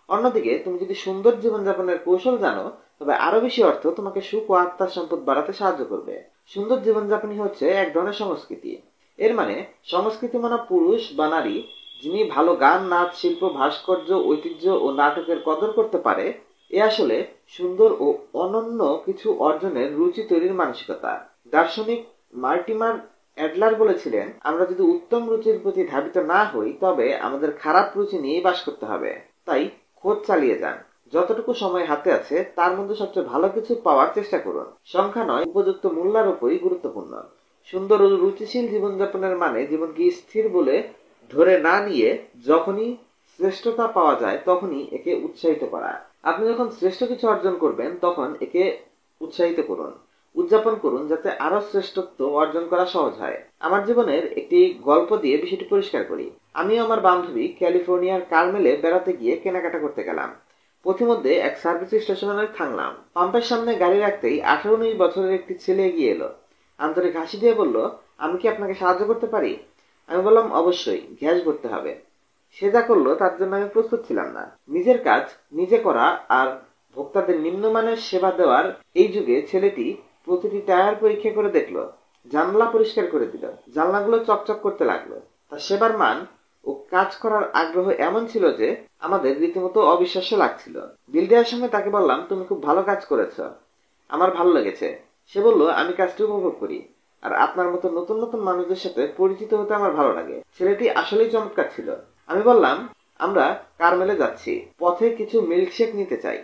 অন্যদিকে তুমি যদি সুন্দর জীবনযাপনের কৌশল জানো, তবে আরো বেশি অর্থ তোমাকে সুখ ও আত্মার সম্পদ বাড়াতে সাহায্য করবে। সুন্দর জীবনযাপনই হচ্ছে এক ধরনের সংস্কৃতি। এর মানে সংস্কৃতি মানে পুরুষ বা নারী যিনি ভালো গান, নাচ, শিল্প, ভাস্কর্য, ঐতিহ্য ও নাটকের কদর করতে পারে। এ আসলে সুন্দর ও অনন্য কিছু অর্জনের রুচি তৈরির মানসিকতা। দার্শনিক মার্টিমার অ্যাডলার বলেছিলেন, আমরা যদি উত্তম রুচির প্রতি ধাবিত না হই, তবে আমাদের খারাপ রুচি নিয়েই বাস করতে হবে। তাই খোঁজ চালিয়ে যান। যতটুকু সময় হাতে আছে তার মধ্যে সবচেয়ে ভালো কিছু পাওয়ার চেষ্টা করুন। সংখ্যা নয়, উপযুক্ত মূল্যের উপরই গুরুত্বপূর্ণ। সুন্দর ও রুচিশীল জীবনযাপনের মানে জীবনকে স্থির বলে ধরে না নিয়ে যখনই শ্রেষ্ঠতা পাওয়া যায় তখনই একে উৎসাহিত করা। আপনি যখন শ্রেষ্ঠ কিছু অর্জন করবেন তখন একে উৎসাহিত করুন, উদযাপন করুন, যাতে আরো শ্রেষ্ঠত্ব অর্জন করা সহজ হয়। আমার জীবনের একটি গল্প দিয়ে বিষয়টি পরিষ্কার করি। আমি আমার বান্ধবী ক্যালিফোর্নিয়ার কার্মেলে বেড়াতে গিয়ে কেনাকাটা করতে গেলাম। পথিমধ্যে এক সার্ভিস স্টেশনে থামলাম। পাম্পের সামনে গাড়ি রাখতেই 18-19 বছরের একটি ছেলে এগিয়ে এলো। আন্তরিক হাসি দিয়ে বলল, আমি কি আপনাকে সাহায্য করতে পারি? আমি বললাম, অবশ্যই, গ্যাস ভরতে হবে। সে যা করলো তার জন্য আমি প্রস্তুত ছিলাম না। নিজের কাজ নিজে করা আর ভোক্তাদের নিম্নমানের সেবা দেওয়ার এই যুগে ছেলেটি প্রতিটি টায়ার পরীক্ষা করে দেখলো, জানলা পরিষ্কার করে দিল, জানলাগুলো চকচক করতে লাগলো। তার সেবার মান ও কাজ করার আগ্রহ এমন ছিল যে আমাদের রীতিমতো অবিশ্বাস্য লাগছিল। বিল দেওয়ার সময় তাকে বললাম, তুমি খুব ভালো কাজ করেছ, আমার ভালো লেগেছে। সে বলল, আমি কাজটি উপভোগ করি, আর আপনার মতো নতুন নতুন মানুষদের সাথে পরিচিত হতে আমার ভালো লাগে। ছেলেটি আসলেই চমৎকার ছিল। আমি বললাম, আমরা কারমেলে যাচ্ছি, পথে কিছু মিল্কশেক নিতে চাই।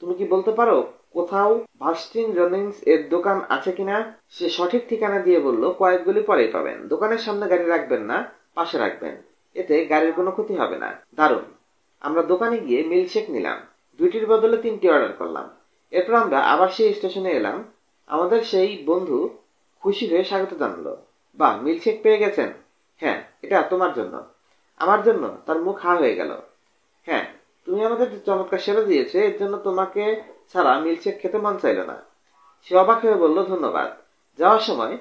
তুমি কি বলতে পারো কোথাও বাস্টিন রনিংস এর দোকান আছে কিনা? সে সঠিক ঠিকানা দিয়ে বলল, কয়েক গলি পরেই পাবেন। দোকানের সামনে গাড়ি রাখবেন না, পাশে রাখবেন, এতে গাড়ির কোনো ক্ষতি হবে না। দারুণ। আমরা দোকানে গিয়ে মিল্কশেক নিলাম, 2টির বদলে 3টি অর্ডার করলাম। এরপর আমরা আবার সেই স্টেশনে এলাম। আমাদের সেই বন্ধু খুশি হয়ে স্বাগত জানালো। বাহ, মিল্কশেক পেয়ে গেছেন? হ্যাঁ, এটা তোমার জন্য। আমার জন্য? তার মুখ হা হয়ে গেল। হ্যাঁ, তুমি আমাদের যে চমৎকার সেবা দিয়েছে এর জন্য তোমাকে ছাড়া মিল্কশেক খেতে মন চাইল না। সে অবাক হয়ে বলল, ধন্যবাদ। যাওয়ার সময়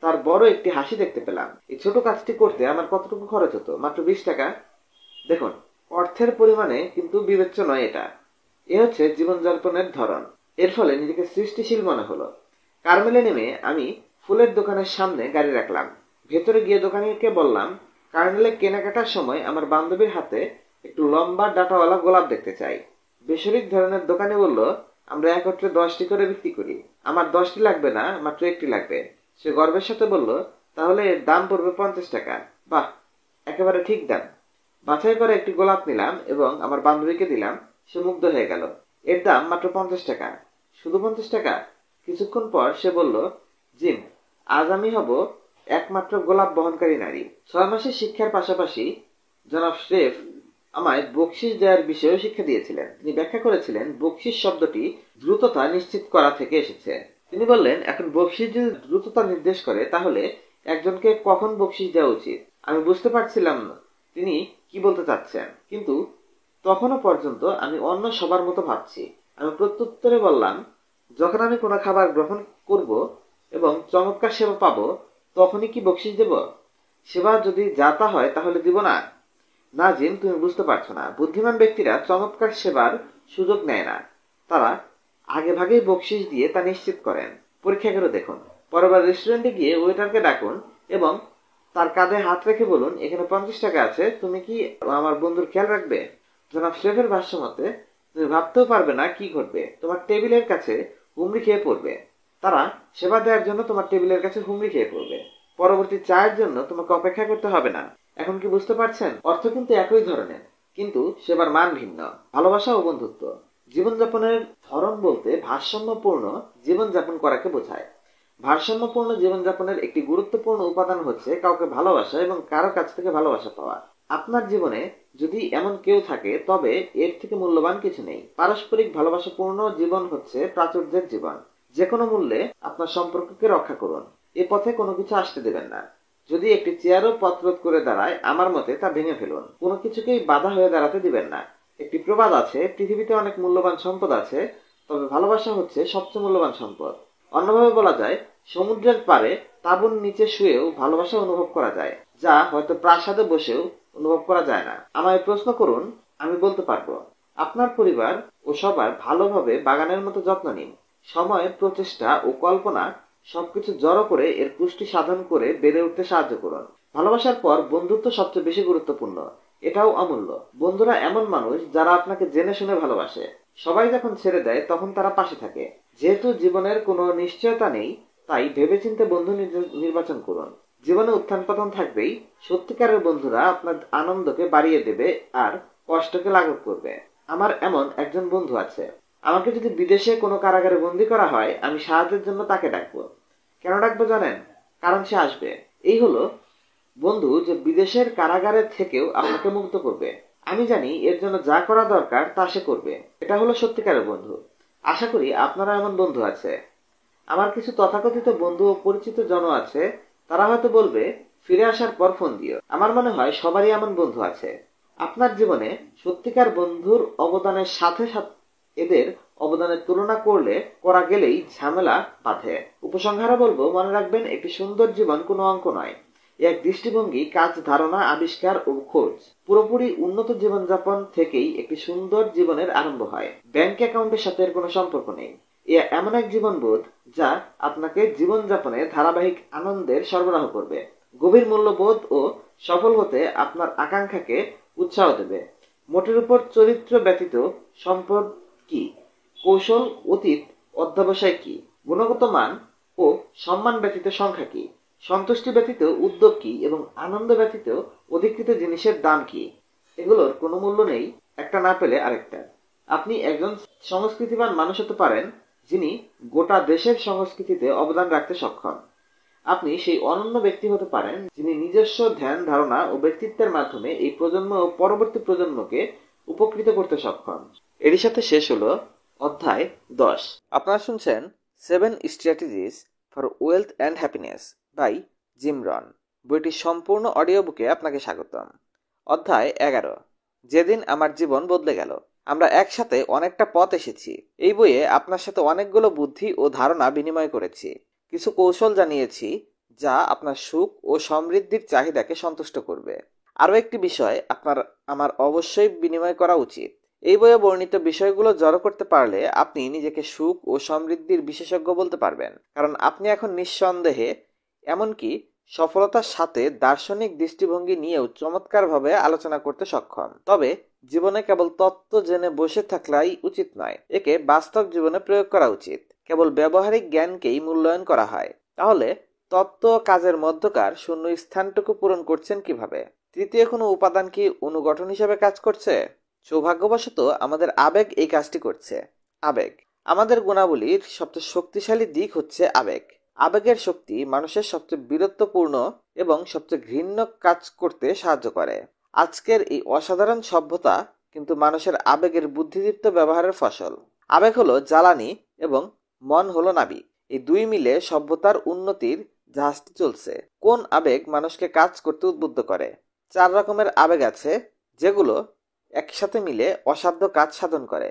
তার বড় একটি হাসি দেখতে পেলাম। এই ছোট কাজটি করতে আমার কতটুকু খরচ হতো? মাত্র 20 টাকা। দেখুন, অর্থের পরিমাণে কিন্তু বিবেচ্য নয় এটা। এ হচ্ছে জীবনযাপনের ধরন। এর ফলে নিজেকে সৃষ্টিশীল মনে হলো। কারমেলে নেমে আমি ফুলের দোকানের সামনে গাড়ি রাখলাম। ভেতরে গিয়ে দোকানিকে বললাম, কার্নেলে কেনাকাটার সময় আমার বান্ধবীর হাতে একটু লম্বা ডাটাওয়ালা গোলাপ দেখতে চাই। বেসরিক ধরনের দোকানি বলল, আমরা একত্রে 10টি করে বিক্রি করি। আমার 10টি লাগবে না, মাত্র একটি লাগবে। সে গর্বের সাথে বলল, তাহলে এর দাম পড়বে 50 টাকা। বাহ, একেবারে ঠিক দাম। বাছাই করে একটি গোলাপ নিলাম এবং আমার বান্ধবীকে দিলাম। সে মুগ্ধ হয়ে গেল। এর দাম মাত্র 50 টাকা। শুধু 50 টাকা? কিছুক্ষণ পর সে বলল, জিম, আজ আমি হব একমাত্র গোলাপ বহনকারী নারী। 6 মাসের শিক্ষার পাশাপাশি জনাব শ্রেফ আমায় বকশিস দেওয়ার বিষয়েও শিক্ষা দিয়েছিলেন। তিনি ব্যাখ্যা করেছিলেন, বকশিস শব্দটি দ্রুততা নিশ্চিত করা থেকে এসেছে। তিনি বললেন, এখন বকশিস যদি দ্রুততা নির্দেশ করে, তাহলে একজনকে কখন বকশিস দেওয়া উচিত? আমি বুঝতে পারছিলাম না তিনি কি বলতে চাচ্ছেন, কিন্তু তখনও পর্যন্ত আমি অন্য সবার মতো ভাবছি। আমি প্রত্যুত্তরে বললাম, যখন আমি কোনো খাবার গ্রহণ করব এবং চমৎকার সেবা পাবো, তখনই কি বকশিস দেব? সেবা যদি যাতা হয় তাহলে দিব না? না জিম, তুমি বুঝতে পারছো না। বুদ্ধিমান ব্যক্তিরা চমৎকার সেবার সুযোগ নেয় না, তারা আগে ভাগেই বকশিস দিয়ে তা নিশ্চিত করেন। পরীক্ষা করে দেখুন। পরেরবার রেস্টুরেন্টে গিয়ে ওয়েটারকে ডাকুন এবং তার কাঁধে হাত রেখে বলুন, এখানে 50 টাকা আছে, তুমি কি আমার বন্ধুর খেয়াল রাখবে? জনাব শেফের ভাষ্য মতে, তুমি ভাবতেও পারবে না কি ঘটবে। তোমার টেবিলের কাছে হুমড়ি খেয়ে পড়বে। তারা সেবা দেওয়ার জন্য তোমার টেবিলের কাছে হুমড়ি খেয়ে পড়বে। পরবর্তী চায়ের জন্য তোমাকে অপেক্ষা করতে হবে না। এখন কি বুঝতে পারছেন? অর্থ কিন্তু একই ধরনের, কিন্তু সেবার মান ভিন্ন। ভালোবাসা ও বন্ধুত্ব। জীবনযাপনের ধরন বলতে ভারসাম্যপূর্ণ জীবনযাপন করাকে বোঝায়। ভারসাম্যপূর্ণ জীবনযাপনের একটি গুরুত্বপূর্ণ উপাদান হচ্ছে কাউকে ভালোবাসা এবং কারো কাছ থেকে ভালোবাসা পাওয়া। আপনার জীবনে যদি এমন কেউ থাকে, তবে এর থেকে মূল্যবান কিছু নেই। পারস্পরিক ভালোবাসাপূর্ণ জীবন হচ্ছে প্রাচুর্যের জীবন। যে কোনো মূল্যে আপনার সম্পর্ককে রক্ষা করুন। এ পথে কোনো কিছু আসতে দেবেন না। যদি একটি চেয়ারও পথরোধ করে দাঁড়ায়, আমার মতে তা ভেঙে ফেলুন। কোনো কিছুকেই বাধা হয়ে দাঁড়াতে দিবেন না। একটি প্রবাদ আছে, পৃথিবীতে অনেক মূল্যবান সম্পদ আছে, তবে ভালোবাসা হচ্ছে সবচেয়ে মূল্যবান সম্পদ। অন্যভাবে বলা যায়, সমুদ্রের পাড়ে তাঁবুর নিচে শুয়েও ভালোবাসা অনুভব করা যায়, যা হয়তো প্রাসাদে বসেও অনুভব করা যায় না। আমায় প্রশ্ন করুন, আমি বলতে পারবো। আপনার পরিবার ও সবার ভালোভাবে বাগানের মতো যত্ন নিন। সময়, প্রচেষ্টা ও কল্পনা সবকিছু জড়ো করে এর পুষ্টি সাধন করে বেড়ে উঠতে সাহায্য করুন। ভালোবাসার পর বন্ধুত্ব সবচেয়ে বেশি গুরুত্বপূর্ণ, এটাও অমূল্য। বন্ধুরা এমন মানুষ যারা আপনাকে জেনে শুনে ভালোবাসে। সবাই যখন ছেড়ে দেয় তখন তারা পাশে থাকে। যেহেতু জীবনের কোনো নিশ্চয়তা নেই, তাই ভেবেচিন্তে বন্ধু নির্বাচন করুন। জীবনে উত্থান পতন থাকবেই, সত্যিকারের বন্ধুরা আপনার আনন্দকে বাড়িয়ে দেবে আর কষ্টকে লাঘব করবে। আমার এমন একজন বন্ধু আছে। আমাকে যদি বিদেশে কোনো কারাগারে বন্দি করা হয়, আমি সাহায্যের জন্য তাকে ডাকবো। কেন ডাকবো জানেন? কারণ সে আসবে। এই হলো বন্ধু যে বিদেশের কারাগারে থেকেও আপনাকে মুক্ত করবে। আমি জানি এর জন্য যা করা দরকার তা সে করবে। এটা হলো সত্যিকারের বন্ধু। আশা করি আপনারা এমন বন্ধু আছে। আমার কিছু তথাকথিত বন্ধু ও পরিচিত জন আছে, তারা হয়তো বলবে ফিরে আসার পর ফোন দিও। আমার মনে হয় সবারই এমন বন্ধু আছে। আপনার জীবনে সত্যিকার বন্ধুর অবদানের সাথে সাথে এদের অবদানের তুলনা করা গেলেই ঝামেলা বাঁধে। উপসংহারে বলবো, মনে রাখবেন, একটি সুন্দর জীবন কোনো অঙ্ক নয়। এক দৃষ্টিভঙ্গি, কাজ, ধারণা, আবিষ্কার ও খোঁজ। পুরোপুরি উন্নত জীবনযাপন থেকেই একটি সুন্দর জীবনের আরম্ভ হয়। ব্যাংক অ্যাকাউন্টের সাথে এর কোনো সম্পর্ক নেই। এমন এক জীবনবোধ যা আপনাকে জীবনযাপনে ধারাবাহিক আনন্দের সরবরাহ করবে, গভীর মূল্যবোধ ও সফল হতে আপনার আকাঙ্ক্ষাকে উৎসাহ দেবে। মোটের উপর চরিত্র ব্যতীত সম্পদ কি, কৌশল অতীত অধ্যবসায় কি, গুণগত মান ও সম্মান ব্যতীত সংখ্যা কি, সন্তুষ্টি ব্যতীত উদ্যোগ কি এবং আনন্দ ব্যতীত অধিকৃত জিনিসের দাম কি। এগুলোর কোনো মূল্য নেই একটা না পেলে আরেকটা। আপনি একজন সংস্কৃতিবান মানুষ হতে পারেন, যিনি গোটা দেশের সংস্কৃতিতে অবদান রাখতে সক্ষম। আপনি সেই অনন্য ব্যক্তি হতে পারেন, যিনি নিজস্ব ধ্যান ধারণা ও ব্যক্তিত্বের মাধ্যমে এই প্রজন্ম ও পরবর্তী প্রজন্মকে উপকৃত করতে সক্ষম। এরই সাথে শেষ হলো অধ্যায় 10। আপনারা শুনছেন 7 strategies for wealth and happiness by Jim Rohn. বইটির সম্পূর্ণ অডিও বুকে আপনাকে স্বাগতম। অধ্যায় 11, যেদিন আমার জীবন বদলে গেল। আমরা একসাথে অনেকটা পথ এসেছি। এই বইয়ে আপনার সাথে অনেকগুলো বুদ্ধি ও ধারণা বিনিময় করেছি। কিছু কৌশল জানিয়েছি যা আপনার সুখ ও সমৃদ্ধির চাহিদাকে সন্তুষ্ট করবে। আরও একটি বিষয় আমার অবশ্যই বিনিময় করা উচিত। এই বইয়ে বর্ণিত বিষয়গুলো জড়ো করতে পারলে আপনি নিজেকে সুখ ও সমৃদ্ধির বিশেষজ্ঞ বলতে পারবেন, কারণ আপনি এখন নিঃসন্দেহে, এমনকি সফলতার সাথে দার্শনিক দৃষ্টিভঙ্গি নিয়েও চমৎকারভাবে আলোচনা করতে সক্ষম। তবে জীবনে কেবল তত্ত্ব জেনে বসে থাকলেই উচিত নয়, একে বাস্তব জীবনে প্রয়োগ করা উচিত। কেবল ব্যবহারিক জ্ঞানকেই মূল্যায়ন করা হয়। তাহলে তত্ত্ব ও কাজের মধ্যকার শূন্য স্থানটুকু পূরণ করছেন কিভাবে? তৃতীয় কোনো উপাদান কি অনুগঠন হিসেবে কাজ করছে? সৌভাগ্যবশত আমাদের আবেগ এই কাজটি করছে। আবেগ আমাদের গুণাবলীর সবচেয়ে শক্তিশালী দিক হচ্ছে আবেগ। আবেগের শক্তি মানুষের সবচেয়ে বীরত্বপূর্ণ এবং সবচেয়ে ঘৃণ্য কাজ করতে সাহায্য করে। আজকের এই অসাধারণ সভ্যতা কিন্তু মানুষের আবেগের বুদ্ধিদীপ্ত ব্যবহারের ফসল। আবেগ হলো জ্বালানি এবং মন হলো নাবি। এই দুই মিলে সভ্যতার উন্নতির জাহাজটি চলছে। কোন আবেগ মানুষকে কাজ করতে উদ্বুদ্ধ করে? 4 রকমের আবেগ আছে, যেগুলো একসাথে মিলে অসাধ্য কাজ সাধন করে।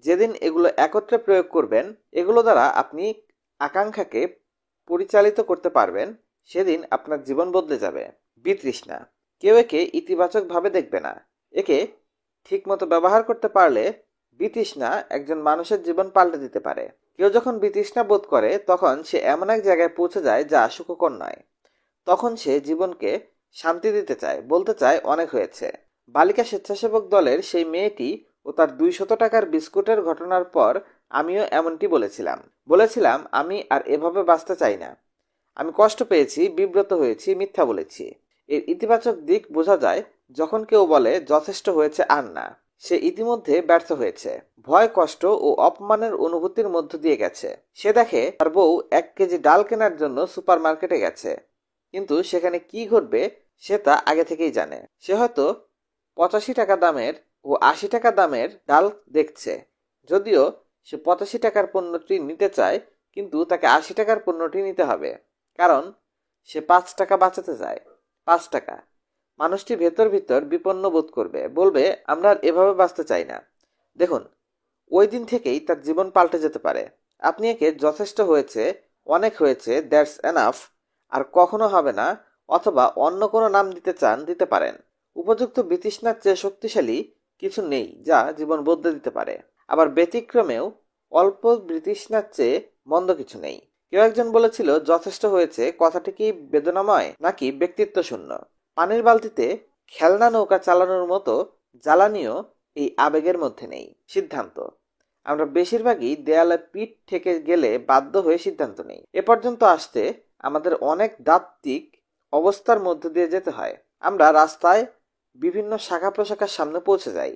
যেদিন এগুলো একত্রে প্রয়োগ করবেন, এগুলো দ্বারা আপনি আকাঙ্ক্ষাকে পরিচালিত করতে পারবেন, সেদিন আপনার জীবন বদলে যাবে। বিতৃষ্ণা কেউ একে ইতিবাচকভাবে দেখবে না। একে ঠিকমতো ব্যবহার করতে পারলে বিতৃষ্ণা একজন মানুষের জীবন পাল্টে দিতে পারে। কেউ যখন বিতৃষ্ণা বোধ করে, তখন সে এমন এক জায়গায় পৌঁছে যায় যা সুখকর নয়। তখন সে জীবনকে শান্তি দিতে চায়, বলতে চায় অনেক হয়েছে। বালিকা স্বেচ্ছাসেবক দলের সেই মেয়েটি ও তার 200 টাকার বিস্কুটের ঘটনার পর আমিও এমনটি বলেছিলাম আমি আর এভাবে বাঁচতে চাই না। আমি কষ্ট পেয়েছি, বিব্রত হয়েছি, মিথ্যা বলেছি। এর ইতিবাচক দিক বোঝা যায় যখন কেউ বলে যথেষ্ট হয়েছে আর না। সে ইতিমধ্যে ব্যর্থ হয়েছে। ভয়, কষ্ট ও অপমানের অনুভূতির মধ্য দিয়ে গেছে। সে দেখে তার বউ 1 কেজি ডাল কেনার জন্য সুপার মার্কেটে গেছে, কিন্তু সেখানে কি ঘটবে সে তা আগে থেকেই জানে। সে হয়তো 85 টাকা দামের ও 80 টাকা দামের ডাল দেখছে, যদিও সে 85 টাকার পণ্যটি নিতে চায়, কিন্তু তাকে 80 টাকার পণ্যটি নিতে হবে, কারণ সে 5 টাকা বাঁচাতে চায়। 5 টাকা মানুষটি ভেতর ভিতর বিপন্ন বোধ করবে, বলবে আমরা আর এভাবে বাঁচতে চাই না। দেখুন, ওই দিন থেকেই তার জীবন পাল্টে যেতে পারে। আপনি একে যথেষ্ট হয়েছে, অনেক হয়েছে, দ্যাটস এনাফ, আর কখনো হবে না, অথবা অন্য কোনো নাম দিতে চান দিতে পারেন। উপযুক্ত বিতৃষ্ণার চেয়ে শক্তিশালী কিছু নেই যা জীবন বদলে দিতে পারে। আবার ব্যতিক্রমেও অল্প বিতৃষ্ণার চেয়ে মন্দ কিছু নেই। কেউ একজন বলেছিল, যথেষ্ট হয়েছে কথাটি কি বেদনাময় নাকি ব্যক্তিত্ব শূন্য? পানির বালতিতে খেলনা নৌকা চালানোর মতো জ্বালানিও এই আবেগের মধ্যে নেই। সিদ্ধান্ত। আমরা বেশিরভাগই দেয়ালে পিঠ ঠেকে গেলে বাধ্য হয়ে সিদ্ধান্ত নেই। এ পর্যন্ত আসতে আমাদের অনেক দাত্তিক অবস্থার মধ্য দিয়ে যেতে হয়। আমরা রাস্তায় বিভিন্ন শাখা প্রশাখার সামনে পৌঁছে যাই।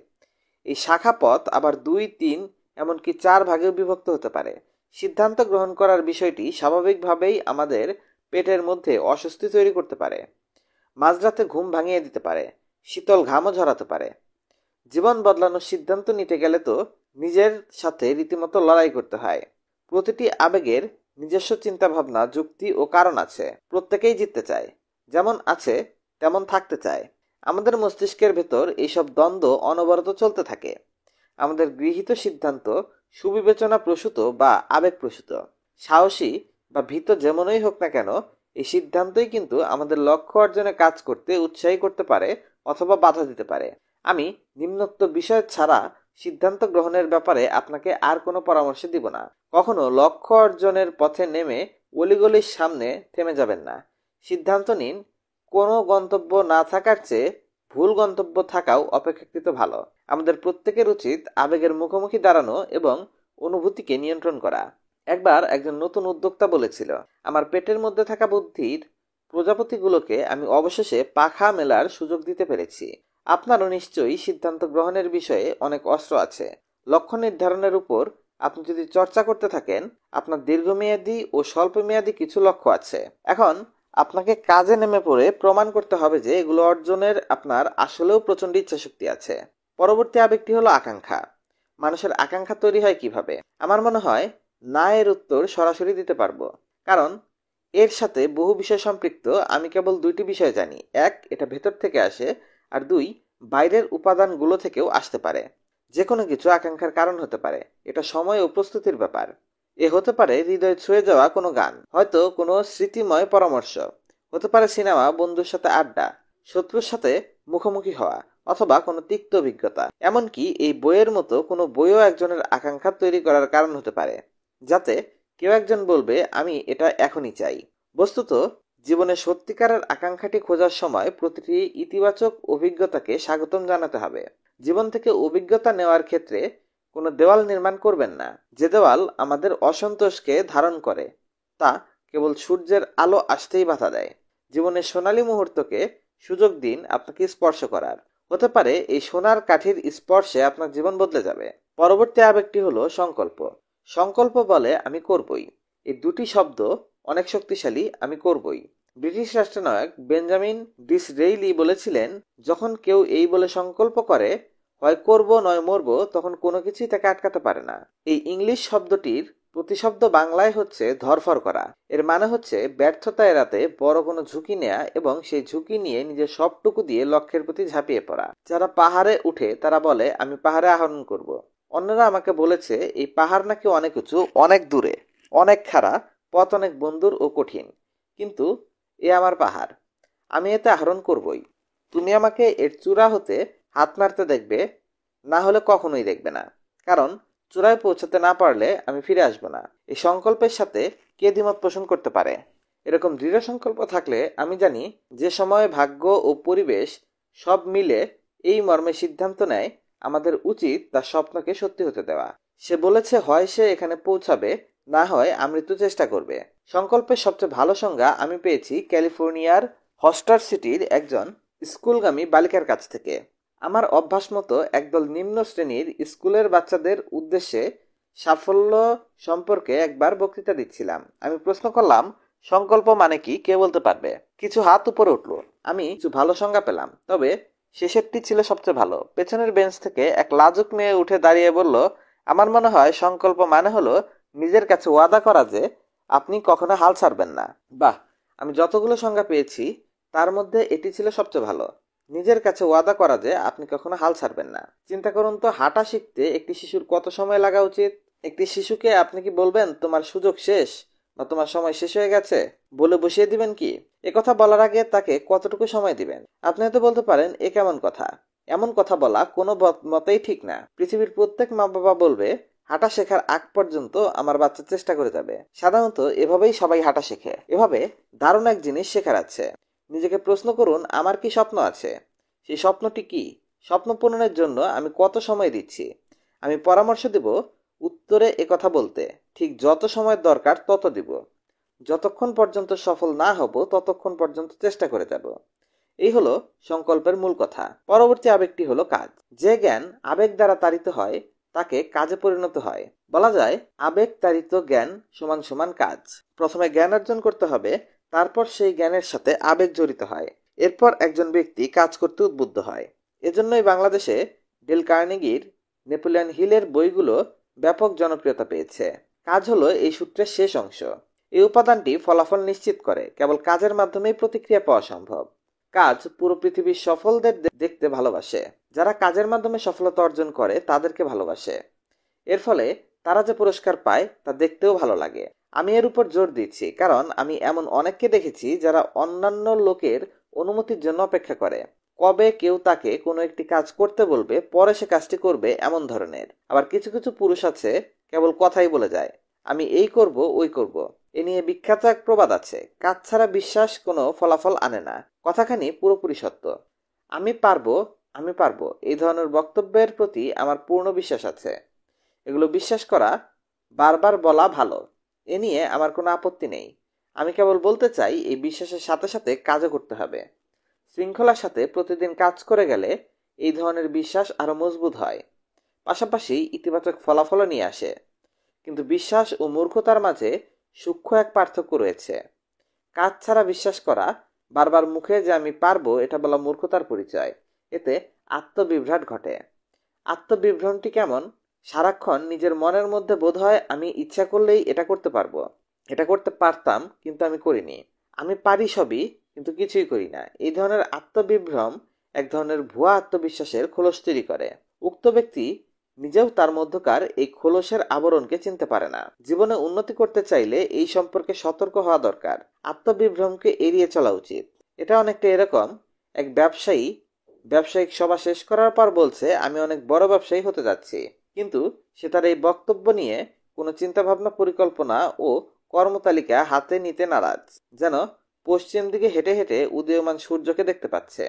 এই শাখা পথ আবার 2, 3, এমনকি 4 ভাগেও বিভক্ত হতে পারে। সিদ্ধান্ত গ্রহণ করার বিষয়টি স্বাভাবিকভাবেই আমাদের পেটের মধ্যে অস্বস্তি তৈরি করতে পারে, মাঝরাতে ঘুম ভাঙিয়ে দিতে পারে, শীতল ঘামও ঝরাতে পারে। জীবন বদলানোর সিদ্ধান্ত নিতে গেলে তো নিজের সাথে রীতিমতো লড়াই করতে হয়। প্রতিটি আবেগের নিজস্ব চিন্তাভাবনা, যুক্তি ও কারণ আছে। প্রত্যেকেই জিততে চায়, যেমন আছে তেমন থাকতে চায়। আমাদের মস্তিষ্কের ভেতর এইসব দ্বন্দ্ব অনবরত চলতে থাকে। আমাদের গৃহীত সিদ্ধান্ত সুবিবেচনা প্রসূত বা আবেগ প্রসূত। সাহসী বা ভীত যেমনই হোক না কেন, এই সিদ্ধান্তই কিন্তু আমাদের লক্ষ্য অর্জনে কাজ করতে উৎসাহী করতে পারে অথবা বাধা দিতে পারে। আমি নিম্নোক্ত বিষয় ছাড়া সিদ্ধান্ত গ্রহণের ব্যাপারে আপনাকে আর কোনো পরামর্শ দিব না। কখনো লক্ষ্য অর্জনের পথে নেমে অলিগলির সামনে থেমে যাবেন না। সিদ্ধান্ত নিন, কোনো গন্তব্য না থাকার চেয়ে ভুল গন্তব্য থাকাও অপেক্ষাকৃত ভালো। আমাদের প্রত্যেকের উচিত আবেগের মুখোমুখি দাঁড়ানো এবং অনুভূতিকে নিয়ন্ত্রণ করা। একবার একজন নতুন উদ্যোক্তা বলেছিল, আমার পেটের মধ্যে থাকা বুদ্ধির প্রজাপতিগুলোকে আমি অবশেষে পাখা মেলার সুযোগ দিতে পেরেছি। আপনারও নিশ্চয়ই সিদ্ধান্ত গ্রহণের বিষয়ে অনেক অস্ত্র আছে। লক্ষ্য নির্ধারণের উপর আপনি যদি চর্চা করতে থাকেন, আপনার দীর্ঘমেয়াদী ও স্বল্পমেয়াদী কিছু লক্ষ্য আছে। এখন আপনাকে কাজে নেমে পড়ে প্রমাণ করতে হবে যে এগুলো অর্জনের আপনার আসলেও প্রচন্ড ইচ্ছাশক্তি আছে। পরবর্তী আবেগটি হলো আকাঙ্ক্ষা। মানুষের আকাঙ্ক্ষা তৈরি হয় কিভাবে? আমার মনে হয় না এর উত্তর সরাসরি দিতে পারবো, কারণ এর সাথে বহু বিষয় সম্পৃক্ত। আমি কেবল 2টি বিষয় জানি। 1, এটা ভেতর থেকে আসে, আর 2, বাইরের উপাদানগুলো থেকেও আসতে পারে। যে কোনো কিছু আকাঙ্ক্ষার কারণ হতে পারে। এটা সময় ও প্রস্তুতির ব্যাপার। এ হতে পারে হৃদয় ছুঁয়ে যাওয়া কোনো গান, হয়তো কোনো স্মৃতিময় পরামর্শ, হতে পারে সিনেমা, বন্ধুর সাথে আড্ডা, শত্রুর সাথে মুখোমুখি হওয়া, অথবা কোনো তিক্ত অভিজ্ঞতা। এমনকি এই বইয়ের মতো কোনো বইও একজনের আকাঙ্ক্ষা তৈরি করার কারণ হতে পারে, যাতে কেউ একজন বলবে আমি এটা এখনই চাই। বস্তুত জীবনে সত্যিকারের আকাঙ্ক্ষাটি খোঁজার সময় প্রতিটি ইতিবাচক অভিজ্ঞতাকে স্বাগতম জানাতে হবে। জীবন থেকে অভিজ্ঞতা নেওয়ার ক্ষেত্রে কোনো দেওয়াল নির্মাণ করবেন না। যে দেওয়াল আমাদের অসন্তোষকে ধারণ করে, তা কেবল সূর্যের আলো আসতেই বাধা দেয়। জীবনের সোনালী মুহূর্তকে সুযোগ দিন আপনাকে স্পর্শ করার। হতে পারে এই সোনার কাঠির স্পর্শে আপনার জীবন বদলে যাবে। পরবর্তী আবেগটি হলো সংকল্প। সংকল্প বলে আমি করবই। এই 2টি শব্দ অনেক শক্তিশালী। আমি করবই। ব্রিটিশ রাষ্ট্রনায়ক বেঞ্জামিন ডিসরেইলি বলেছিলেন, যখন কেউ এই বলে সংকল্প করে, হয় করব নয় মরব, তখন কোনো কিছুই তাকে আটকাতে পারে না। এই ইংলিশ শব্দটির প্রতিশব্দ বাংলায় হচ্ছে ধরফর করা। এর মানে হচ্ছে ব্যর্থতা এড়াতে বড় কোনো ঝুঁকি নেয়া এবং সেই ঝুঁকি নিয়ে নিজের সবটুকু দিয়ে লক্ষ্যের প্রতি ঝাঁপিয়ে পড়া। যারা পাহাড়ে উঠে তারা বলে আমি পাহাড়ে আরোহণ করব। অন্যরা আমাকে বলেছে এই পাহাড় নাকি অনেক উঁচু, অনেক দূরে, অনেক খাড়া, পথ অনেক বন্ধুর ও কঠিন, কিন্তু এ আমার পাহাড়, আমি এতে আরোহণ করবই। তুমি আমাকে এর চূড়া হতে হাত মারতে দেখবে, না হলে কখনোই দেখবে না, কারণ চূড়ায় পৌঁছাতে না পারলে আমি ফিরে আসবো না। এই সংকল্পের সাথে কে দ্বিমত পোষণ করতে পারে? এরকম দৃঢ় সংকল্প থাকলে আমি জানি যে সময় ভাগ্য ও পরিবেশ সব মিলে এই মর্মে সিদ্ধান্ত নেয়, আমাদের উচিত তার স্বপ্নকে সত্যি হতে দেওয়া। সে বলেছে হয় সে এখানে পৌঁছাবে, না হয় আমৃত্যু চেষ্টা করবে। সংকল্পের সবচেয়ে ভালো সংজ্ঞা আমি পেয়েছি ক্যালিফোর্নিয়ার হস্টার সিটির একজন স্কুলগামী বালিকার কাছ থেকে। আমার অভ্যাস মতো একদল নিম্ন শ্রেণীর স্কুলের বাচ্চাদের উদ্দেশ্যে সাফল্য সম্পর্কে একবার বক্তৃতা দিচ্ছিলাম। আমি প্রশ্ন করলাম, সংকল্প মানে কি, কে বলতে পারবে? কিছু হাত উপরে উঠলো। আমি কিছু ভালো সংজ্ঞা পেলাম, তবে শেষেরটি ছিল সবচেয়ে ভালো। পেছনের বেঞ্চ থেকে এক লাজুক মেয়ে উঠে দাঁড়িয়ে বলল, আমার মনে হয় সংকল্প মানে হলো নিজের কাছে ওয়াদা করা যে আপনি কখনো হাল ছাড়বেন না। বাহ, আমি যতগুলো সংজ্ঞা পেয়েছি তার মধ্যে এটি ছিল সবচেয়ে ভালো। নিজের কাছে ওয়াদা করা যে আপনি কখনো হাল ছাড়বেন না। চিন্তা করুন তো, হাঁটা শিখতে একটি শিশুর কত সময় লাগা উচিত? একটি শিশুকে আপনি কি বলবেন তোমার সুযোগ শেষ বা তোমার সময় শেষ হয়ে গেছে বলে বসিয়ে দিবেন কি? কথা বলার আগে তাকে কতটুকু সময় দিবেন? আপনি হয়তো বলতে পারেন, এ কেমন কথা? এমন কথা বলা কোনো মতেই ঠিক না। পৃথিবীর প্রত্যেক মা বাবা বলবে হাঁটা শেখার আগ পর্যন্ত আমার বাচ্চা চেষ্টা করে যাবে। সাধারণত এভাবেই সবাই হাঁটা শেখে। এভাবে দারুণ এক জিনিস শেখার আছে। নিজেকে প্রশ্ন করুন, আমার কি স্বপ্ন আছে? সেই স্বপ্নটি কি? স্বপ্ন পূরণের জন্য আমি কত সময় দিচ্ছি? আমি পরামর্শ দেব উত্তরে একথা বলতে, ঠিক যত সময় দরকার তত দিব। যতক্ষণ পর্যন্ত সফল না হব ততক্ষণ পর্যন্ত চেষ্টা করে যাব। এই হলো সংকল্পের মূল কথা। পরবর্তী আবেগটি হলো কাজ। যে জ্ঞান আবেগ দ্বারা তাড়িত হয় তাকে কাজে পরিণত হয়। বলা যায় আবেগ তাড়িত জ্ঞান সমান সমান কাজ। প্রথমে জ্ঞান অর্জন করতে হবে, তারপর সেই জ্ঞানের সাথে আবেগ জড়িত হয়। এরপর একজন ব্যক্তি কাজ করতে উদ্বুদ্ধ হয়। এজন্যই বাংলাদেশে ডেল কার্নেগির, নেপোলিয়ন হিলের বইগুলো ব্যাপক জনপ্রিয়তা পেয়েছে। কাজ হলো এই সূত্রের শেষ অংশ। এই উপাদানটি ফলাফল নিশ্চিত করে। কেবল কাজের মাধ্যমেই প্রতিক্রিয়া পাওয়া সম্ভব। কাজ পুরো পৃথিবীর সফলদের দেখতে ভালোবাসে। যারা কাজের মাধ্যমে সফলতা অর্জন করে তাদেরকে ভালোবাসে। এর ফলে তারা যে পুরস্কার পায় তা দেখতেও ভালো লাগে। আমি এর উপর জোর দিচ্ছি কারণ আমি এমন অনেককে দেখেছি যারা অন্যান্য লোকের অনুমতির জন্য অপেক্ষা করে। কবে কেউ তাকে কোনো একটি কাজ করতে বলবে, পরে সে কাজটি করবে, এমন ধরনের। আবার কিছু কিছু পুরুষ আছে কেবল কথাই বলে যায়, আমি এই করব ওই করব। এ নিয়ে বিখ্যাত এক প্রবাদ আছে, কাজ ছাড়া বিশ্বাস কোনো ফলাফল আনে না। কথাখানি পুরোপুরি সত্য। আমি পারবো, আমি পারবো, এই ধরনের বক্তব্যের প্রতি আমার পূর্ণ বিশ্বাস আছে। এগুলো বিশ্বাস করা, বারবার বলা ভালো, এ নিয়ে আমার কোনো আপত্তি নেই। আমি কেবল বলতে চাই এই বিশ্বাসের সাথে সাথে কাজও করতে হবে। শৃঙ্খলার সাথে প্রতিদিন কাজ করে গেলে এই ধরনের বিশ্বাস আরো মজবুত হয়, পাশাপাশি ইতিবাচক ফলাফলও নিয়ে আসে। কিন্তু বিশ্বাস ও মূর্খতার মাঝে সূক্ষ্ম এক পার্থক্য রয়েছে। কাজ ছাড়া বিশ্বাস করা, বারবার মুখে যে আমি পারবো এটা বলা মূর্খতার পরিচয়। এতে আত্মবিভ্রাট ঘটে। আত্মবিভ্রমটি কেমন? সারাক্ষণ নিজের মনের মধ্যে বোধ হয় আমি ইচ্ছা করলেই এটা করতে পারবো, এটা করতে পারতাম কিন্তু আমি করিনি, আমি পারি সবই কিন্তু কিছুই করি না। এই ধরনের আত্মবিভ্রম এক ধরনের ভুয়া আত্মবিশ্বাসের খোলস তৈরি করে। উক্ত ব্যক্তি নিজেও তার মধ্যকার এই খোলসের আবরণকে চিনতে পারে না। জীবনে উন্নতি করতে চাইলে এই সম্পর্কে সতর্ক হওয়া দরকার। আত্মবিভ্রমকে এড়িয়ে চলা উচিত। এটা অনেকটা এরকম, এক ব্যবসায়ী ব্যবসায়িক সভা শেষ করার পর বলছে আমি অনেক বড় ব্যবসায়ী হতে যাচ্ছি, কিন্তু সে তার এই বক্তব্য নিয়ে কোনো চিন্তাভাবনা, পরিকল্পনা ও কর্মতালিকা হাতে নিতে নারাজ, যেন পশ্চিম দিকে হেঁটে হেঁটে উদীয়মান সূর্যকে দেখতে পাচ্ছে।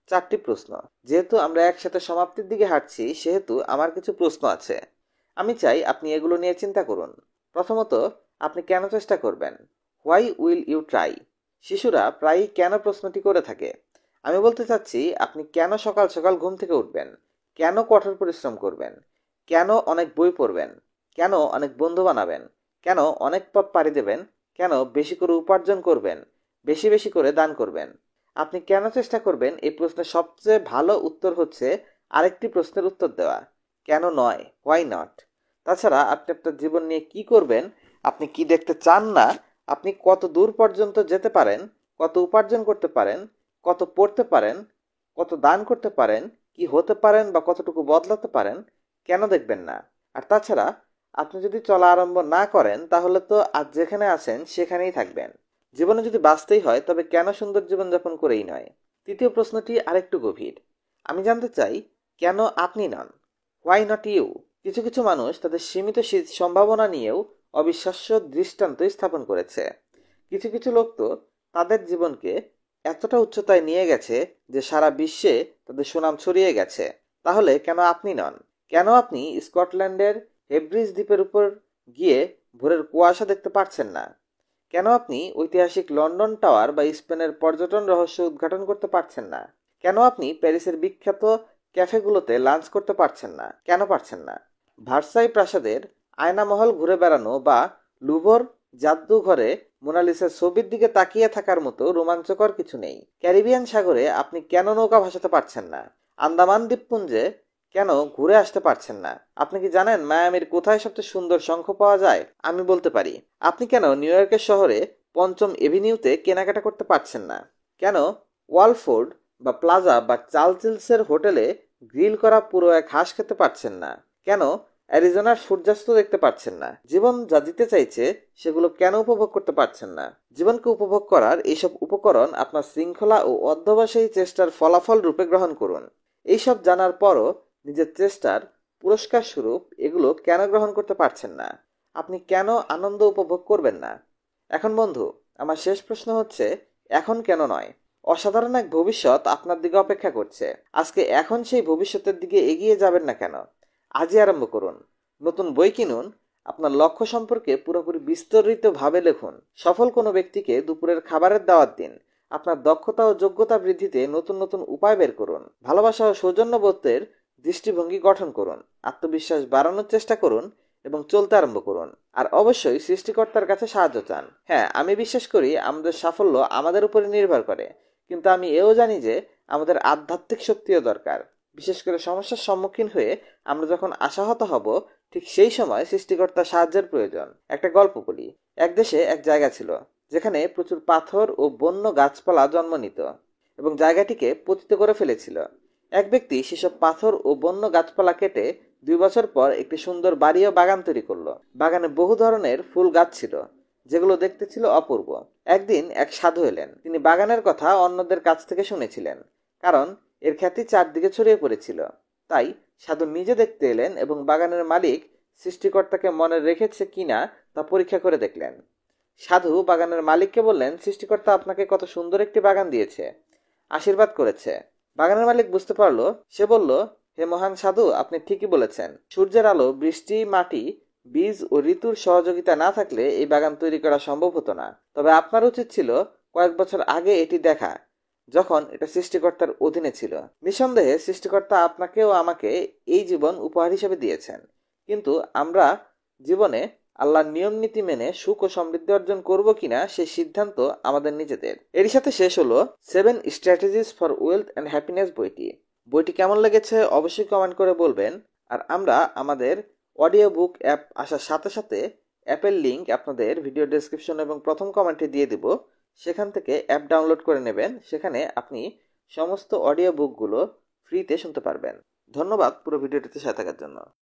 4টি প্রশ্ন। যেহেতু আমরা একসাথে সমাপ্তির দিকে হাঁটছি সেহেতু আমার কিছু প্রশ্ন আছে। আমি চাই আপনি এগুলো নিয়ে চিন্তা করুন। প্রথমত, আপনি কেন চেষ্টা করবেন? Why will you try? শিশুরা প্রায়ই কেন প্রশ্নটি করে থাকে। আমি বলতে চাচ্ছি, আপনি কেন সকাল সকাল ঘুম থেকে উঠবেন? কেন কঠোর পরিশ্রম করবেন? কেন অনেক বই পড়বেন? কেন অনেক বন্ধু বানাবেন? কেন অনেক পথ পাড়ি দেবেন? কেন বেশি করে উপার্জন করবেন? বেশি বেশি করে দান করবেন? আপনি কেন চেষ্টা করবেন? এই প্রশ্নের সবচেয়ে ভালো উত্তর হচ্ছে আরেকটি প্রশ্নের উত্তর দেওয়া, কেন নয়, হোয়াই নট। তাছাড়া আপনি আপনার জীবন নিয়ে কি করবেন, আপনি কি দেখতে চান না, আপনি কত দূর পর্যন্ত যেতে পারেন, কত উপার্জন করতে পারেন, কত পড়তে পারেন, কত দান করতে পারেন, কি হতে পারেন বা কতটুকু বদলাতে পারেন, কেন দেখবেন না? আর তাছাড়া আপনি যদি চলা আরম্ভ না করেন তাহলে তো আজ যেখানে আছেন সেখানেই থাকবেন। জীবনে যদি বাঁচতেই হয় তবে কেন সুন্দর জীবনযাপন করেই নয়? তৃতীয় প্রশ্নটি আরেকটু গভীর। আমি জানতে চাই, কেন আপনি নন? Why not you? কিছু কিছু মানুষ তাদের সীমিত সম্ভাবনা নিয়েও অবিশ্বাস্য দৃষ্টান্ত স্থাপন করেছে। কিছু কিছু লোক তো তাদের জীবনকে এতটা উচ্চতায় নিয়ে গেছে যে সারা বিশ্বে তাদের সুনাম ছড়িয়ে গেছে। তাহলে কেন আপনি নন? কেন আপনি স্কটল্যান্ডের হেব্রিজ দ্বীপের উপর গিয়ে ভোরের কুয়াশা দেখতে পারছেন না? কেন আপনি ঐতিহাসিক লন্ডন টাওয়ার বা স্পেনের পর্যটন রহস্য উদ্ঘাটন করতে পারছেন না? কেন আপনি প্যারিসের বিখ্যাত ক্যাফেগুলোতে লাঞ্চ করতে পারছেন না? কেন পারছেন না? ভার্সাই প্রাসাদের আয়নামহল ঘুরে বেড়ানো বা লুভর জাদুঘরে মোনালিসার ছবির দিকে তাকিয়ে থাকার মতো রোমাঞ্চকর কিছু নেই। ক্যারিবিয়ান সাগরে আপনি কেন নৌকা ভাসাতে পারছেন না? আন্দামান দ্বীপপুঞ্জে কেন ঘুরে আসতে পারছেন না? আপনি কি জানেন মায়ামির কোথায় সবচেয়ে সুন্দর শঙ্খ পাওয়া যায়? আমি বলতে পারি। আপনি কেন নিউ ইয়র্কের শহরে 5ম এভিনিউতে কেনাকাটা করতে পারছেন না? কেন ওয়ালফোর্ড বা প্লাজা বা চার্লসের হোটেলে গ্রিল করা পুরো এক হাঁস খেতে পারছেন না? কেন অ্যারিজোনার সূর্যাস্ত দেখতে পারছেন না? জীবন যা দিতে চাইছে সেগুলো কেন উপভোগ করতে পারছেন না? জীবনকে উপভোগ করার এইসব উপকরণ আপনার শৃঙ্খলা ও অধ্যবসায়ী চেষ্টার ফলাফল রূপে গ্রহণ করুন। এইসব জানার পরও নিজের চেষ্টার পুরস্কার স্বরূপ এগুলো কেন গ্রহণ করতে পারছেন না? আপনি কেন আনন্দ উপভোগ করবেন না? এখন বন্ধু, আমার শেষ প্রশ্ন হচ্ছে, এখন কেন নয়? অসাধারণ এক ভবিষ্যৎ আপনার দিকে অপেক্ষা করছে। আজকে এখন সেই ভবিষ্যতের দিকে এগিয়ে যাবেন না কেন? আজই আরম্ভ করুন। নতুন বই কিনুন, আপনার লক্ষ্য সম্পর্কে পুরোপুরি বিস্তারিতভাবে লিখুন। সফল কোনো ব্যক্তিকে দুপুরের খাবারের দাওয়াত দিন। আপনার দক্ষতা ও যোগ্যতা বৃদ্ধিতে নতুন নতুন উপায় বের করুন। ভালোবাসা ও সৌজন্যবোধের দৃষ্টিভঙ্গি গঠন করুন। আত্মবিশ্বাস বাড়ানোর চেষ্টা করুন এবং চলতে আরম্ভ করুন। আর অবশ্যই সৃষ্টিকর্তার কাছে সাহায্য চান। হ্যাঁ, আমি বিশ্বাস করি আমাদের সাফল্য আমাদের উপরে নির্ভর করে, কিন্তু আমি এও জানি যে আমাদের আধ্যাত্মিক শক্তিও দরকার। বিশেষ করে সমস্যার সম্মুখীন হয়ে আমরা যখন আশাহত হব, ঠিক সেই সময় সৃষ্টিকর্তার সাহায্যের প্রয়োজন। একটা গল্প বলি। এক দেশে এক জায়গা ছিল যেখানে প্রচুর পাথর ও বন্য গাছপালা জন্ম নিত এবং জায়গাটিকে পতিত করে ফেলেছিল। এক ব্যক্তি সেসব পাথর ও বন্য গাছপালা কেটে 2 বছর পর একটি সুন্দর বাড়ি ও বাগান তৈরি করলো। বাগানে বহু ধরনের ফুল গাছ ছিল যেগুলো দেখতে ছিল অপূর্ব। একদিন এক সাধু এলেন। তিনি বাগানের কথা অন্যদের কাছ থেকে শুনেছিলেন, কারণ এর খ্যাতি চারদিকে ছড়িয়ে পড়েছিল। তাই সাধু নিজে দেখতে এলেন এবং বাগানের মালিক সৃষ্টিকর্তাকে মনে রেখেছে কিনা তা পরীক্ষা করে দেখলেন। সাধু বাগানের মালিককে বললেন, সৃষ্টিকর্তা আপনাকে কত সুন্দর একটি বাগান দিয়েছে, আশীর্বাদ করেছে। বাগানের মালিক বুঝতে পারলো। সে বলল, হে মহান সাধু, আপনি ঠিকই বলেছেন। সূর্যের আলো, বৃষ্টি, মাটি, বীজ ও ঋতুর সহযোগিতা না থাকলে এই বাগান তৈরি করা সম্ভব হতো না। তবে আপনার উচিত ছিল কয়েক বছর আগে এটি দেখা, যখন এটা সৃষ্টিকর্তার অধীনে ছিল। নিঃসন্দেহে সৃষ্টিকর্তা আপনাকে ও আমাকে এই জীবন উপহার হিসেবে দিয়েছেন, কিন্তু আমরা জীবনে আল্লাহর নিয়ম নীতি মেনে সুখ ও সমৃদ্ধি অর্জন করব কিনা সেই সিদ্ধান্ত আমাদের নিজেদের। এরই সাথে শেষ হলো 7 strategies for wealth and happiness বইটি কেমন লেগেছে অবশ্যই কমেন্ট করে বলবেন। আর আমরা আমাদের অডিও বুক অ্যাপ আসার সাথে সাথে অ্যাপের লিঙ্ক আপনাদের ভিডিও ডেসক্রিপশন এবং প্রথম কমেন্টে দিয়ে দিব। সেখান থেকে অ্যাপ ডাউনলোড করে নেবেন। সেখানে আপনি সমস্ত অডিও বুকগুলো ফ্রিতে শুনতে পারবেন। ধন্যবাদ পুরো ভিডিওটিতে সাথে থাকার জন্য।